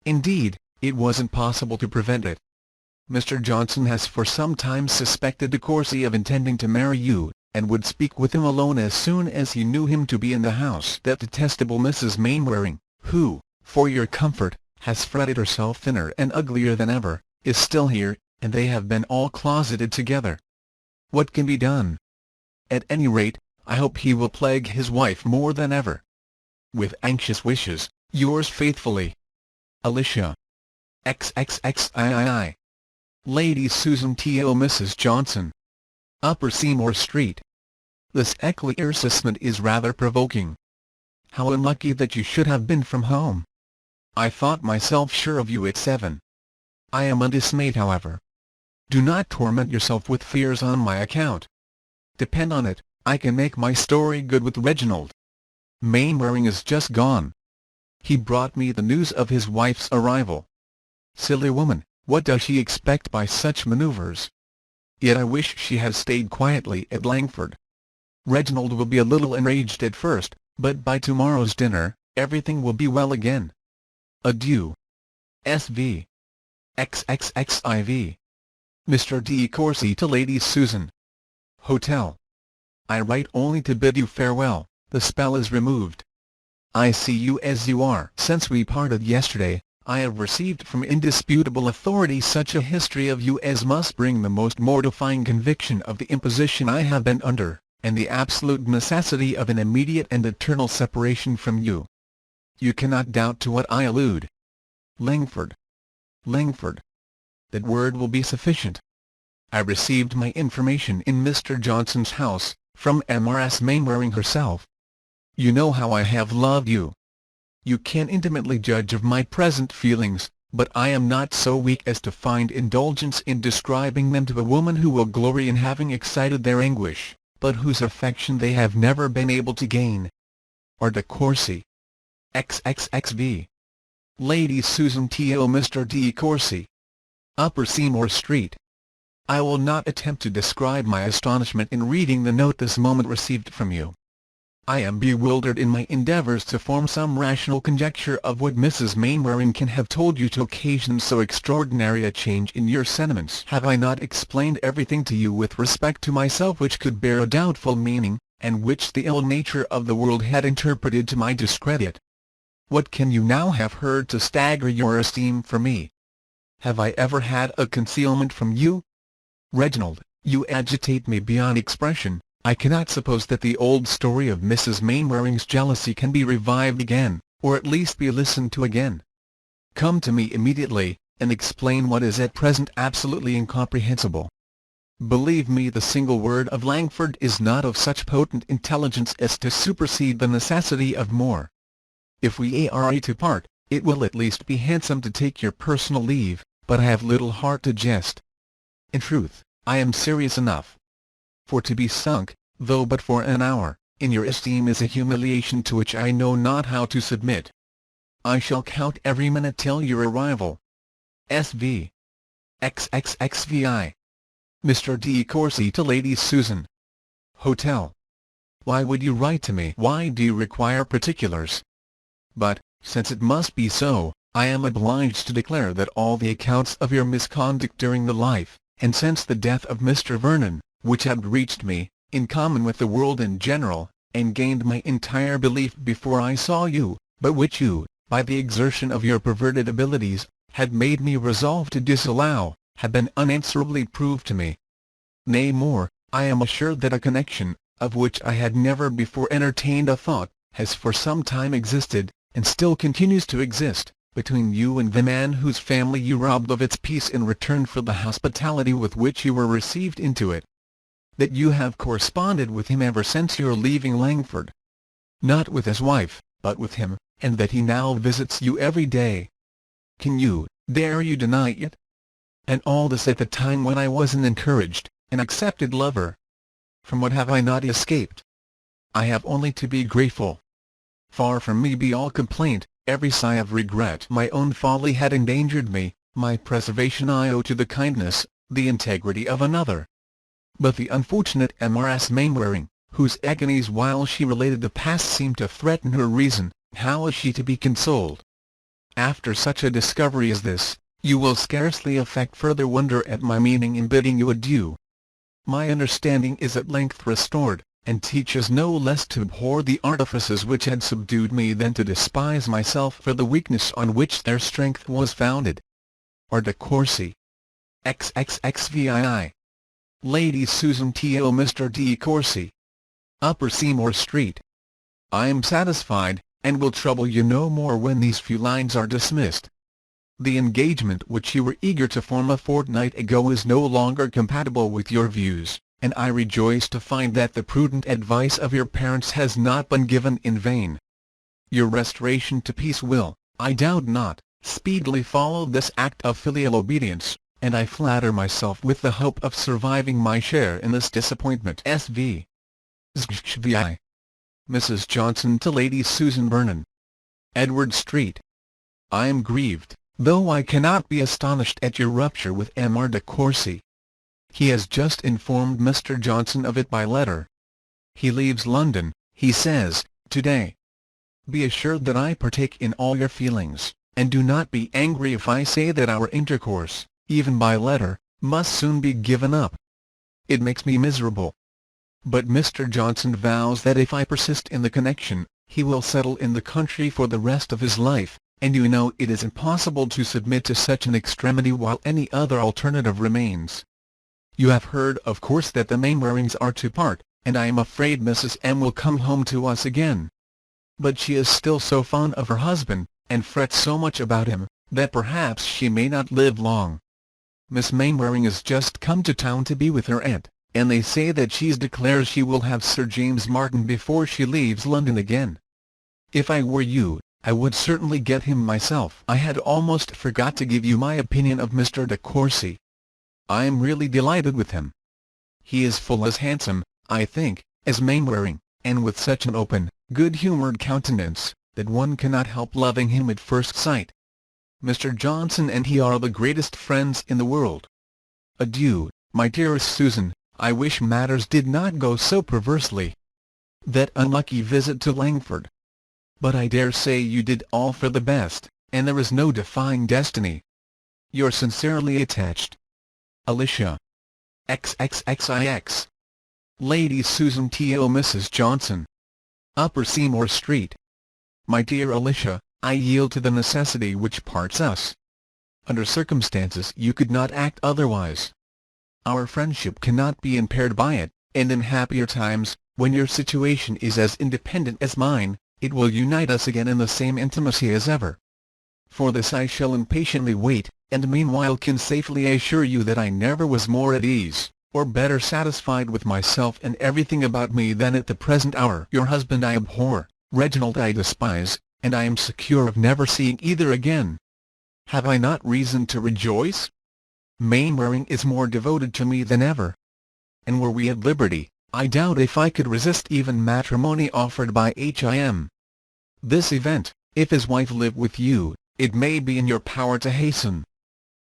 Indeed, it wasn't possible to prevent it. Mr. Johnson has for some time suspected De Courcy of intending to marry you, and would speak with him alone as soon as he knew him to be in the house. That detestable Mrs. Mainwaring, who, for your comfort, has fretted herself thinner and uglier than ever, is still here, and they have been all closeted together. What can be done? At any rate, I hope he will plague his wife more than ever. With anxious wishes, yours faithfully, Alicia. XXXIII. Lady Susan to Mrs. Johnson. Upper Seymour Street. This éclaircissement is rather provoking. How unlucky that you should have been from home. I thought myself sure of you at 7. I am undismayed, however. Do not torment yourself with fears on my account. Depend on it, I can make my story good with Reginald. Mainwaring is just gone. He brought me the news of his wife's arrival. Silly woman, what does she expect by such manoeuvres? Yet I wish she had stayed quietly at Langford. Reginald will be a little enraged at first, but by tomorrow's dinner, everything will be well again. Adieu. S.V. XXXIV. Mr. De Courcy to Lady Susan. Hotel. I write only to bid you farewell, the spell is removed. I see you as you are. Since we parted yesterday, I have received from indisputable authority such a history of you as must bring the most mortifying conviction of the imposition I have been under, and the absolute necessity of an immediate and eternal separation from you. You cannot doubt to what I allude. Langford. Langford. That word will be sufficient. I received my information in Mr. Johnson's house, from Mrs. Mainwaring herself. You know how I have loved you. You can intimately judge of my present feelings, but I am not so weak as to find indulgence in describing them to a woman who will glory in having excited their anguish, but whose affection they have never been able to gain. Or De Courcy. XXXV. Lady Susan to Mr. De Courcy. Upper Seymour Street. I will not attempt to describe my astonishment in reading the note this moment received from you. I am bewildered in my endeavours to form some rational conjecture of what Mrs. Mainwaring can have told you to occasion so extraordinary a change in your sentiments. Have I not explained everything to you with respect to myself which could bear a doubtful meaning, and which the ill nature of the world had interpreted to my discredit? What can you now have heard to stagger your esteem for me? Have I ever had a concealment from you? Reginald, you agitate me beyond expression. I cannot suppose that the old story of Mrs. Mainwaring's jealousy can be revived again, or at least be listened to again. Come to me immediately, and explain what is at present absolutely incomprehensible. Believe me, the single word of Langford is not of such potent intelligence as to supersede the necessity of more. If we are to part, it will at least be handsome to take your personal leave, but I have little heart to jest. In truth, I am serious enough. For to be sunk, though but for an hour, in your esteem is a humiliation to which I know not how to submit. I shall count every minute till your arrival. S.V. XXXVI. Mr. De Courcy to Lady Susan. Hotel. Why would you write to me? Why do you require particulars? But, since it must be so, I am obliged to declare that all the accounts of your misconduct during the life, and since the death of Mr. Vernon, which had reached me, in common with the world in general, and gained my entire belief before I saw you, but which you, by the exertion of your perverted abilities, had made me resolve to disallow, have been unanswerably proved to me. Nay more, I am assured that a connection, of which I had never before entertained a thought, has for some time existed, and still continues to exist, between you and the man whose family you robbed of its peace in return for the hospitality with which you were received into it. That you have corresponded with him ever since your leaving Langford. Not with his wife, but with him, and that he now visits you every day. Dare you deny it? And all this at the time when I was an encouraged, an accepted lover. From what have I not escaped? I have only to be grateful. Far from me be all complaint, every sigh of regret. My own folly had endangered me, my preservation I owe to the kindness, the integrity of another. But the unfortunate Mrs. Mainwaring, whose agonies while she related the past seemed to threaten her reason, How is she to be consoled? After such a discovery as this, you will scarcely affect further wonder at my meaning in bidding you adieu. My understanding is at length restored, and teaches no less to abhor the artifices which had subdued me than to despise myself for the weakness on which their strength was founded. R. de Courcy. XXXVII. Lady Susan to Mr. de Courcy. Upper Seymour Street. I am satisfied, and will trouble you no more when these few lines are dismissed. The engagement which you were eager to form a fortnight ago is no longer compatible with your views, and I rejoice to find that the prudent advice of your parents has not been given in vain. Your restoration to peace will, I doubt not, speedily follow this act of filial obedience, and I flatter myself with the hope of surviving my share in this disappointment. S.V. ZXVI. Mrs. Johnson to Lady Susan Vernon. Edward Street. I am grieved, though I cannot be astonished at your rupture with M. R. de Courcy. He has just informed Mr. Johnson of it by letter. He leaves London, he says, to-day. Be assured that I partake in all your feelings, and do not be angry if I say that our intercourse, even by letter, must soon be given up. It makes me miserable. But Mr. Johnson vows that if I persist in the connection, he will settle in the country for the rest of his life, and you know it is impossible to submit to such an extremity while any other alternative remains. You have heard of course that the Mainwarings are to part, and I am afraid Mrs. M. will come home to us again. But she is still so fond of her husband, and frets so much about him, that perhaps she may not live long. Miss Mainwaring is just come to town to be with her aunt, and they say that she declares she will have Sir James Martin before she leaves London again. If I were you, I would certainly get him myself. I had almost forgot to give you my opinion of Mr. de Courcy. I am really delighted with him. He is full as handsome, I think, as Mainwaring, and with such an open, good-humoured countenance, that one cannot help loving him at first sight. Mr. Johnson and he are the greatest friends in the world. Adieu, my dearest Susan. I wish matters did not go so perversely. That unlucky visit to Langford. But I dare say you did all for the best, and there is no defying destiny. Your sincerely attached Alicia. XXXIX. Lady Susan to Mrs. Johnson. Upper Seymour Street. My dear Alicia, I yield to the necessity which parts us. Under circumstances you could not act otherwise. Our friendship cannot be impaired by it, and in happier times, when your situation is as independent as mine, it will unite us again in the same intimacy as ever. For this I shall impatiently wait, and meanwhile can safely assure you that I never was more at ease, or better satisfied with myself and everything about me than at the present hour. Your husband I abhor, Reginald I despise, and I am secure of never seeing either again. Have I not reason to rejoice? Mainwaring is more devoted to me than ever. And were we at liberty, I doubt if I could resist even matrimony offered by him. This event, if his wife live with you, it may be in your power to hasten.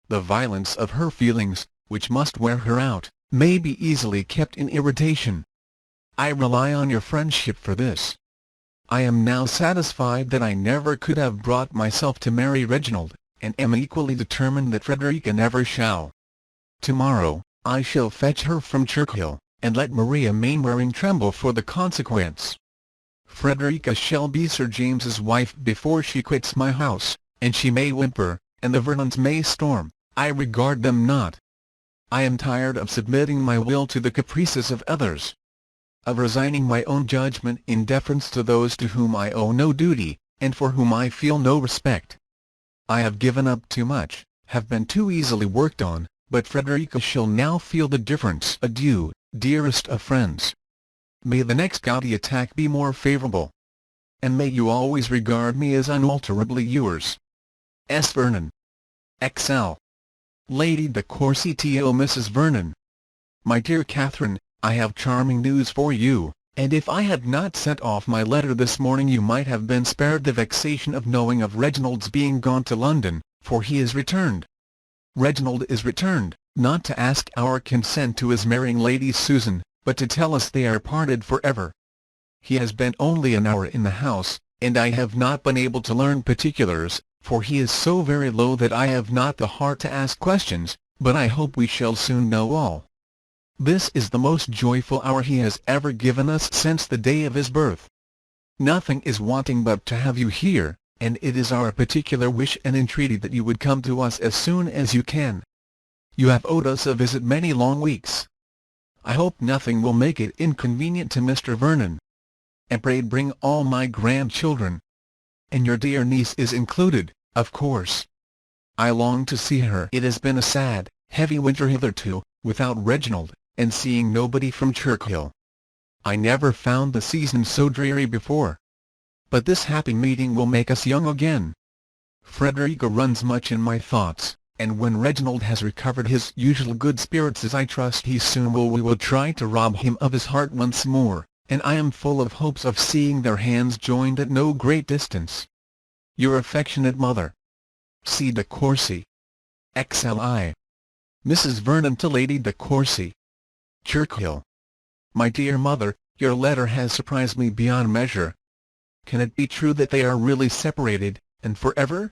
The violence of her feelings, which must wear her out, may be easily kept in irritation. I rely on your friendship for this. I am now satisfied that I never could have brought myself to marry Reginald, and am equally determined that Frederica never shall. Tomorrow, I shall fetch her from Churchill, and let Maria Mainwaring tremble for the consequence. Frederica shall be Sir James's wife before she quits my house, and she may whimper, and the Vernons may storm, I regard them not. I am tired of submitting my will to the caprices of others, of resigning my own judgment in deference to those to whom I owe no duty, and for whom I feel no respect. I have given up too much, have been too easily worked on, but Frederica shall now feel the difference. Adieu, dearest of friends. May the next gouty attack be more favourable. And may you always regard me as unalterably yours. S. Vernon. XL. Lady de Courcy to Mrs. Vernon. My dear Catherine, I have charming news for you, and if I had not sent off my letter this morning you might have been spared the vexation of knowing of Reginald's being gone to London, for he is returned. Reginald is returned, not to ask our consent to his marrying Lady Susan, but to tell us they are parted for ever. He has been only an hour in the house, and I have not been able to learn particulars, for he is so very low that I have not the heart to ask questions, but I hope we shall soon know all. This is the most joyful hour he has ever given us since the day of his birth. Nothing is wanting but to have you here, and it is our particular wish and entreaty that you would come to us as soon as you can. You have owed us a visit many long weeks. I hope nothing will make it inconvenient to Mr. Vernon. And pray bring all my grandchildren. And your dear niece is included, of course. I long to see her. It has been a sad, heavy winter hitherto, without Reginald, and seeing nobody from Churchill. I never found the season so dreary before. But this happy meeting will make us young again. Frederica runs much in my thoughts, and when Reginald has recovered his usual good spirits, as I trust he soon will, we will try to rob him of his heart once more, and I am full of hopes of seeing their hands joined at no great distance. Your affectionate mother, C. de Courcy. XLI. Mrs. Vernon to Lady de Courcy. Churchill. My dear mother, your letter has surprised me beyond measure. Can it be true that they are really separated, and forever?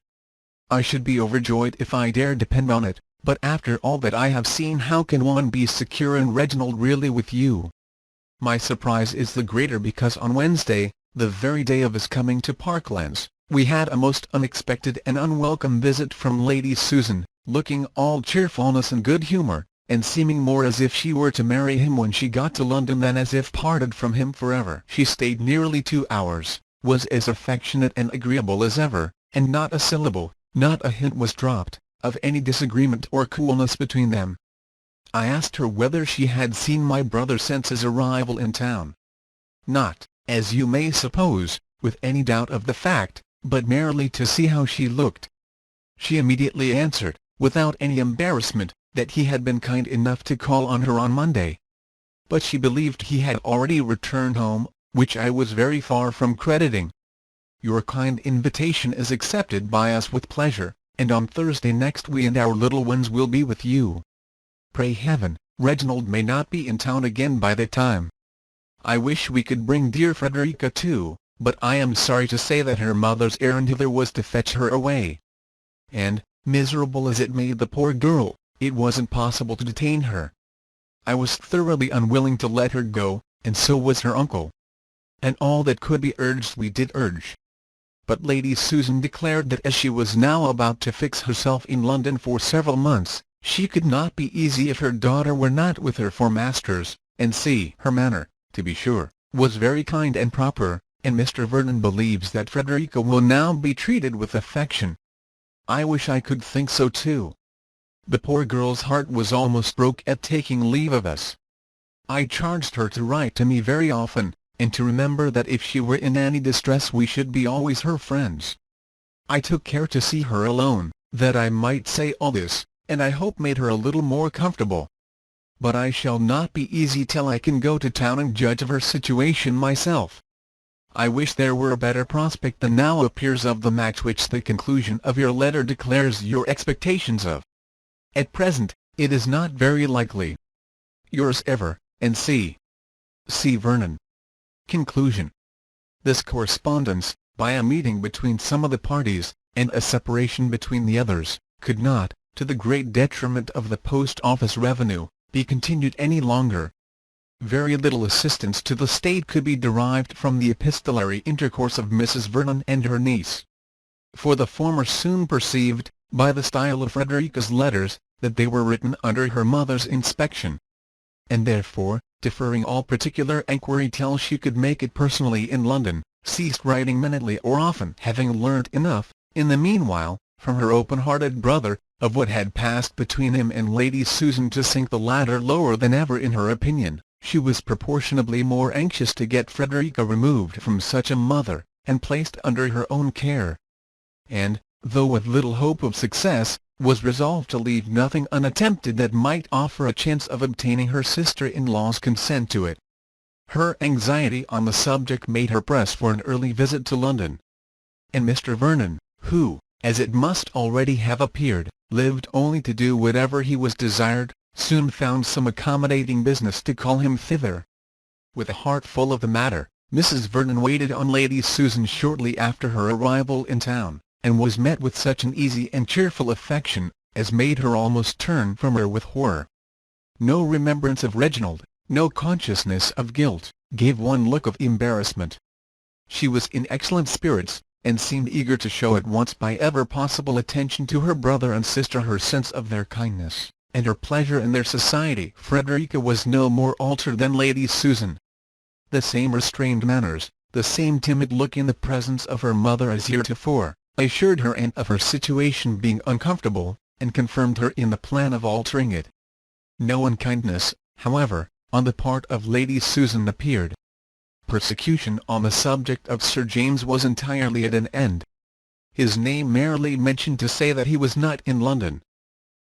I should be overjoyed if I dare depend on it, but after all that I have seen, how can one be secure in Reginald really with you? My surprise is the greater because on Wednesday, the very day of his coming to Parklands, we had a most unexpected and unwelcome visit from Lady Susan, looking all cheerfulness and good humour, and seeming more as if she were to marry him when she got to London than as if parted from him forever. She stayed nearly 2 hours, was as affectionate and agreeable as ever, and not a syllable, not a hint was dropped, of any disagreement or coolness between them. I asked her whether she had seen my brother since his arrival in town. Not, as you may suppose, with any doubt of the fact, but merely to see how she looked. She immediately answered, without any embarrassment, that he had been kind enough to call on her on Monday. But she believed he had already returned home, which I was very far from crediting. Your kind invitation is accepted by us with pleasure, and on Thursday next we and our little ones will be with you. Pray heaven, Reginald may not be in town again by that time. I wish we could bring dear Frederica too, but I am sorry to say that her mother's errand hither was to fetch her away. And, miserable as it made the poor girl, it wasn't possible to detain her. I was thoroughly unwilling to let her go, and so was her uncle. And all that could be urged we did urge. But Lady Susan declared that as she was now about to fix herself in London for several months, she could not be easy if her daughter were not with her for masters, and see her manner, to be sure, was very kind and proper, and Mr. Vernon believes that Frederica will now be treated with affection. I wish I could think so too. The poor girl's heart was almost broke at taking leave of us. I charged her to write to me very often, and to remember that if she were in any distress we should be always her friends. I took care to see her alone, that I might say all this, and I hope made her a little more comfortable. But I shall not be easy till I can go to town and judge of her situation myself. I wish there were a better prospect than now appears of the match which the conclusion of your letter declares your expectations of. At present, it is not very likely. Yours ever, and C. Vernon. Conclusion. This correspondence, by a meeting between some of the parties, and a separation between the others, could not, to the great detriment of the post office revenue, be continued any longer. Very little assistance to the state could be derived from the epistolary intercourse of Mrs. Vernon and her niece. For the former soon perceived, by the style of Frederica's letters, that they were written under her mother's inspection. And therefore, deferring all particular enquiry till she could make it personally in London, ceased writing minutely or often, having learnt enough, in the meanwhile, from her open-hearted brother, of what had passed between him and Lady Susan to sink the latter lower than ever in her opinion. She was proportionably more anxious to get Frederica removed from such a mother, and placed under her own care. And, though with little hope of success, was resolved to leave nothing unattempted that might offer a chance of obtaining her sister-in-law's consent to it. Her anxiety on the subject made her press for an early visit to London. And Mr. Vernon, who, as it must already have appeared, lived only to do whatever he was desired, soon found some accommodating business to call him thither. With a heart full of the matter, Mrs. Vernon waited on Lady Susan shortly after her arrival in town, and was met with such an easy and cheerful affection, as made her almost turn from her with horror. No remembrance of Reginald, no consciousness of guilt, gave one look of embarrassment. She was in excellent spirits, and seemed eager to show at once by ever possible attention to her brother and sister her sense of their kindness, and her pleasure in their society. Frederica was no more altered than Lady Susan. The same restrained manners, the same timid look in the presence of her mother as heretofore, assured her aunt of her situation being uncomfortable, and confirmed her in the plan of altering it. No unkindness, however, on the part of Lady Susan appeared. Persecution on the subject of Sir James was entirely at an end. His name merely mentioned to say that he was not in London.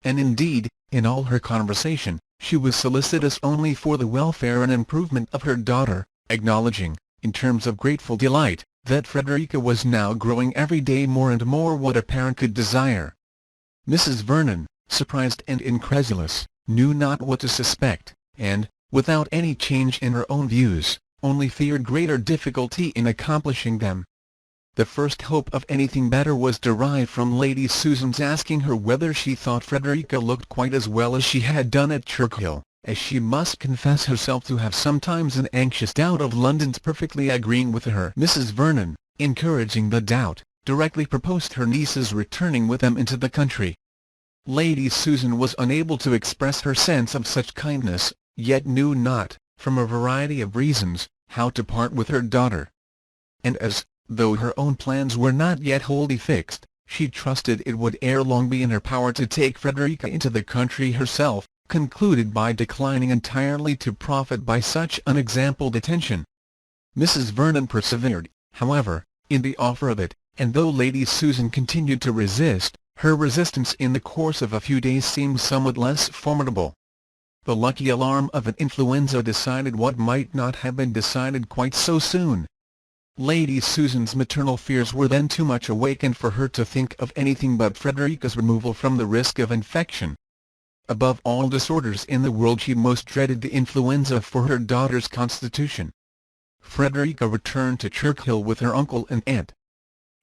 And indeed, in all her conversation, she was solicitous only for the welfare and improvement of her daughter, acknowledging, in terms of grateful delight, that Frederica was now growing every day more and more what a parent could desire. Mrs. Vernon, surprised and incredulous, knew not what to suspect, and, without any change in her own views, only feared greater difficulty in accomplishing them. The first hope of anything better was derived from Lady Susan's asking her whether she thought Frederica looked quite as well as she had done at Churchill, as she must confess herself to have sometimes an anxious doubt of London's perfectly agreeing with her. Mrs. Vernon, encouraging the doubt, directly proposed her niece's returning with them into the country. Lady Susan was unable to express her sense of such kindness, yet knew not, from a variety of reasons, how to part with her daughter. And as, though her own plans were not yet wholly fixed, she trusted it would ere long be in her power to take Frederica into the country herself, concluded by declining entirely to profit by such unexampled attention. Mrs. Vernon persevered, however, in the offer of it, and though Lady Susan continued to resist, her resistance in the course of a few days seemed somewhat less formidable. The lucky alarm of an influenza decided what might not have been decided quite so soon. Lady Susan's maternal fears were then too much awakened for her to think of anything but Frederica's removal from the risk of infection. Above all disorders in the world she most dreaded the influenza for her daughter's constitution. Frederica returned to Churchill with her uncle and aunt.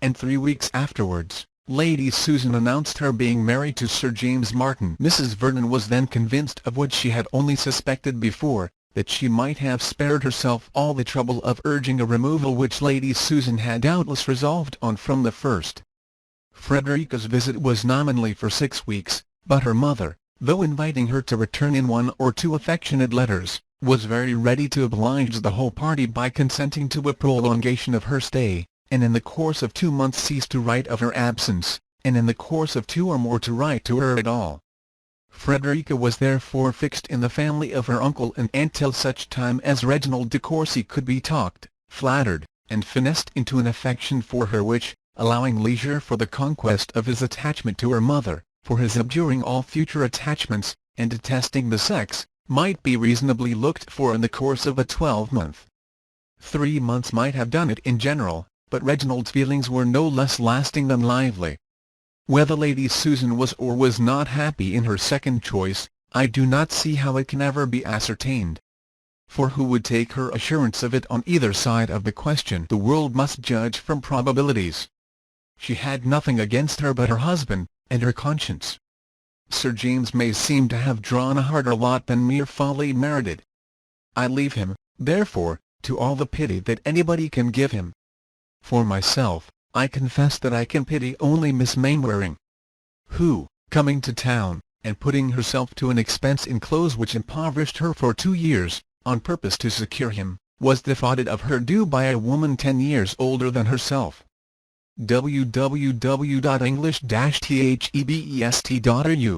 And 3 weeks afterwards, Lady Susan announced her being married to Sir James Martin. Mrs. Vernon was then convinced of what she had only suspected before, that she might have spared herself all the trouble of urging a removal which Lady Susan had doubtless resolved on from the first. Frederica's visit was nominally for 6 weeks, but her mother, though inviting her to return in 1 or 2 affectionate letters, was very ready to oblige the whole party by consenting to a prolongation of her stay, and in the course of 2 months ceased to write of her absence, and in the course of 2 or more to write to her at all. Frederica was therefore fixed in the family of her uncle and aunt till such time as Reginald de Courcy could be talked, flattered, and finessed into an affection for her which, allowing leisure for the conquest of his attachment to her mother, for his abjuring all future attachments, and detesting the sex, might be reasonably looked for in the course of a 12-month. 3 months might have done it in general, but Reginald's feelings were no less lasting than lively. Whether Lady Susan was or was not happy in her second choice, I do not see how it can ever be ascertained. For who would take her assurance of it on either side of the question? The world must judge from probabilities. She had nothing against her but her husband, and her conscience. Sir James may seem to have drawn a harder lot than mere folly merited. I leave him, therefore, to all the pity that anybody can give him. For myself, I confess that I can pity only Miss Mainwaring, who, coming to town, and putting herself to an expense in clothes which impoverished her for 2 years, on purpose to secure him, was defrauded of her due by a woman 10 years older than herself. www.english-thebest.ru